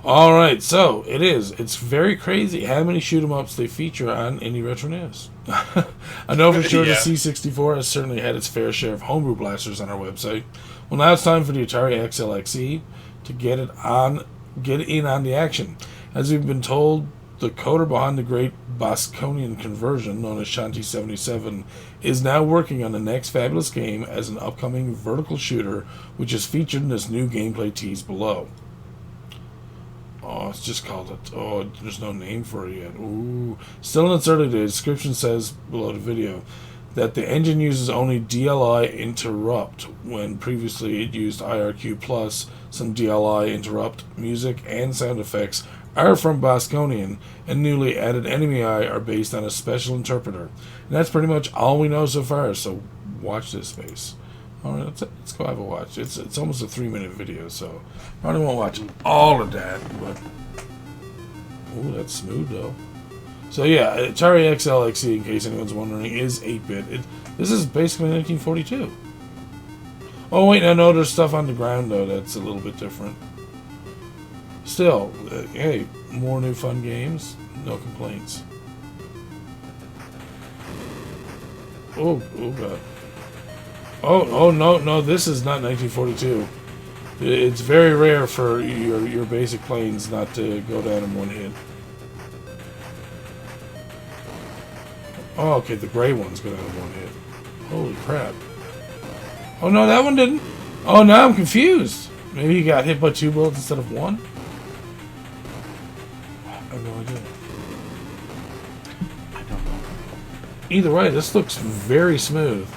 Alright, so it's very crazy how many shoot 'em ups they feature on Indie Retro News. I know for sure Yeah. the C64 has certainly had its fair share of homebrew blasters on our website. Well, now it's time for the Atari XLXE to get in on the action. As we've been told, the coder behind the great Bosconian conversion, known as Shanty77, is now working on the next fabulous game as an upcoming vertical shooter, which is featured in this new gameplay tease below. Oh, it's just called it. Oh, there's no name for it yet. Ooh. Still in its early days, the description says below the video that the engine uses only DLI interrupt when previously it used IRQ+. Some DLI interrupt music and sound effects are from Bosconian, and newly added enemy eye are based on a special interpreter. And that's pretty much all we know so far, so watch this space. Alright, let's go have a watch. It's almost a 3-minute video, so I probably won't watch all of that, but ooh, that's smooth though. So yeah, Atari XLXE, in case anyone's wondering, is 8-bit. This is basically 1942. Oh wait, I know there's stuff on the ground though that's a little bit different. Still, hey, more new fun games, no complaints. Oh god. Oh no, this is not 1942. It's very rare for your basic planes not to go down in one hit. Oh, okay, the gray ones go down in one hit. Holy crap. Oh no, that one didn't. Oh, now I'm confused. Maybe he got hit by 2 bullets instead of 1? I have no idea. I don't know. Either way, this looks very smooth.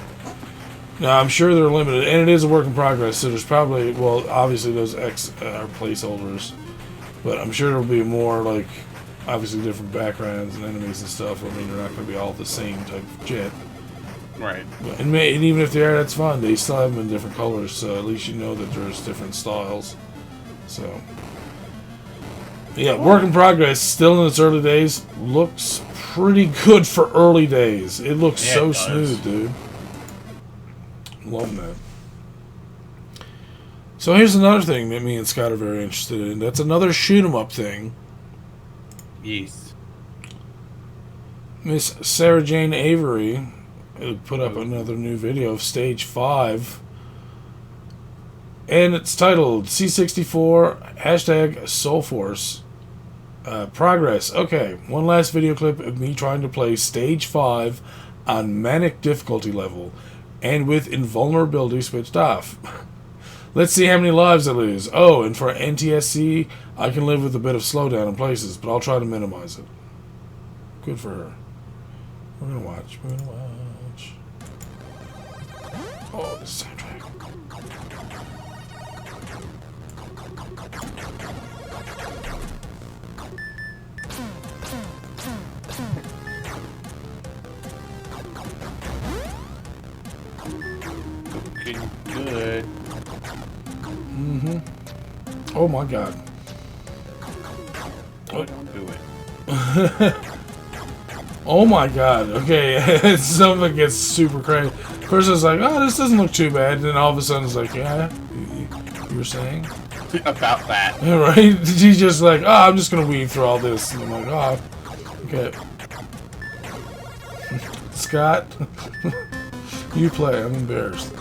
Now, I'm sure they're limited, and it is a work in progress, so there's probably, well, obviously those X are placeholders, but I'm sure there'll be more, like, obviously different backgrounds and enemies and stuff. I mean, they're not going to be all the same type of jet. Right. And even if they are, that's fine. They still have them in different colors, so at least you know that there's different styles. So, yeah, work in progress, still in its early days, looks pretty good for early days. It looks so smooth, dude. Love that. So here's another thing that me and Scott are very interested in. That's another shoot 'em up thing. Yes. Miss Sarah Jane Avery put up another new video of Stage 5. And it's titled C64 #SoulForce Progress. Okay, one last video clip of me trying to play Stage 5 on Manic difficulty level and with invulnerability switched off. Let's see how many lives I lose. Oh, and for NTSC, I can live with a bit of slowdown in places, but I'll try to minimize it. Good for her. We're gonna watch. Oh, this soundtrack. Looking good. Oh my god. Oh, don't do it. Oh my god. Okay, something gets super crazy. First I was like, oh, this doesn't look too bad. And then all of a sudden it's like, yeah, you were saying? About that. Right? She's just like, oh, I'm just gonna weave through all this. And I'm like, oh, okay. Scott, you play. I'm embarrassed.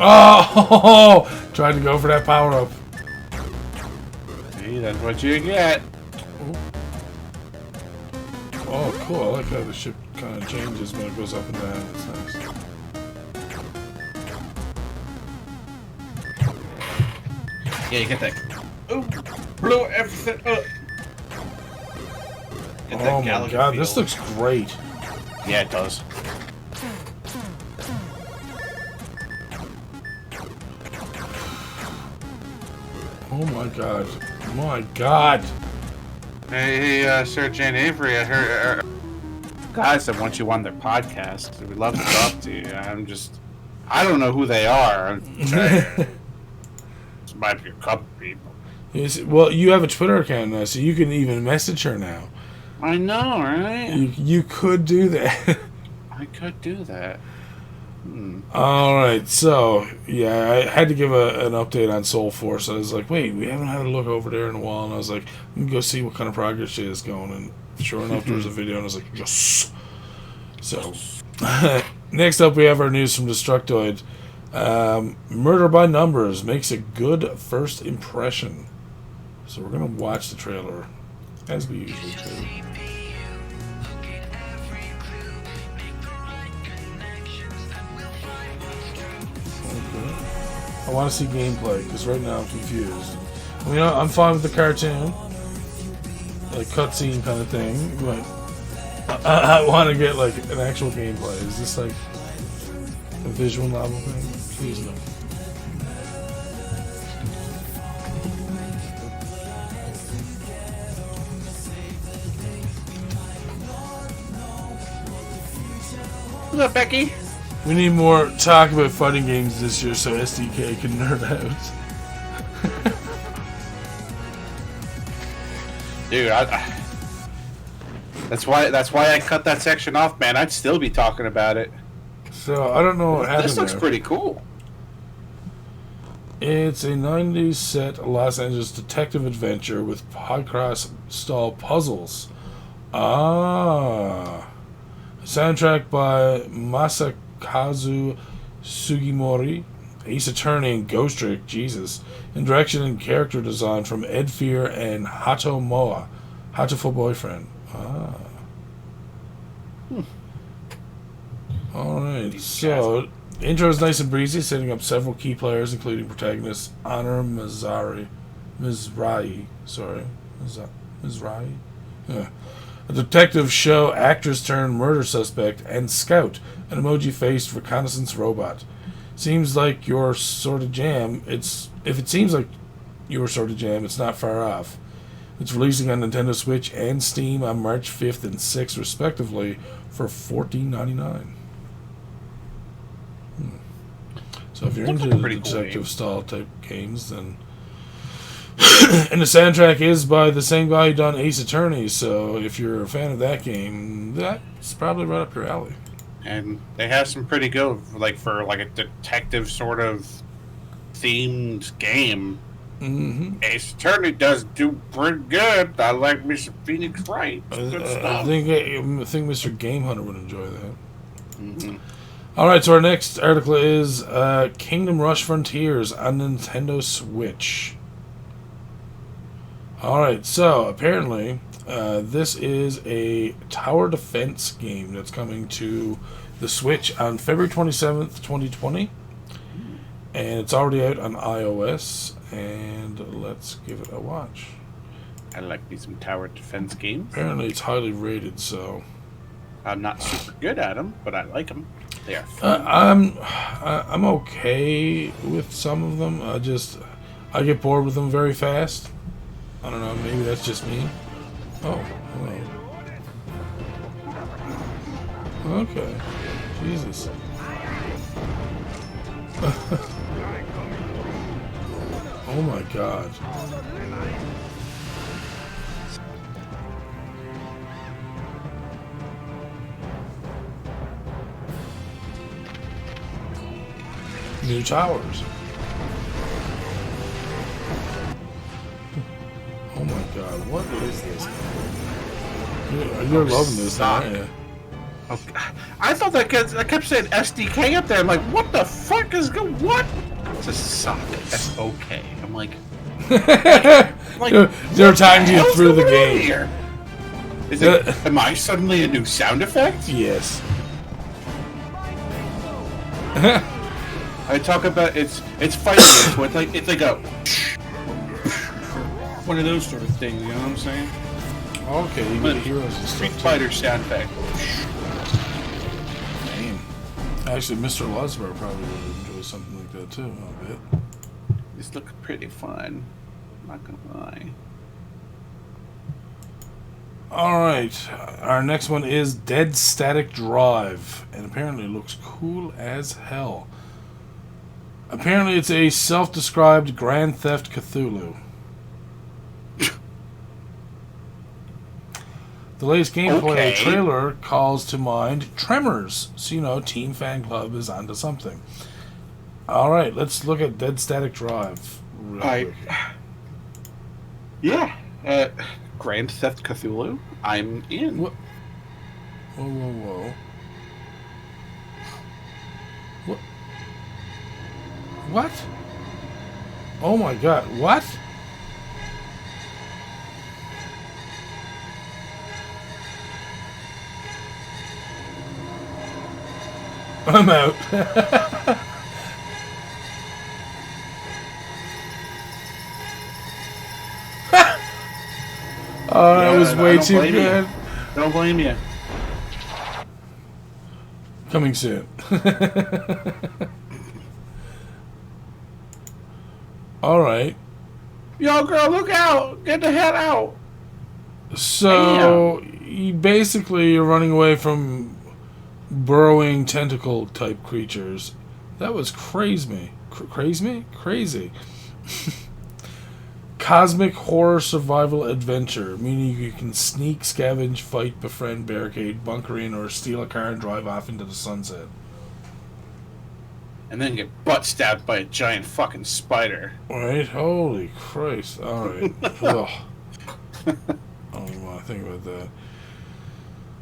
Oh, tried to go for that power up. See, that's what you get. Oh, cool. I like how the ship kind of changes when it goes up and down. It's nice. Yeah, you get that. Oh, blow everything up. Get that Oh my Gallagher god, feel. this looks great. Yeah, it does. Oh my god. My god. Hey, Sir Jane Avery, I heard guys that want you on their podcast. We'd love to talk to you. I don't know who they are. This might be a couple people. Well, you have a Twitter account now, so you can even message her now. I know, right? You could do that. I could do that. Alright, so, yeah, I had to give an update on SoulForce. I was like, wait, we haven't had a look over there in a while. And I was like, let me go see what kind of progress she is going. And sure enough, there was a video, and I was like, yes. So, next up, we have our news from Destructoid. Murder by Numbers makes a good first impression. So we're going to watch the trailer, as we usually do. I want to see gameplay, because right now I'm confused. You know, I'm fine with the cartoon, like cutscene kind of thing, but I want to get like an actual gameplay. Is this like a visual novel thing? Please no. What's up, Becky? We need more talk about fighting games this year so SDK can nerd out. Dude, that's why I cut that section off, man. I'd still be talking about it. So I don't know what happened. This looks there. pretty cool. It's a 90s set Los Angeles detective adventure with podcast style puzzles. Soundtrack by Masakazu Sugimori, Ace Attorney and Ghost Trick, Jesus, and direction and character design from Ed Fear and Hato Moa, Hatoful Boyfriend. Alright, so intro is nice and breezy, setting up several key players, including protagonist Honor Mizrahi. Yeah. A detective show actress turned murder suspect, and Scout, an emoji-faced reconnaissance robot. Seems like your sort of jam. If it seems like your sort of jam, it's not far off. It's releasing on Nintendo Switch and Steam on March 5th and 6th, respectively, for $14.99. So if you're into detective style type games, then and the soundtrack is by the same guy who done Ace Attorney, so if you're a fan of that game, that's probably right up your alley. And they have some pretty good, like for like a detective sort of themed game. Mm-hmm. Ace Attorney does do pretty good. I like Mr. Phoenix Wright. Good stuff. I think Mr. Game Hunter would enjoy that. Mm-hmm. Alright, so our next article is Kingdom Rush Frontiers on Nintendo Switch. Alright, so apparently this is a tower defense game that's coming to the Switch on February 27th, 2020. And it's already out on iOS. And let's give it a watch. I like me some tower defense games. Apparently it's highly rated, so... I'm not super good at them, but I like them. They are fun. I'm okay with some of them. I get bored with them very fast. I don't know, maybe that's just me. Oh, hello. Okay. Jesus. Oh my god. New towers. Oh my god, what is this? You're loving this, aren't you? Okay. I thought that kept saying SDK up there. I'm like, what the fuck is going? What? It's a sock. That's okay. I'm like, there are times you through the game. Here? Is it? Am I suddenly a new sound effect? Yes. I talk about it's fighting. So it's like a one of those sort of things. You know what I'm saying? Okay, you get heroes and Street stuff. Fighter sound effect. Damn. Actually, Mr. Lusberg probably would enjoy something like that too. I bet. This looks pretty fun. I'm not gonna lie. Alright, our next one is Dead Static Drive, and apparently it looks cool as hell. Apparently it's a self-described Grand Theft Cthulhu. The latest gameplay trailer calls to mind Tremors, so you know, Team Fan Club is onto something. Alright, let's look at Dead Static Drive real quick. Yeah. Grand Theft Cthulhu? I'm in. What? Whoa, whoa, whoa. What? What? Oh my god, what? I'm out. Oh, that was way too good. Don't blame you. Coming soon. Alright. Yo, girl, look out! Get the head out! So, you're running away from burrowing tentacle type creatures. That was crazy. Crazy. Cosmic horror survival adventure, meaning you can sneak, scavenge, fight, befriend, barricade, bunker in, or steal a car and drive off into the sunset. And then get butt stabbed by a giant fucking spider. Right? Holy Christ. Alright. Ugh. I don't even want to think about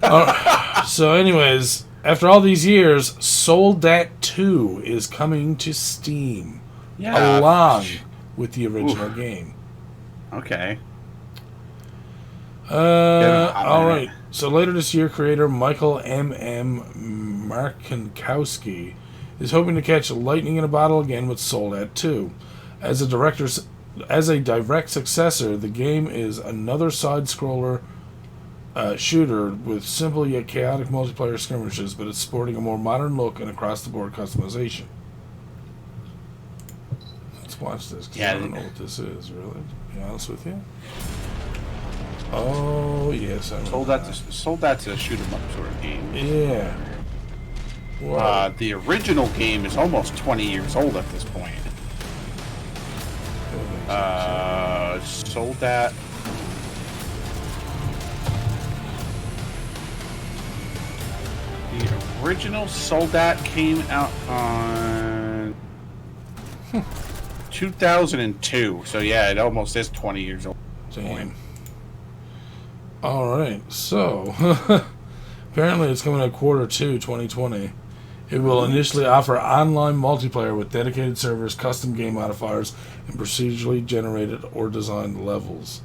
that. So anyways, after all these years, Soldat 2 is coming to Steam. Yeah. Along with the original game. Okay. Alright. So later this year, creator Michael M.M. Markinkowski is hoping to catch lightning in a bottle again with Soldat 2. As a direct successor, the game is another side-scroller shooter with simple yet chaotic multiplayer skirmishes, but it's sporting a more modern look and across-the-board customization. Let's watch this, because I don't know what this is, really, to be honest with you. Oh, yes. Soldat's a shoot-'em-up sort of game. Yeah. Wow. The original game is almost 20 years old at this point. Soldat. The original Soldat came out on 2002. So yeah, it almost is 20 years old. Damn. Alright, so apparently it's coming out Q2 2020. It will initially offer online multiplayer with dedicated servers, custom game modifiers, and procedurally generated or designed levels.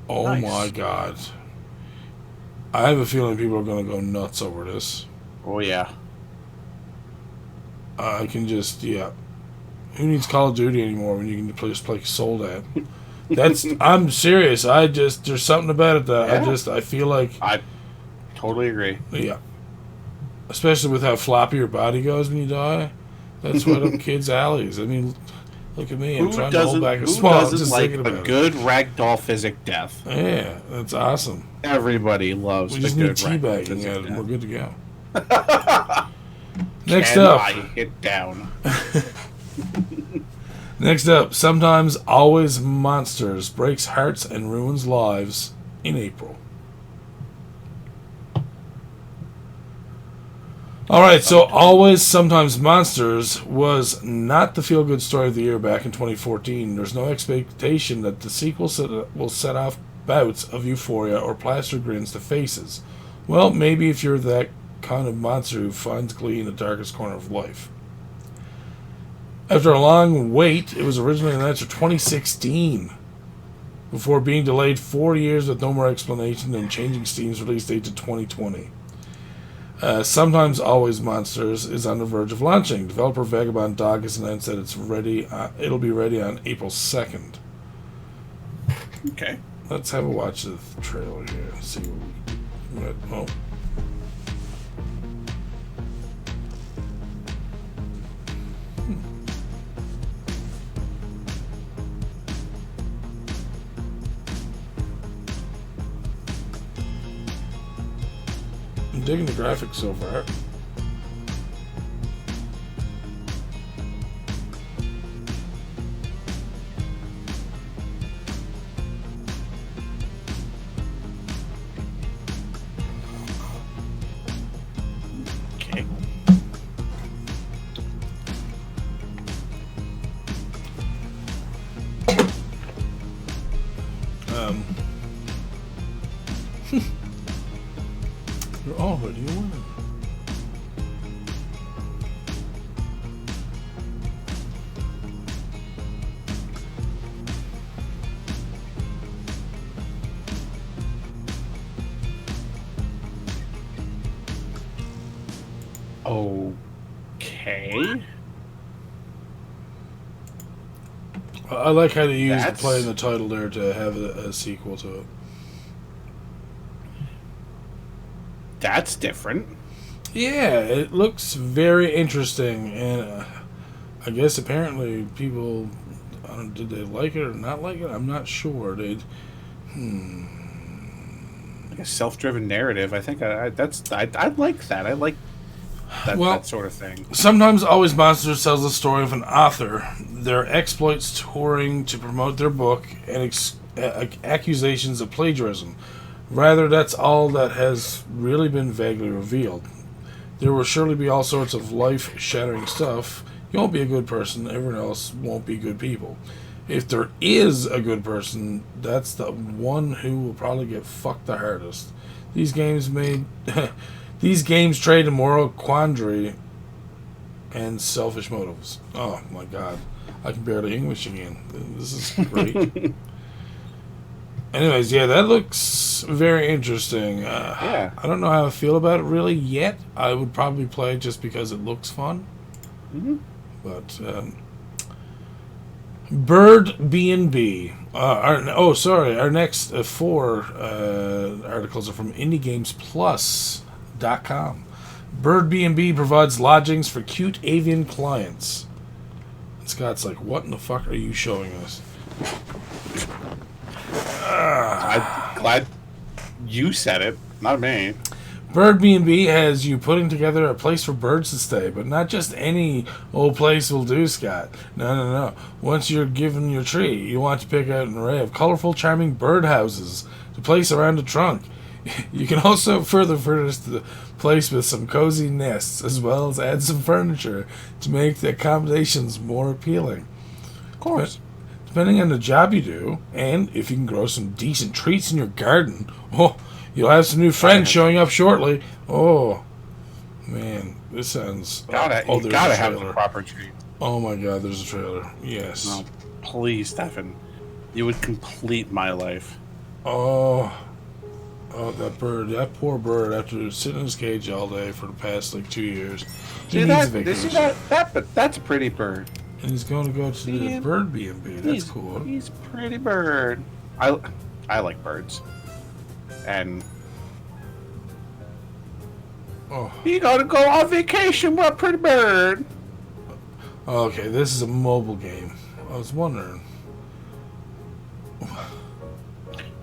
Oh Nice. my god. I have a feeling people are going to go nuts over this. Oh, yeah. I can just, yeah. Who needs Call of Duty anymore when you can just play Soldat? I'm serious. There's something about it that Yeah. I feel like. I totally agree. Yeah. Especially with how floppy your body goes when you die. That's right up kids' alleys. I mean, look at me. I'm trying to hold back a smile. Who doesn't Just like thinking a about good ragdoll physic death? it. Yeah, that's awesome. Everybody loves We the just need good ragdoll teabagging physic and we're death. good to go. Next Can up. I hit down? Next up, Sometimes Always Monsters breaks hearts and ruins lives in April. Alright, so Always Sometimes Monsters was not the feel-good story of the year back in 2014. There's no expectation that the sequel will set off bouts of euphoria or plaster grins to faces. Well, maybe if you're that kind of monster who finds glee in the darkest corner of life. After a long wait, it was originally announced for 2016, before being delayed 4 years with no more explanation and changing Steam's release date to 2020. Sometimes Always Monsters is on the verge of launching. Developer Vagabond Dog has announced that it's ready. It'll be ready on April 2nd. Okay. Let's have a watch of the trailer here. See what we got. Oh. I'm digging the graphics so far. Okay. You're already a winner. Okay. I like how they used That's- play in the title there to have a sequel to it. That's different. Yeah, it looks very interesting, and I guess apparently people, did they like it or not like it? I'm not sure. Like a self-driven narrative. I think I like that. I like that sort of thing. Sometimes Always Monsters tells the story of an author, their exploits touring to promote their book, and accusations of plagiarism. Rather, that's all that has really been vaguely revealed. There will surely be all sorts of life-shattering stuff. You won't be a good person, everyone else won't be good people. If there is a good person, that's the one who will probably get fucked the hardest. These games trade a moral quandary and selfish motives. Oh my god. I can barely English again. This is great. Anyways, yeah, that looks very interesting. Yeah. I don't know how I feel about it really yet. I would probably play it just because it looks fun. Mm-hmm. But, Bird B&B. Our next 4 articles are from IndieGamesPlus.com. Bird B&B provides lodgings for cute avian clients. And Scott's like, what in the fuck are you showing us? I'm glad you said it, not me. Bird B&B has you putting together a place for birds to stay, but not just any old place will do, Scott. No. Once you're given your tree, you want to pick out an array of colorful, charming bird houses to place around the trunk. You can also further furnish the place with some cozy nests, as well as add some furniture to make the accommodations more appealing. Of course. Depending on the job you do, and if you can grow some decent treats in your garden, you'll have some new friends showing up shortly. Man, this sounds... You there's gotta a have trailer. the proper treat. Oh my god, there's a trailer. Yes. No, please, Stefan. You would complete my life. Oh, that bird. That poor bird, after sitting in his cage all day for the past, 2 years. He needs a vacation. That's a pretty bird. And he's going to go to the bird B&B. That's cool. He's a pretty bird. I like birds. And... Oh. You gotta go on vacation with a pretty bird. Okay, this is a mobile game. I was wondering.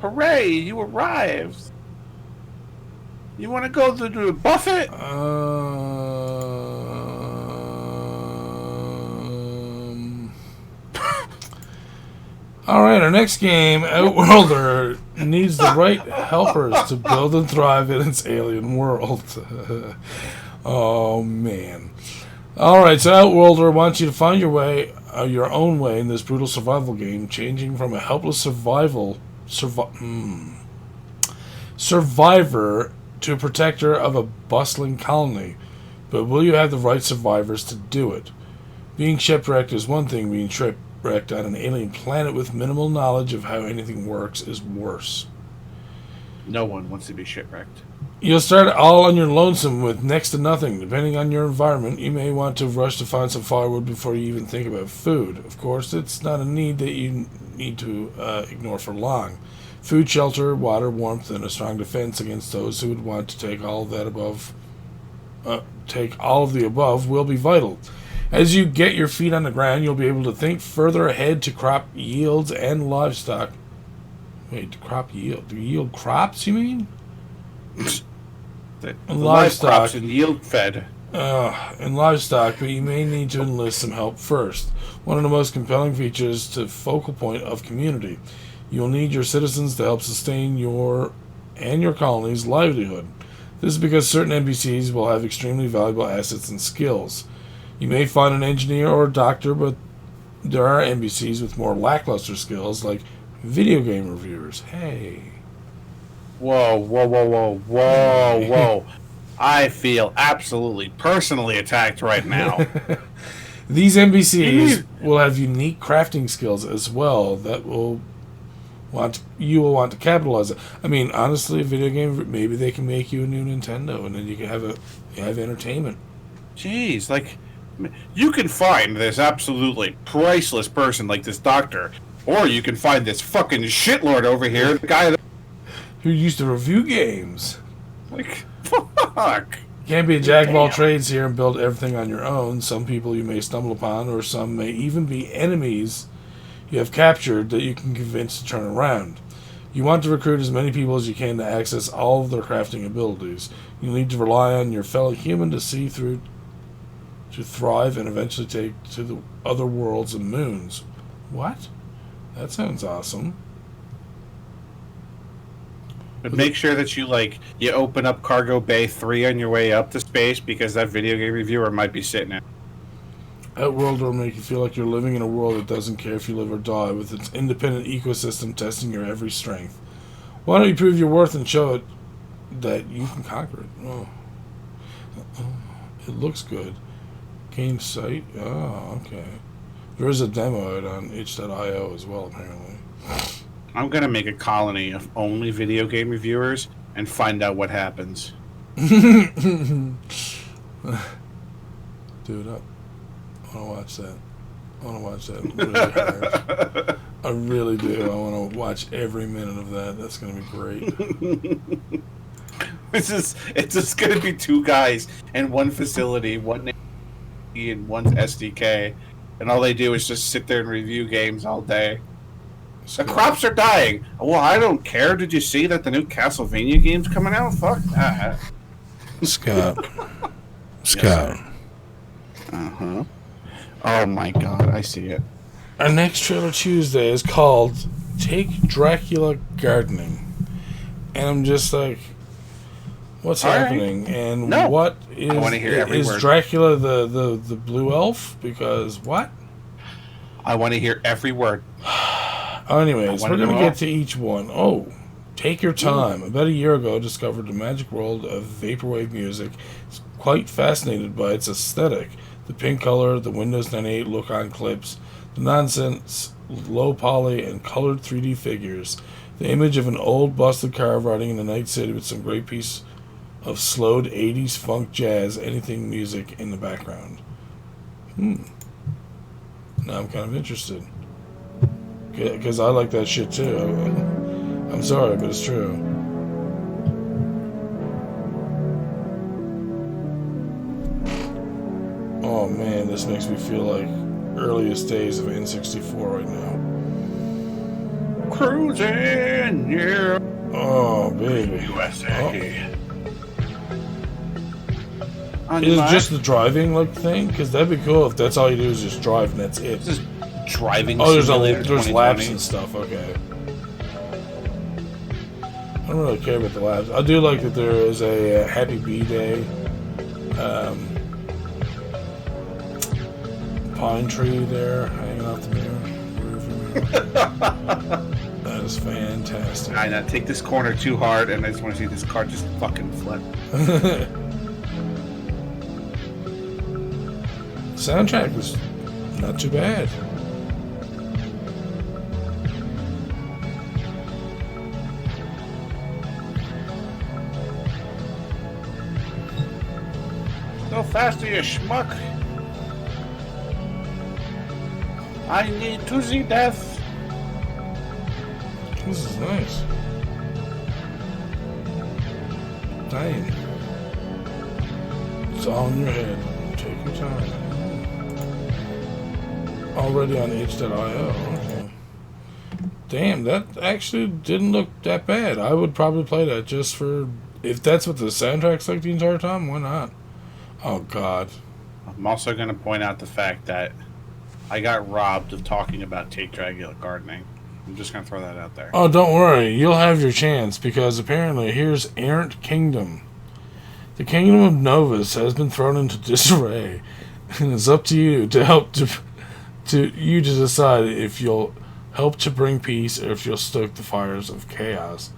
Hooray, you arrived. You want to go to the buffet? Alright, our next game, Outworlder, needs the right helpers to build and thrive in its alien world. Oh, man. Alright, so Outworlder wants you to find your way, your own way in this brutal survival game, changing from a helpless survivor to a protector of a bustling colony. But will you have the right survivors to do it? Being shipwrecked is one thing, being shipwrecked on an alien planet with minimal knowledge of how anything works is worse. No one wants to be shipwrecked. You'll start all on your lonesome with next to nothing. Depending on your environment, you may want to rush to find some firewood before you even think about food. Of course, it's not a need that you need to ignore for long. Food, shelter, water, warmth, and a strong defense against those who would want to take all of the above will be vital. As you get your feet on the ground, you'll be able to think further ahead to crop yields and livestock. Wait, crop yield? Do you yield crops, you mean? The livestock crops and yield fed. And livestock, but you may need to enlist some help first. One of the most compelling features to focal point of community. You'll need your citizens to help sustain your and your colony's livelihood. This is because certain NPCs will have extremely valuable assets and skills. You may find an engineer or a doctor, but there are NPCs with more lackluster skills, like video game reviewers. Hey. Whoa. I feel absolutely personally attacked right now. These NPCs will have unique crafting skills as well that you will want to capitalize on. I mean, honestly, a video game, maybe they can make you a new Nintendo, and then you can have entertainment. Jeez, you can find this absolutely priceless person like this doctor, or you can find this fucking shitlord over here, the guy who used to review games. Fuck. You can't be a jack of all trades here and build everything on your own. Some people you may stumble upon, or some may even be enemies you have captured that you can convince to turn around. You want to recruit as many people as you can to access all of their crafting abilities. You'll need to rely on your fellow human to see through, to thrive, and eventually take to the other worlds and moons. What? That sounds awesome. But make sure that you open up Cargo Bay 3 on your way up to space, because that video game reviewer might be sitting there. Outworlder will make you feel like you're living in a world that doesn't care if you live or die, with its independent ecosystem testing your every strength. Why don't you prove your worth and show it that you can conquer it? Oh. It looks good. Gain site? Oh, okay. There is a demo out on itch.io as well, apparently. I'm going to make a colony of only video game reviewers and find out what happens. Dude, I want to watch that really hard. I really do. I want to watch every minute of that. That's going to be great. It's just going to be two guys in one facility, one and one's SDK, and all they do is just sit there and review games all day. The crops are dying. Well, I don't care. Did you see that the new Castlevania game's coming out? Fuck that. Scott. Uh-huh. Oh my god, I see it. Our next trailer Tuesday is called Take Dracula Gardening. And I'm just like, what's happening? Right. And what is... I want to hear every word. Dracula the blue elf? Because what? I want to hear every word. Anyways, we're going to get to each one. Oh, Take your time. About a year ago, I discovered the magic world of vaporwave music. It's quite fascinated by its aesthetic. The pink color, the Windows 98 look on clips, the nonsense, low poly, and colored 3D figures. The image of an old busted car riding in the night city with some great piece of slowed 80s funk jazz, anything music in the background. Now I'm kind of interested. Because I like that shit too. I'm sorry, but it's true. Oh man, this makes me feel like earliest days of N64 right now. Cruising, yeah. Oh, baby. USA. Oh. Is it just the driving like thing? Because that'd be cool if that's all you do is just drive and that's it. Just driving. Oh, there's laps and stuff. Okay. I don't really care about the laps. I do like that there is a Happy Bee Day pine tree there hanging out the mirror. That is fantastic. I know. Take this corner too hard, and I just want to see this car just fucking flip. Soundtrack was not too bad. Go faster, you schmuck. I need to see death. This is nice. Damn. It's all in your head. Take your time. Already on itch.io. Okay. Damn, that actually didn't look that bad. I would probably play that just for... If that's what the soundtrack's like the entire time, why not? Oh, God. I'm also going to point out the fact that I got robbed of talking about Take Dragula gardening. I'm just going to throw that out there. Oh, don't worry. You'll have your chance, because apparently here's Errant Kingdom. The Kingdom of Novus has been thrown into disarray, and it's up to you to help to decide if you'll help to bring peace or if you'll stoke the fires of chaos.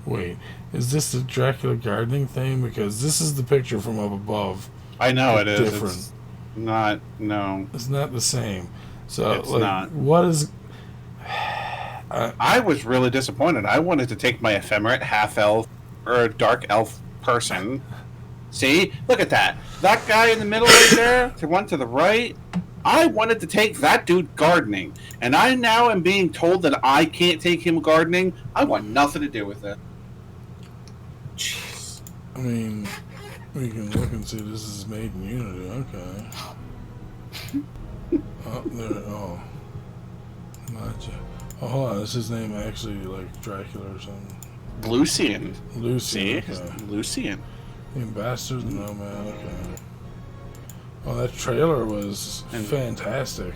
Wait, is this the Dracula gardening thing? Because this is the picture from up above. I know it is. Different. It's not. No, it's not the same. So it's not. What is? I was really disappointed. I wanted to take my ephemerate half elf or dark elf person. See, look at that. That guy in the middle right there, the one to the right. I wanted to take that dude gardening, and I now am being told that I can't take him gardening. I want nothing to do with it. Jeez. I mean, we can look and see this is made in Unity. Okay. Oh, there. Oh. Gotcha. Oh, hold on. Is his name actually like Dracula or something? Lucian. Lucian. See? Okay. Lucian. The Ambassadors? No, man. Okay. Oh, that trailer was fantastic.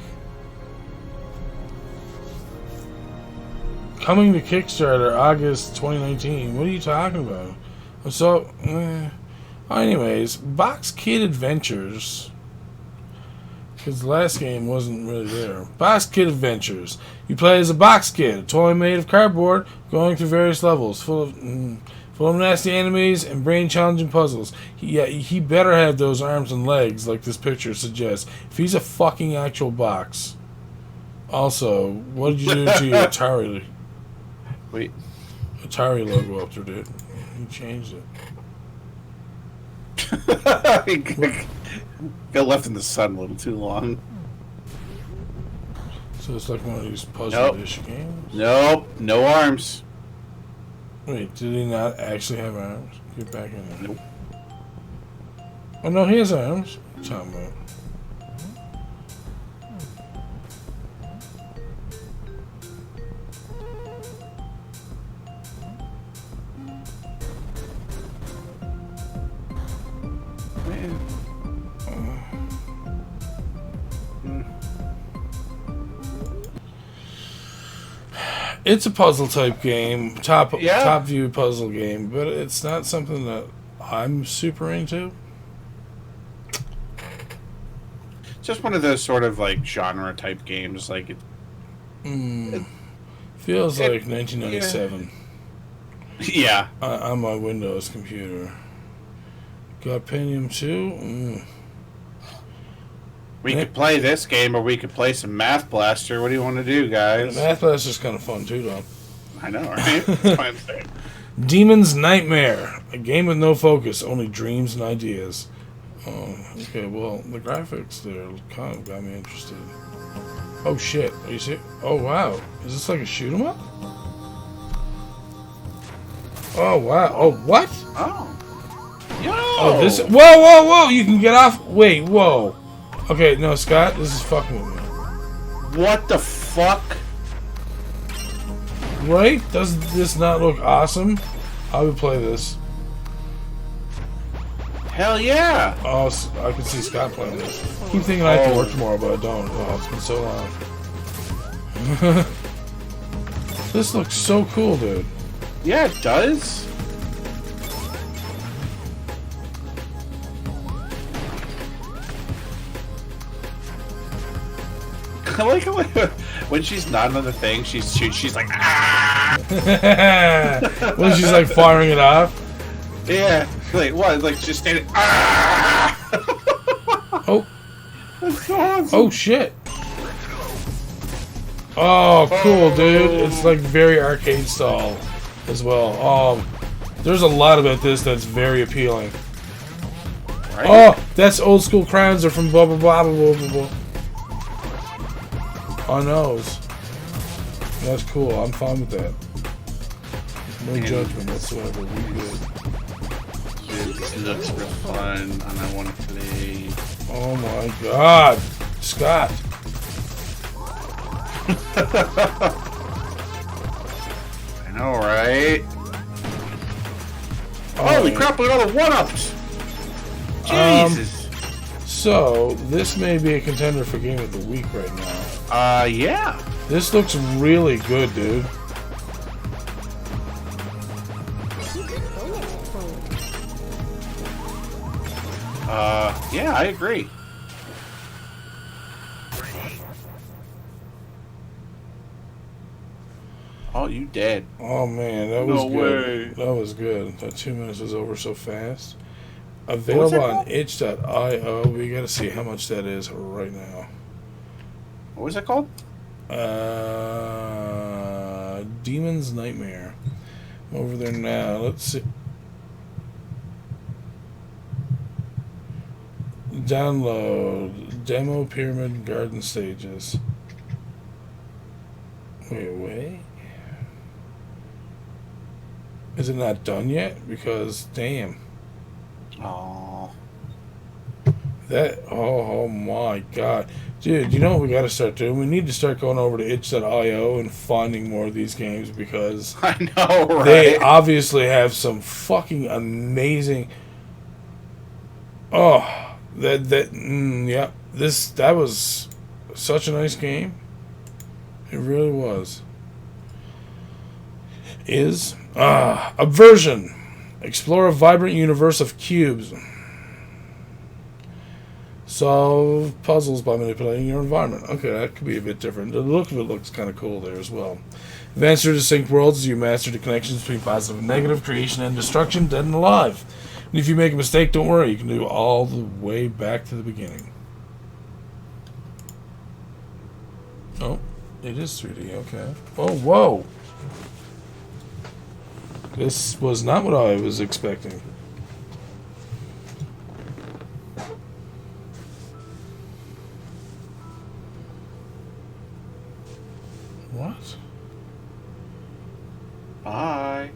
Coming to Kickstarter August 2019. What are you talking about? So, anyways, Box Kid Adventures. Because the last game wasn't really there. Box Kid Adventures. You play as a box kid, a toy made of cardboard, going through various levels, full of nasty enemies and brain-challenging puzzles. He better have those arms and legs like this picture suggests. If he's a fucking actual box. Also, what did you do to your Atari? Wait. Atari logo up there, dude. You changed it. Got left in the sun a little too long. So it's like one of these puzzle-ish games? Nope. No arms. Wait, did he not actually have arms? Get back in there. Nope. Oh, no, he has arms. What are you talking about? It's a puzzle type game, top view puzzle game, but it's not something that I'm super into. Just one of those sort of like genre type games, like feels like 1997. Yeah. On my Windows computer. Got Pentium 2? We could play this game, or we could play some Math Blaster. What do you want to do, guys? Math Blaster's kind of fun too, though. I know, right? That's why I'm saying. Demon's Nightmare. A game with no focus, only dreams and ideas. Oh, okay, well, the graphics there kind of got me interested. Oh, shit. Are you see? Oh, wow. Is this like a shoot 'em up? Oh, wow. Oh, what? Oh. Yo! Oh, this... Whoa, whoa, whoa! You can get off... Wait, whoa. Okay, no, Scott, this is fucking with me. What the fuck? Right? Does this not look awesome? I would play this. Hell yeah! Oh, I can see Scott playing this. I keep thinking I have to work tomorrow, but I don't. Oh, it's been so long. This looks so cool, dude. Yeah, it does. I like when she's not on the thing, she's like, ah! When she's like firing it off. Yeah, like what? Like just standing. Ah! Oh. That's so awesome. Oh shit. Oh, cool, dude. It's like very arcade style as well. There's a lot about this that's very appealing. Right? Oh, that's old school crowns are from blah blah blah blah blah blah. blah. On those. That's cool. I'm fine with that. No judgment whatsoever. We good. Dude, this looks real fun, and I want to play. Oh my god, Scott. I know, right? Holy crap! Look at all the one-ups. Jesus. So this may be a contender for Game of the Week right now. Yeah. This looks really good, dude. Yeah, I agree. Oh, you dead. Oh man, that was No good. way. That was good. That 2 minutes was over so fast. Available on itch.io. We gotta see how much that is right now. What was that called? Demon's Nightmare. Over there now. Let's see. Download. Demo Pyramid Garden Stages. Wait. Is it not done yet? Because, damn. Oh. Oh my god. Dude, you know what we gotta start doing? We need to start going over to itch.io and finding more of these games because I know, right? they obviously have some fucking amazing. Oh, yeah. That was such a nice game. It really was. Obversion. Explore a vibrant universe of cubes. Solve puzzles by manipulating your environment. Okay, that could be a bit different. The look of it looks kind of cool there as well. Advance through distinct worlds as you master the connections between positive and negative, creation and destruction, dead and alive. And if you make a mistake, don't worry. You can do it all the way back to the beginning. Oh, it is 3D. Okay. Oh, whoa. This was not what I was expecting. What? Bye.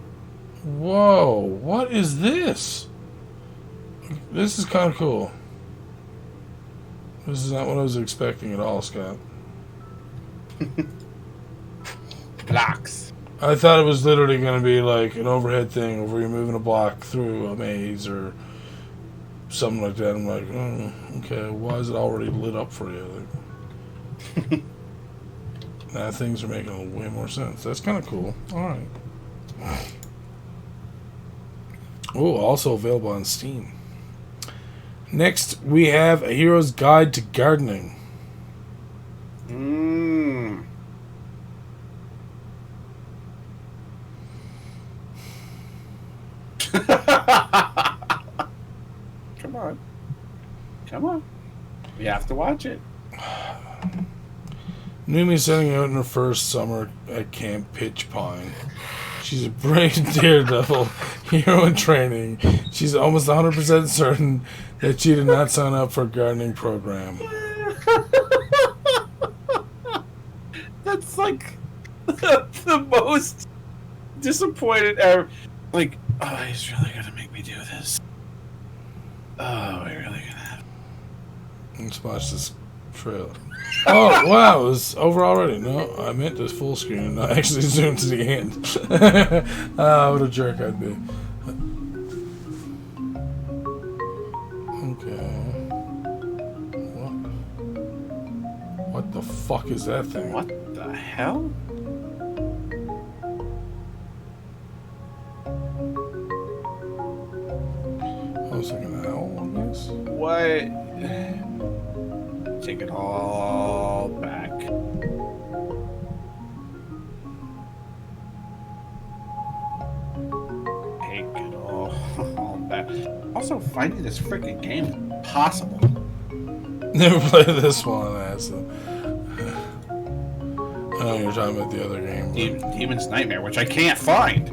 Whoa, what is this? This is kind of cool. This is not what I was expecting at all, Scott. Blocks. I thought it was literally going to be like an overhead thing where you're moving a block through a maze or something like that. I'm like, okay, why is it already lit up for you? Like, now things are making way more sense. That's kind of cool. All right. Oh, also available on Steam. Next, we have A Hero's Guide to Gardening. Come on. We have to watch it. Numi setting out in her first summer at Camp Pitch Pine. She's a brave daredevil, hero in training. She's almost 100% certain that she did not sign up for a gardening program. That's like the most disappointed ever. Like, oh, he's really gonna make me do this. Oh, we're really gonna have. Let's watch this trailer. Oh, wow, it was over already. No, I meant this full screen and I actually zoomed to the end. What a jerk I'd be. Okay. What the fuck is that thing? What the hell? I was like an owl on this. What? Take it all back. Take it all back. Also, finding this freaking game is impossible. Never played this one, that's I know you're talking about the other game. Demon's Nightmare, which I can't find.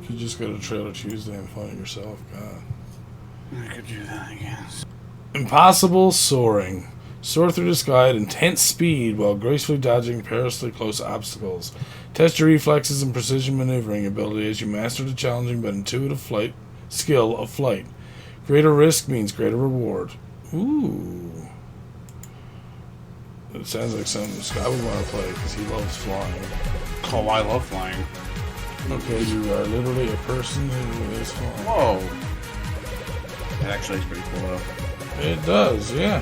You just go to Trailer Tuesday and find it yourself, God. I could do that, I guess. Impossible soaring. Soar through the sky at intense speed while gracefully dodging perilously close obstacles. Test your reflexes and precision maneuvering ability as you master the challenging but intuitive skill of flight. Greater risk means greater reward. Ooh. It sounds like something Scott would want to play because he loves flying. Oh, I love flying. Okay, you are literally a person who is flying. Whoa. That actually is pretty cool, though. It does, yeah.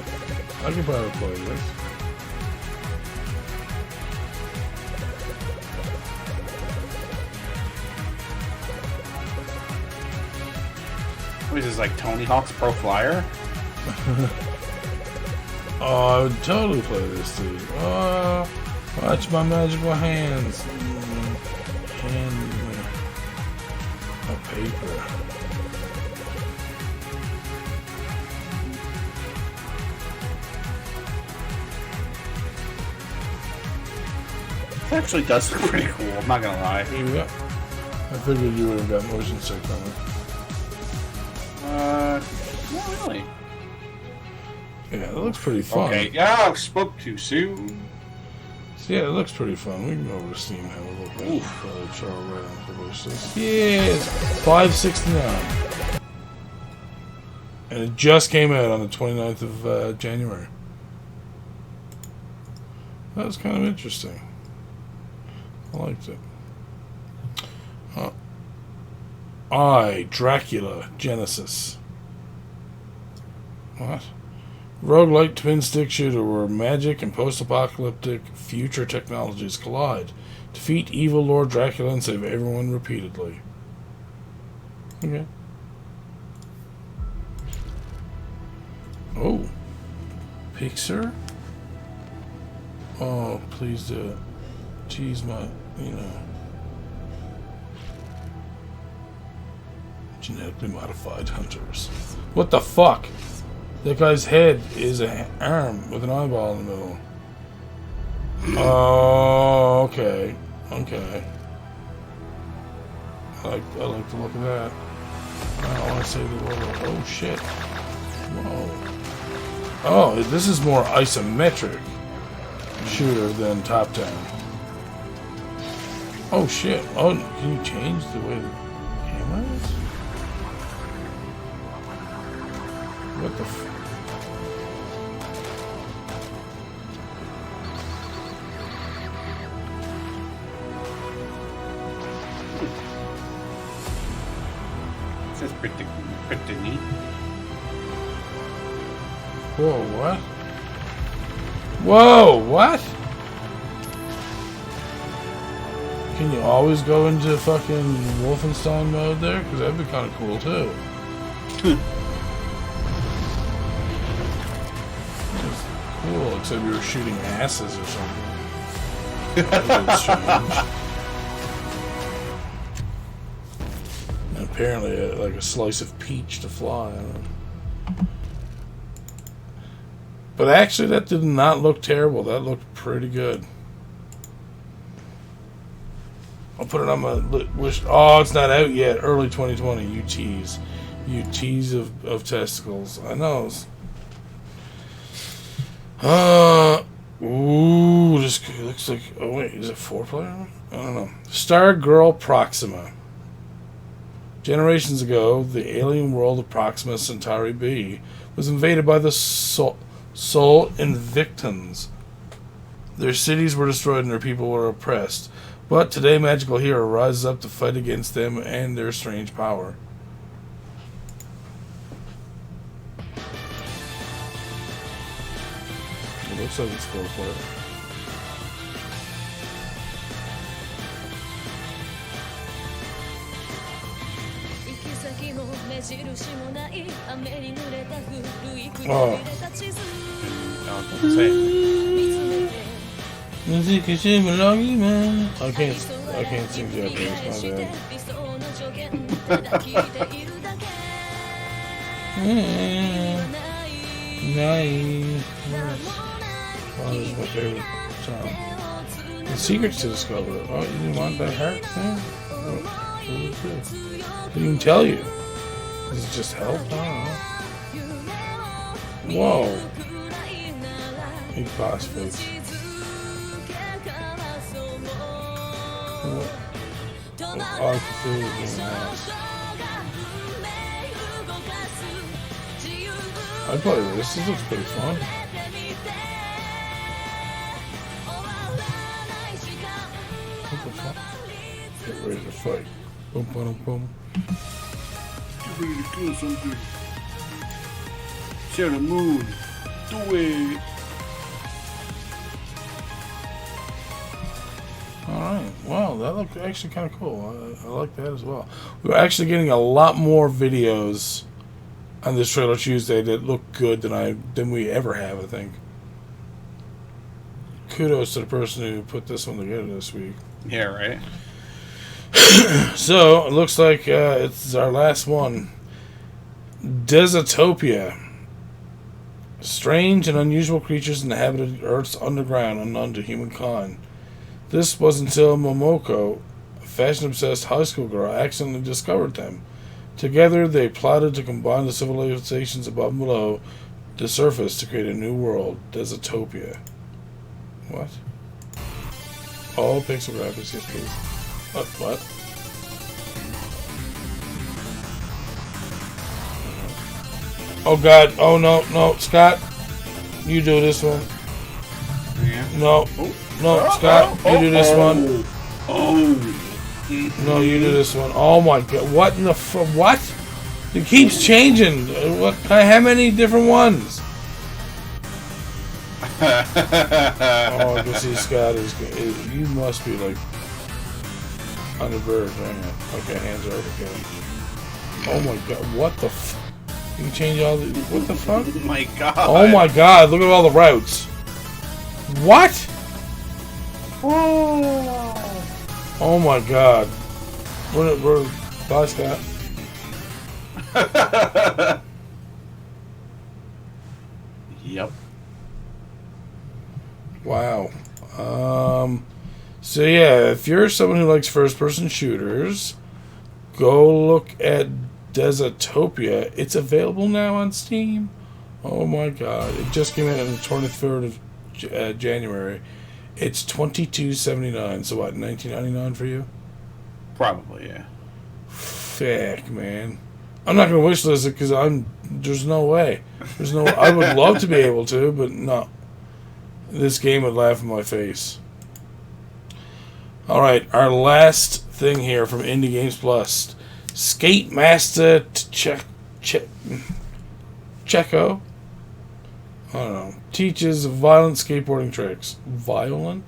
I could probably play this. What is this, like Tony Hawk's Pro Flyer? Oh, I would totally play this, dude. Oh, watch my magical hands. Hand a paper. It actually does look pretty cool, I'm not gonna lie. Yeah. I figured you would have got motion sick on it. Not really. Yeah, it looks pretty fun. Okay, yeah, I spoke too soon. Yeah, it looks pretty fun. We can go over to Steam and have a look at it. Charles right on the wish list. Yeah, it's $5.69. And it just came out on the 29th of January. That was kind of interesting. I liked it. Dracula Genesis. What? Roguelike twin stick shooter where magic and post-apocalyptic future technologies collide. Defeat evil Lord Dracula and save everyone repeatedly. Okay. Oh. Pixar? Oh, please do it. Jeez, genetically modified hunters. What the fuck? That guy's head is an arm with an eyeball in the middle. Oh, okay. Okay. I like the look of that. I don't want to say the word. Oh, shit. Whoa. Oh, this is more isometric shooter than top-down. Oh, shit. Oh, can you change the way the camera is? What the f... That's pretty neat. Whoa, what? Whoa, what? Can you always go into fucking Wolfenstein mode there? Because that'd be kind of cool, too. It's cool, except you were shooting asses or something. That was strange. apparently like a slice of peach to fly on. But actually, that did not look terrible. That looked pretty good. I'll put it on my wish. Oh, it's not out yet. Early 2020. You tease. You tease of testicles. I know. Ooh, this looks like. Oh wait, is it 4-player? I don't know. Star Girl Proxima. Generations ago, the alien world of Proxima Centauri B was invaded by the Sol Invictans. Their cities were destroyed and their people were oppressed. But today, Magical Hero rises up to fight against them and their strange power. It looks like it's 4-player. Oh. I can't sing Japanese, my bad. Oh, this is my favorite song. The secrets to discover. Oh, you didn't want that heart thing? What is this? Didn't even tell you. Does it just help? I don't know. Whoa. Big boss face. Oh, I can feel it being nice. I'd play this. This looks pretty fun. What the fuck? Get ready to fight. Boom, boom, boom. Get ready to kill something. Share the moon. Do it. Alright, wow, that looked actually kind of cool. I like that as well. We're actually getting a lot more videos on this Trailer Tuesday that look good than we ever have, I think. Kudos to the person who put this one together this week. Yeah, right. So, it looks like it's our last one. Desotopia. Strange and unusual creatures inhabited Earth's underground, unknown to humankind. This was until Momoko, a fashion-obsessed high school girl, accidentally discovered them. Together, they plotted to combine the civilizations above and below the surface to create a new world, Desotopia. What? All pixel graphics, yes please. What? Oh god, oh no, Scott. You do this one. Yeah. No. No, Scott, you do this one. Oh. No, you do this one. Oh my god, what in the what? It keeps changing. What? How many different ones? Oh, I can see Scott is. You must be like on the verge right now. Okay, hands are okay. Oh my god, what the? You can change all the. What the fuck? Oh my god. Oh my god, look at all the routes. What? Oh my god. We're bye, Scott. Yep. Wow. So yeah, if you're someone who likes first-person shooters, go look at Desotopia. It's available now on Steam. Oh my god. It just came out on the 23rd of January. It's $22.79. So what, $19.99 for you? Probably, yeah. Fuck, man. I'm not gonna wishlist it because there's no way. There's no. I would love to be able to, but no. This game would laugh in my face. All right, our last thing here from Indie Games Plus, Skate Master Checo. I don't know. Teaches violent skateboarding tricks. Violent?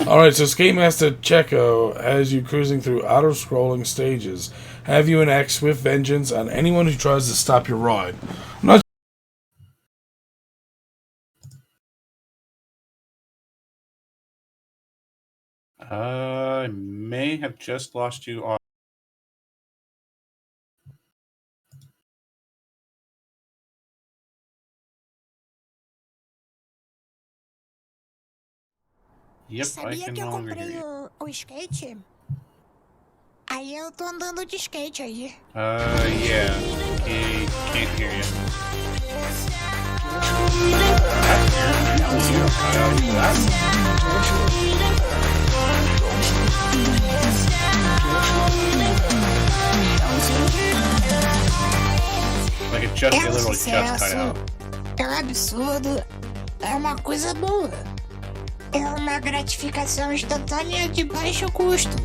Alright, so Skate Master Checo has you cruising through auto-scrolling stages. Have you enact swift vengeance on anyone who tries to stop your ride. I'm not I may have just lost you on. Yep, Sabia que eu comprei o skate? Aí eu tô andando de skate aí. Yeah. He can't hear you. Like it just É um literally just cut sucesso, out. é um absurdo, é uma coisa boa. É uma gratificação instantânea de baixo custo.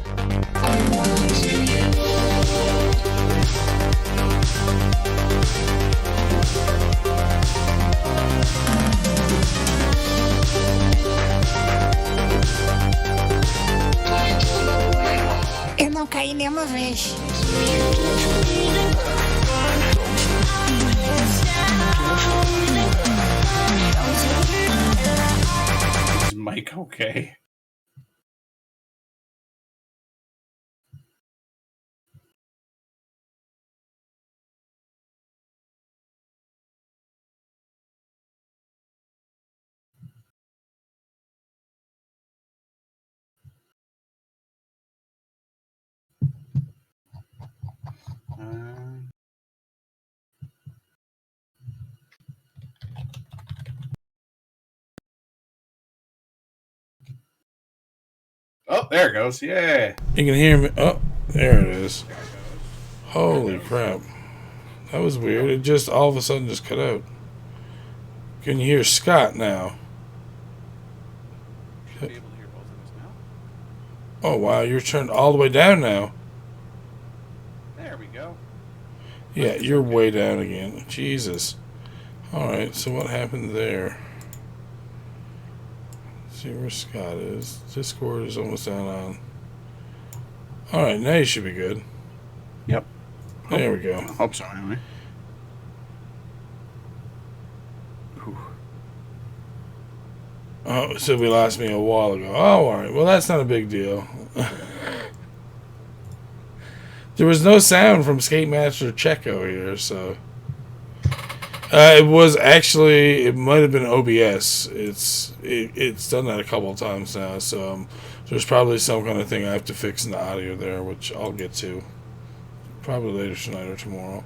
Eu não caí nenhuma vez. Is Mike okay? Oh, there it goes. Yeah. You can hear me. Oh, there it is. Holy crap. That was weird. It just all of a sudden just cut out. Can you hear Scott now? Should be able to hear both of us now. Oh, wow. You're turned all the way down now. There we go. Yeah, you're way down again. Jesus. Alright, so what happened there? Let's see where Scott is. Discord is almost down on. Alright, now you should be good. Yep. There we go. Hope so, anyway. Oh, so we lost me a while ago. Oh, alright. Well, that's not a big deal. There was no sound from Skate Master Checo here, so... it was actually... It might have been OBS. It's done that a couple of times now, so there's probably some kind of thing I have to fix in the audio there, which I'll get to. Probably later tonight or tomorrow.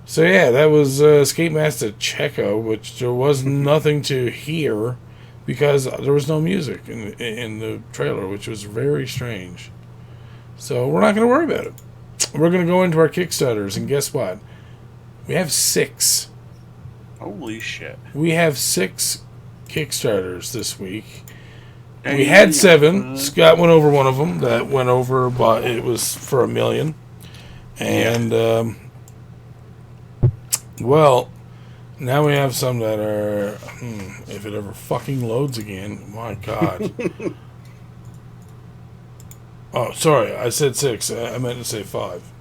So yeah, that was Skate Master Checo, which there was nothing to hear because there was no music in the trailer, which was very strange. So we're not going to worry about it. We're going to go into our Kickstarters, and guess what? We have 6. Holy shit. We have 6 Kickstarters this week. We had 7. Scott went over one of them. That went over, but it was for $1 million. And, well, now we have some that are... if it ever fucking loads again, my God. Oh, sorry, I said 6. I meant to say 5.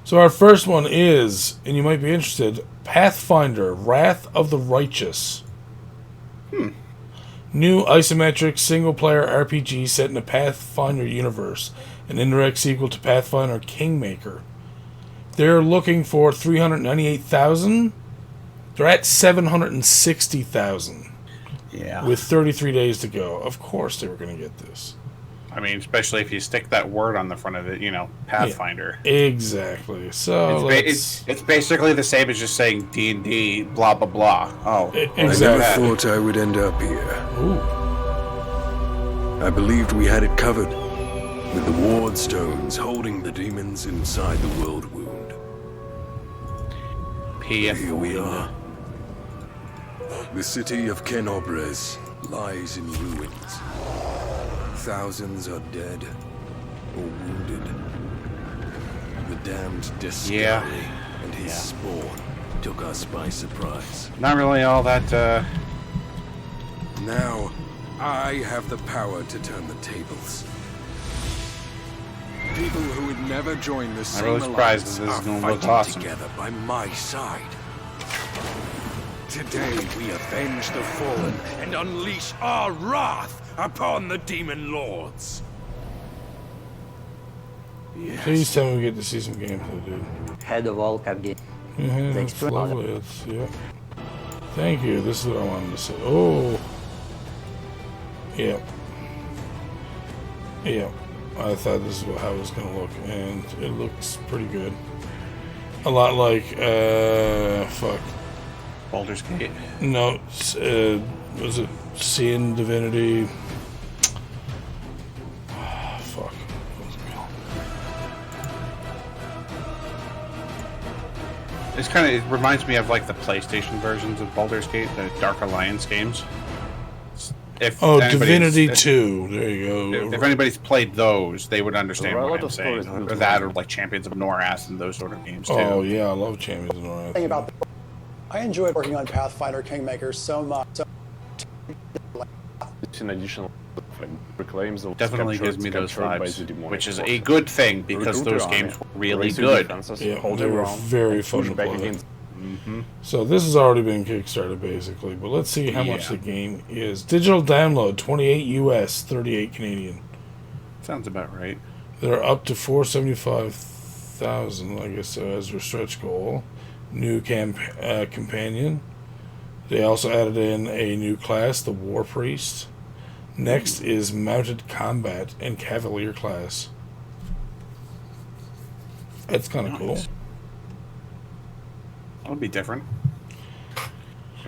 So our first one is, and you might be interested, Pathfinder, Wrath of the Righteous. New isometric single-player RPG set in the Pathfinder universe, an indirect sequel to Pathfinder Kingmaker. They're looking for 398,000. They're at 760,000. Yeah. With 33 days to go. Of course they were going to get this. I mean, especially if you stick that word on the front of it, you know, Pathfinder. Yeah, exactly. So it's basically the same as just saying D&D, blah, blah, blah. Oh, exactly. I never thought I would end up here. Ooh. I believed we had it covered, with the ward stones holding the demons inside the world wound. Here we are. The city of Kenobres lies in ruins. Thousands are dead or wounded. The damned Descari and his spawn took us by surprise. Not really all that, Now, I have the power to turn the tables. People who would never join the same really surprised alliance that this is are gonna look fighting awesome. together by my side. Today we avenge the fallen and unleash our wrath upon the demon lords. Yes. Please tell me we get to see some gameplay, dude. Head of all card games. Yeah, that's lovely. Yeah. Thank you. This is what I wanted to say. Oh. Yeah. Yeah. I thought this is how it was going to look, and it looks pretty good. A lot like, fuck. Baldur's Gate? No, was it Sin Divinity? Fuck. What was it called? It's kind of, it reminds me of like the PlayStation versions of Baldur's Gate, the Dark Alliance games. If Divinity 2. There you go. If anybody's played those, they would understand what I'm saying. Or that, or like Champions of Norath and those sort of games too. Oh yeah, I love Champions of Norath. I enjoyed working on Pathfinder Kingmaker so much. It's an additional reclaims definitely gives me those vibes, which is a good thing because those games were really good. Yeah, they were very fun to play. So this has already been Kickstarted basically, but let's see how much the game is. Digital download 28 US, 38 Canadian. Sounds about right. They're up to 475,000, I guess, as their stretch goal. New companion. They also added in a new class, the War Priest. Next is Mounted Combat and Cavalier class. That's kind of cool. That would be different.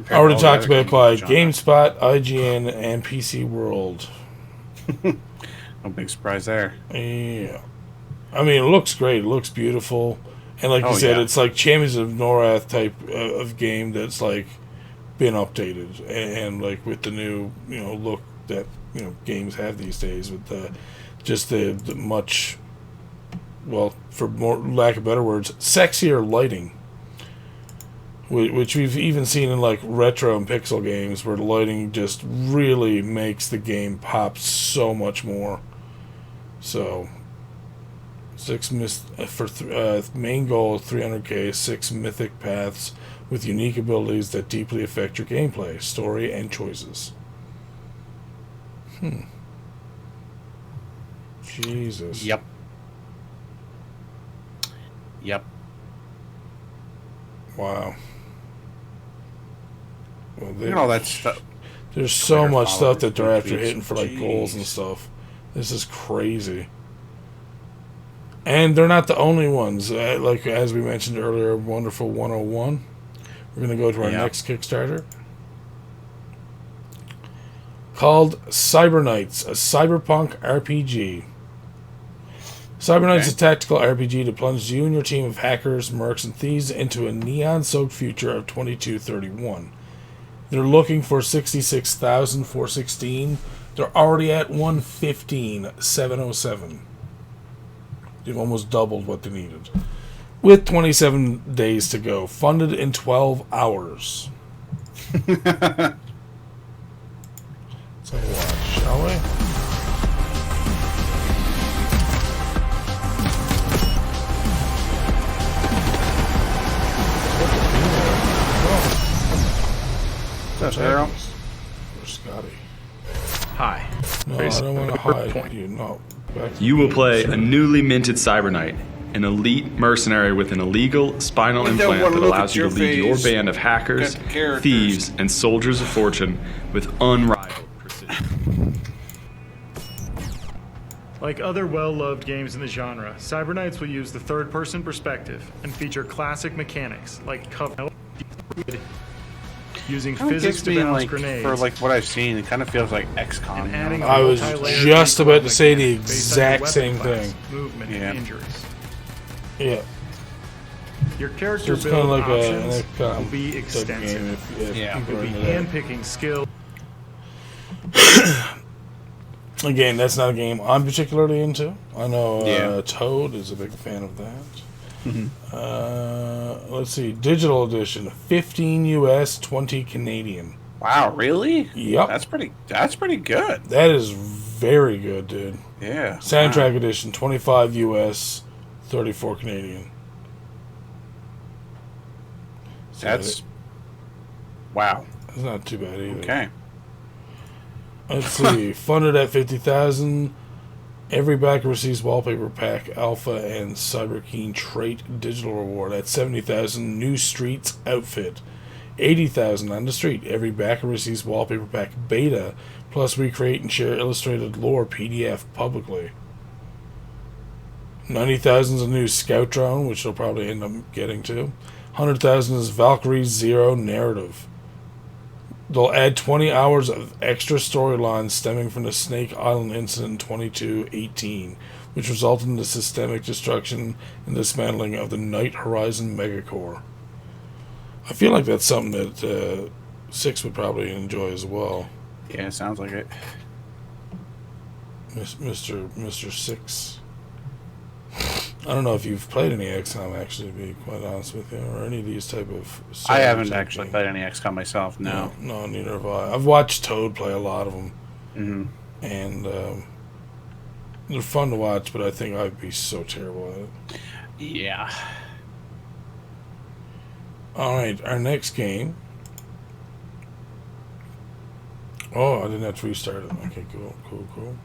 Already talked about by GameSpot, IGN, and PC World. No big surprise there. Yeah. I mean, it looks great. It looks beautiful. And like you said, it's like Champions of Norath type of game that's like been updated. And like with the new, look that, games have these days with the much, well, for more lack of better words, sexier lighting. Which we've even seen in like retro and pixel games where the lighting just really makes the game pop so much more. So, main goal 300k, 6 mythic paths with unique abilities that deeply affect your gameplay, story, and choices. Jesus. Yep. Wow. Well, look at all that stuff. There's so much stuff that they're after hitting for like goals and stuff. This is crazy. And they're not the only ones. Like as we mentioned earlier, Wonderful 101. We're going to go to our next Kickstarter. Called Cyber Knights, a cyberpunk RPG. Cyber Knights is a tactical RPG to plunge you and your team of hackers, mercs, and thieves into a neon-soaked future of 2231. They're looking for 66,416. They're already at 115,707. They've almost doubled what they needed. With 27 days to go. Funded in 12 hours. Let's have a watch, shall we? That's Arrow. Where's Scotty? Hi. No, I don't want to hide you. No. You will play a newly minted Cyber Knight, an elite mercenary with an illegal spinal implant that allows you to lead your band of hackers, thieves, and soldiers of fortune with unrivaled precision. Like other well-loved games in the genre, Cyber Knights will use the third-person perspective and feature classic mechanics like cover using physics to bounce grenades. For like what I've seen, it kind of feels like XCOM. I was just about to say the exact same thing. Movement and injuries. Yeah. Your character so build like options will be extensive. You could be handpicking skills. Again, that's not a game I'm particularly into. I know Toad is a big fan of that. Let's see, digital edition, 15 US, 20 Canadian. Wow, really? Yep. That's pretty good. That is very good, dude. Yeah. Soundtrack edition, 25 US, 34 Canadian. So Wow. That's not too bad either. Okay. Let's see. Funded at 50,000. Every backer receives wallpaper pack, alpha, and Cyber Keen trait digital reward at 70,000. New streets outfit. 80,000 on the street. Every backer receives wallpaper pack beta, plus recreate and share illustrated lore PDF publicly. 90,000 is a new scout drone, which they'll probably end up getting to. 100,000 is Valkyrie Zero narrative. They'll add 20 hours of extra storylines stemming from the Snake Island incident in 2218, which resulted in the systemic destruction and dismantling of the Night Horizon megacore. I feel like that's something that Six would probably enjoy as well. Yeah, sounds like it. Mr. Six. I don't know if you've played any XCOM, actually, to be quite honest with you, or any of these type of... I haven't actually played any XCOM myself, no. No, neither have I. I've watched Toad play a lot of them. Mm-hmm. And they're fun to watch, but I think I'd be so terrible at it. Yeah. Alright, our next game... Oh, I didn't have to restart it. Okay, cool.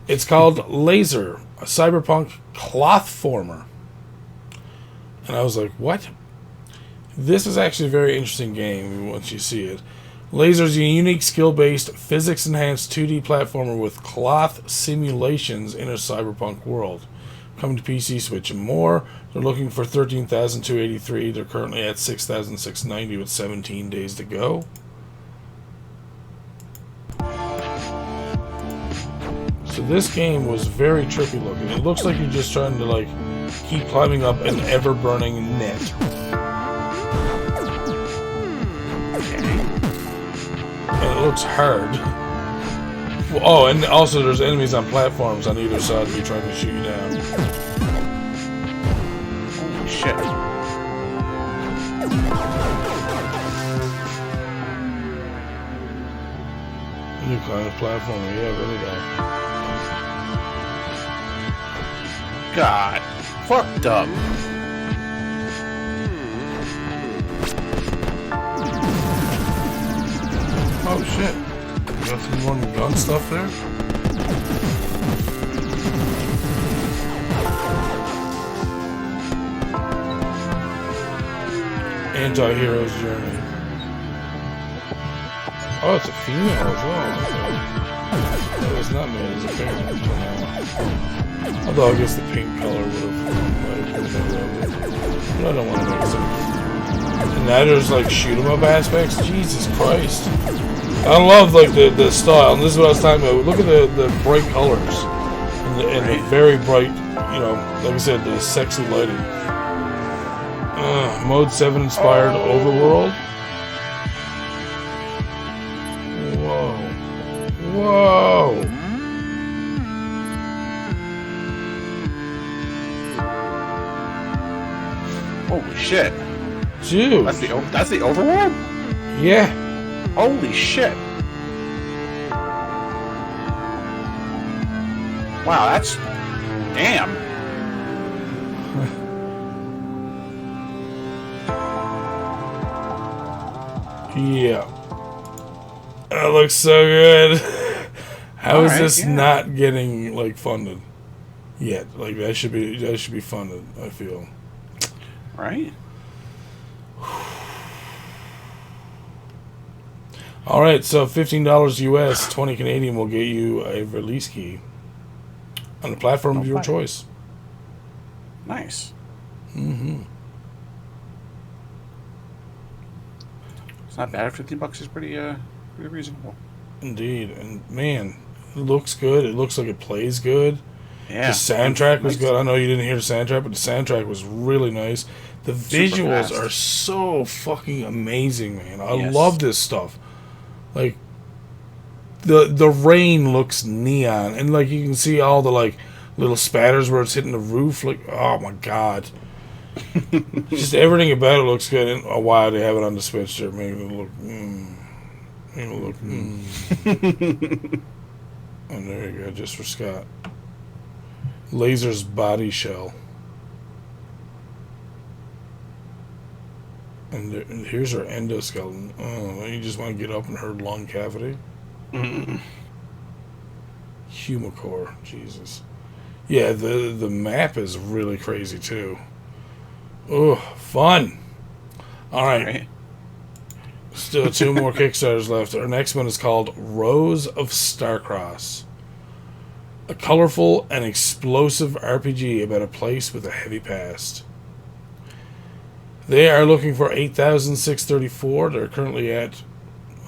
It's called Laser, a cyberpunk cloth former. And I was like, what? This is actually a very interesting game once you see it. Laser is a unique skill-based, physics-enhanced 2D platformer with cloth simulations in a cyberpunk world. Coming to PC, Switch, and more. They're looking for 13,283. They're currently at 6,690 with 17 days to go. So this game was very trippy looking. It looks like you're just trying to like keep climbing up an ever-burning net. And it looks hard. Oh, and also there's enemies on platforms on either side of you trying to shoot you down. Holy shit. You climb a platform, yeah, really though. God, fucked up. Oh shit. You got some more gun stuff there? Anti-Hero's Journey. Oh, it's a female as well. That was not made as a female. Although I guess the pink color would have been better. But I don't want to make some. And now there's like shoot 'em up aspects. Jesus Christ! I love like the style. And this is what I was talking about. Look at the bright colors and the very bright, you know, like I said, the sexy lighting. Mode 7 inspired overworld. Whoa! Holy shit! Dude, that's the overworld. Yeah. Holy shit! Wow, that's damn. Yeah. That looks so good. How is this not getting like funded yet? Like that should be funded, I feel. Right? Alright, so $15 US, 20 Canadian will get you a release key on the platform of your choice. Nice. Mm-hmm. It's not bad. $15 is pretty reasonable. Indeed, and man, it looks good. It looks like it plays good. Yeah. The soundtrack was good. I know you didn't hear the soundtrack, but the soundtrack was really nice. The visuals are so fucking amazing, man. I love this stuff. Like the rain looks neon, and like you can see all the like little spatters where it's hitting the roof. Like, oh my god. Just everything about it looks good. And oh wow, they have it on the Switch. They're making it look. And there you go, just for Scott. Laser's body shell. And here's her endoskeleton. Oh, you just want to get up in her lung cavity? Humicore. Jesus. Yeah, the map is really crazy, too. Oh, fun. All right. Still 2 more Kickstarters left. Our next one is called Rose of Starcross. A colorful and explosive RPG about a place with a heavy past. They are looking for 8,634. They're currently at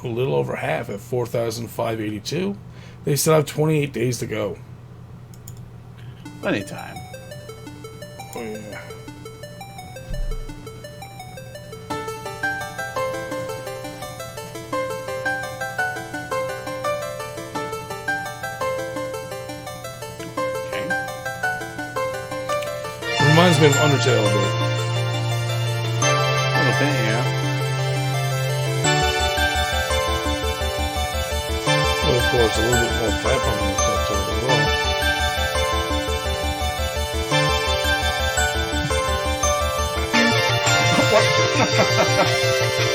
a little over half at 4,582. They still have 28 days to go. Plenty of time. Oh, yeah. Reminds me of Undertale a bit. A little bit, yeah. Well, of course, a little bit more platforming and stuff to it as well.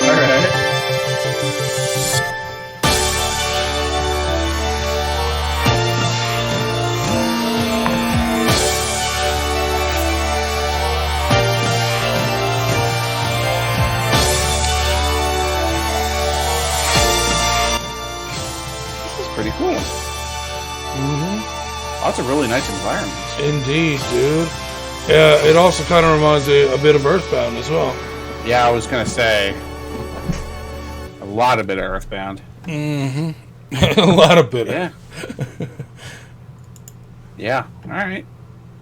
Alright. Pretty cool. Lots of really nice environments. Indeed, dude. Yeah, it also kind of reminds me a bit of Earthbound as well. Yeah, I was gonna say a lot of bit of Earthbound. A lot of bit. Yeah. Yeah. All right.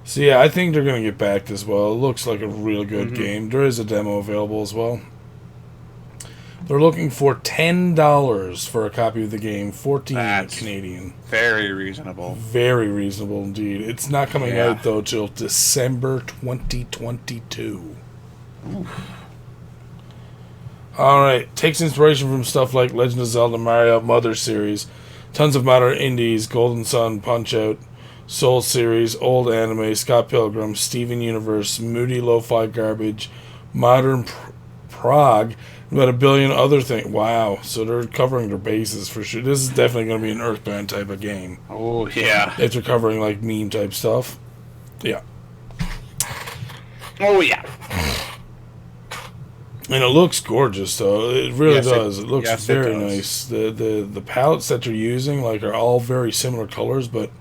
So yeah, I think they're gonna get backed as well. It looks like a real good game. There is a demo available as well. They're looking for $10 for a copy of the game, 14 Canadian. Very reasonable. Very reasonable indeed. It's not coming out though till December 2022. All right, takes inspiration from stuff like Legend of Zelda, Mario, Mother series, tons of modern indies, Golden Sun, Punch Out, Soul series, old anime, Scott Pilgrim, Steven Universe, moody lo-fi garbage, modern prog. About a billion other things. Wow. So they're covering their bases for sure. This is definitely going to be an Earthbound type of game. Oh, yeah. If they're covering, like, meme type stuff. Yeah. Oh, yeah. And it looks gorgeous, though. It really does. It looks very it does. nice. The palettes that they're using, like, are all very similar colors, but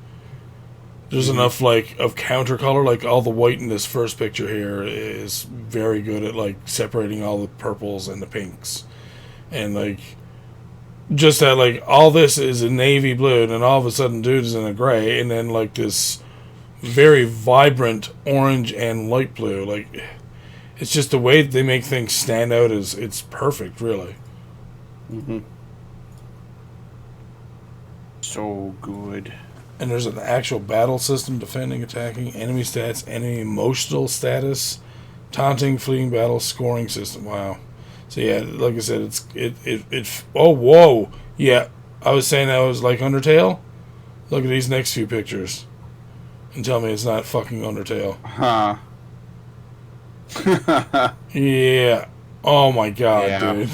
there's enough, like, of counter color. Like, all the white in this first picture here is very good at, like, separating all the purples and the pinks. And, like, just that, like, all this is a navy blue, and then all of a sudden dude is in a gray, and then, like, this very vibrant orange and light blue. Like, it's just the way that they make things stand out is, it's perfect, really. So good. And there's an actual battle system, defending, attacking, enemy stats, enemy emotional status, taunting, fleeting battle, scoring system. Wow. So yeah, like I said, it's oh, whoa. Yeah, I was saying that was like Undertale. Look at these next few pictures. And tell me it's not fucking Undertale. Huh. Yeah. Oh my god, dude.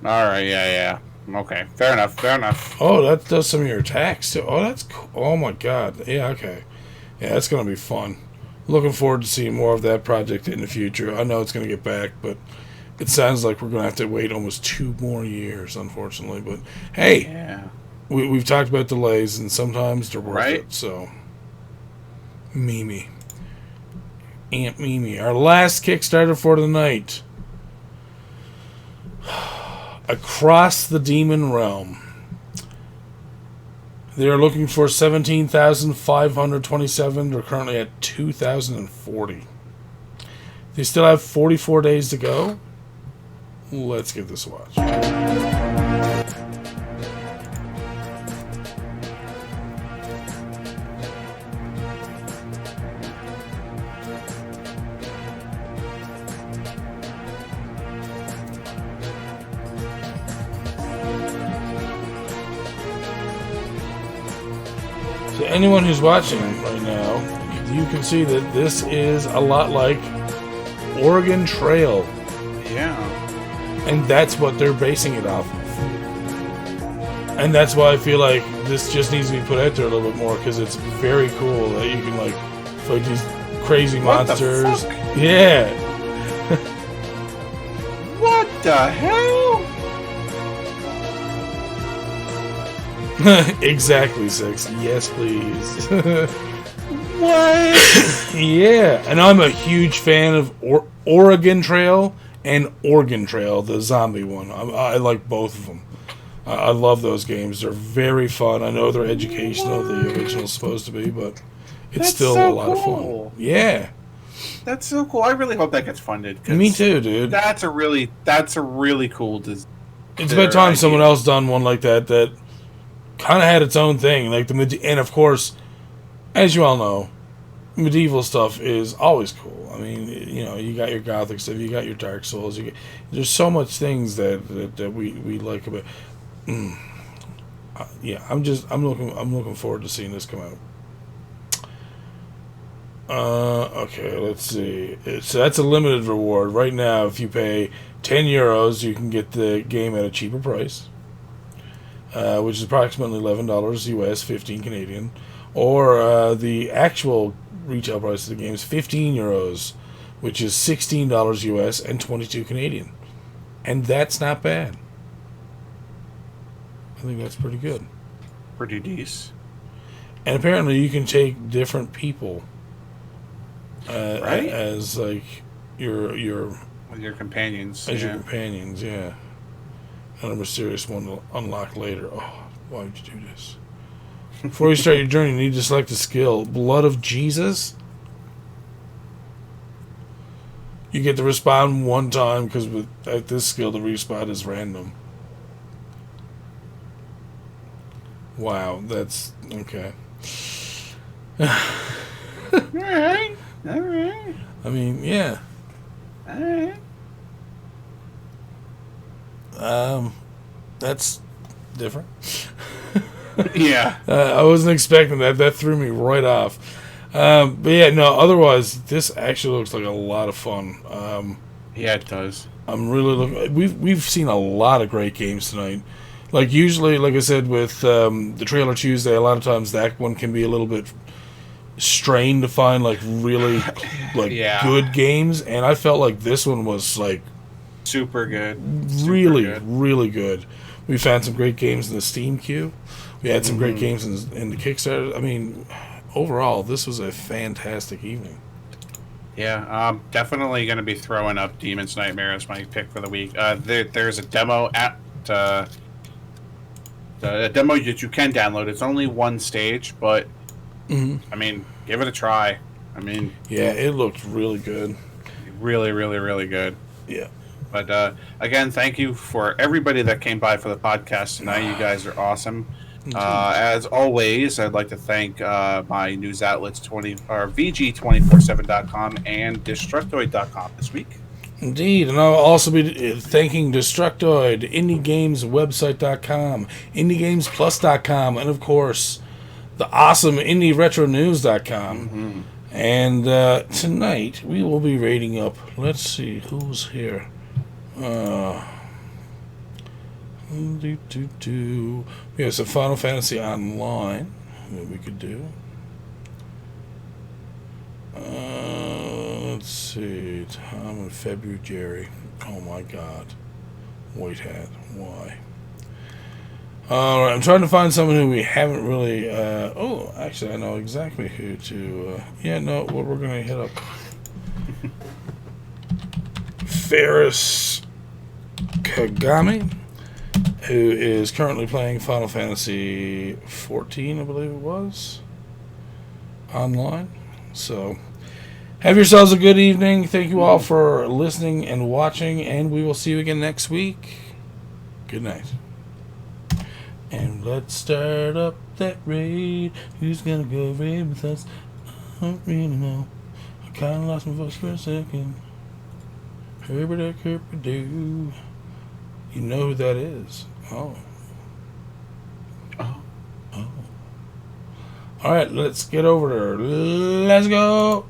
Alright, yeah. Okay, fair enough. Oh, that does some of your attacks too. Oh, that's cool. Oh my god. Yeah, okay. Yeah, that's gonna be fun. Looking forward to seeing more of that project in the future. I know it's gonna get back, but it sounds like we're gonna have to wait almost 2 more years, unfortunately. But hey, we've talked about delays, and sometimes they're worth it. So, Mimi, Aunt Mimi, our last Kickstarter for the night. Across the Demon Realm. They are looking for 17,527. They're currently at 2,040. They still have 44 days to go. Let's give this a watch. So anyone who's watching right now, you can see that this is a lot like Oregon Trail. Yeah. And that's what they're basing it off of. And that's why I feel like this just needs to be put out there a little bit more, because it's very cool that you can like fight these crazy monsters. What the fuck? Yeah. What the hell? Exactly, 6. Yes, please. What? Yeah, and I'm a huge fan of Oregon Trail and Oregon Trail, the zombie one. I like both of them. I love those games. They're very fun. I know they're educational, the original's supposed to be, but it's still a lot of fun. Yeah. That's so cool. I really hope that gets funded. Me too, dude. That's a really cool design. It's about time someone else done one like that kind of had its own thing. Like and of course, as you all know, medieval stuff is always cool. I mean, you know, you got your Gothic stuff, you got your Dark Souls. There's so much things that we like about. Yeah, I'm looking forward to seeing this come out. Okay, let's see. So that's a limited reward right now. If you pay €10, you can get the game at a cheaper price, which is approximately $11 US, 15 Canadian, or the actual retail price of the game is €15, which is $16 US and 22 Canadian, and that's not bad. I think that's pretty good. Pretty decent. And apparently you can take different people right? as like your with your companions. As your companions, yeah. And a mysterious one will unlock later. Oh, why would you do this? Before you start your journey, you need to select a skill. Blood of Jesus. You get to respawn one time, because at this skill, the respawn is random. Wow, that's okay. Alright. Alright. I mean, yeah. Alright. That's different. Yeah. I wasn't expecting that. That threw me right off. But yeah, no, otherwise, this actually looks like a lot of fun. Yeah, it does. I'm really looking. We've seen a lot of great games tonight. Like, usually, like I said, with the Trailer Tuesday, a lot of times that one can be a little bit strained to find, like, really, like, good games. And I felt like this one was, like, super good. Really good. We found some great games in the Steam queue. We had some great games in the Kickstarter. I mean, overall, this was a fantastic evening. Yeah, I'm definitely going to be throwing up Demon's Nightmare as my pick for the week. There's a demo at... the demo that you can download. It's only one stage, but I mean, give it a try. I mean, yeah, it looked really good. Really, really, really good. Yeah. But again, thank you for everybody that came by for the podcast tonight. You guys are awesome. As always, I'd like to thank my news outlets, VG247.com and Destructoid.com this week. Indeed, and I'll also be thanking Destructoid, IndieGamesWebsite.com, IndieGamesPlus.com, and of course, the awesome IndieRetroNews.com. And tonight we will be rating up. Let's see who's here. We have some Final Fantasy Online that we could do. Let's see. Tom and February. Oh my God. White Hat. Why? Alright, I'm trying to find someone who we haven't really. Oh, actually, I know exactly who to. Yeah, no, what we're going to hit up. Ferris Kagami, who is currently playing Final Fantasy 14, I believe it was, online. So, have yourselves a good evening. Thank you all for listening and watching, and we will see you again next week. Good night. And let's start up that raid. Who's gonna go raid with us? I don't really know. I kinda lost my voice for a second. Herba-da-kerpa-doo. You know who that is. Oh. Alright, let's get over there. Let's go.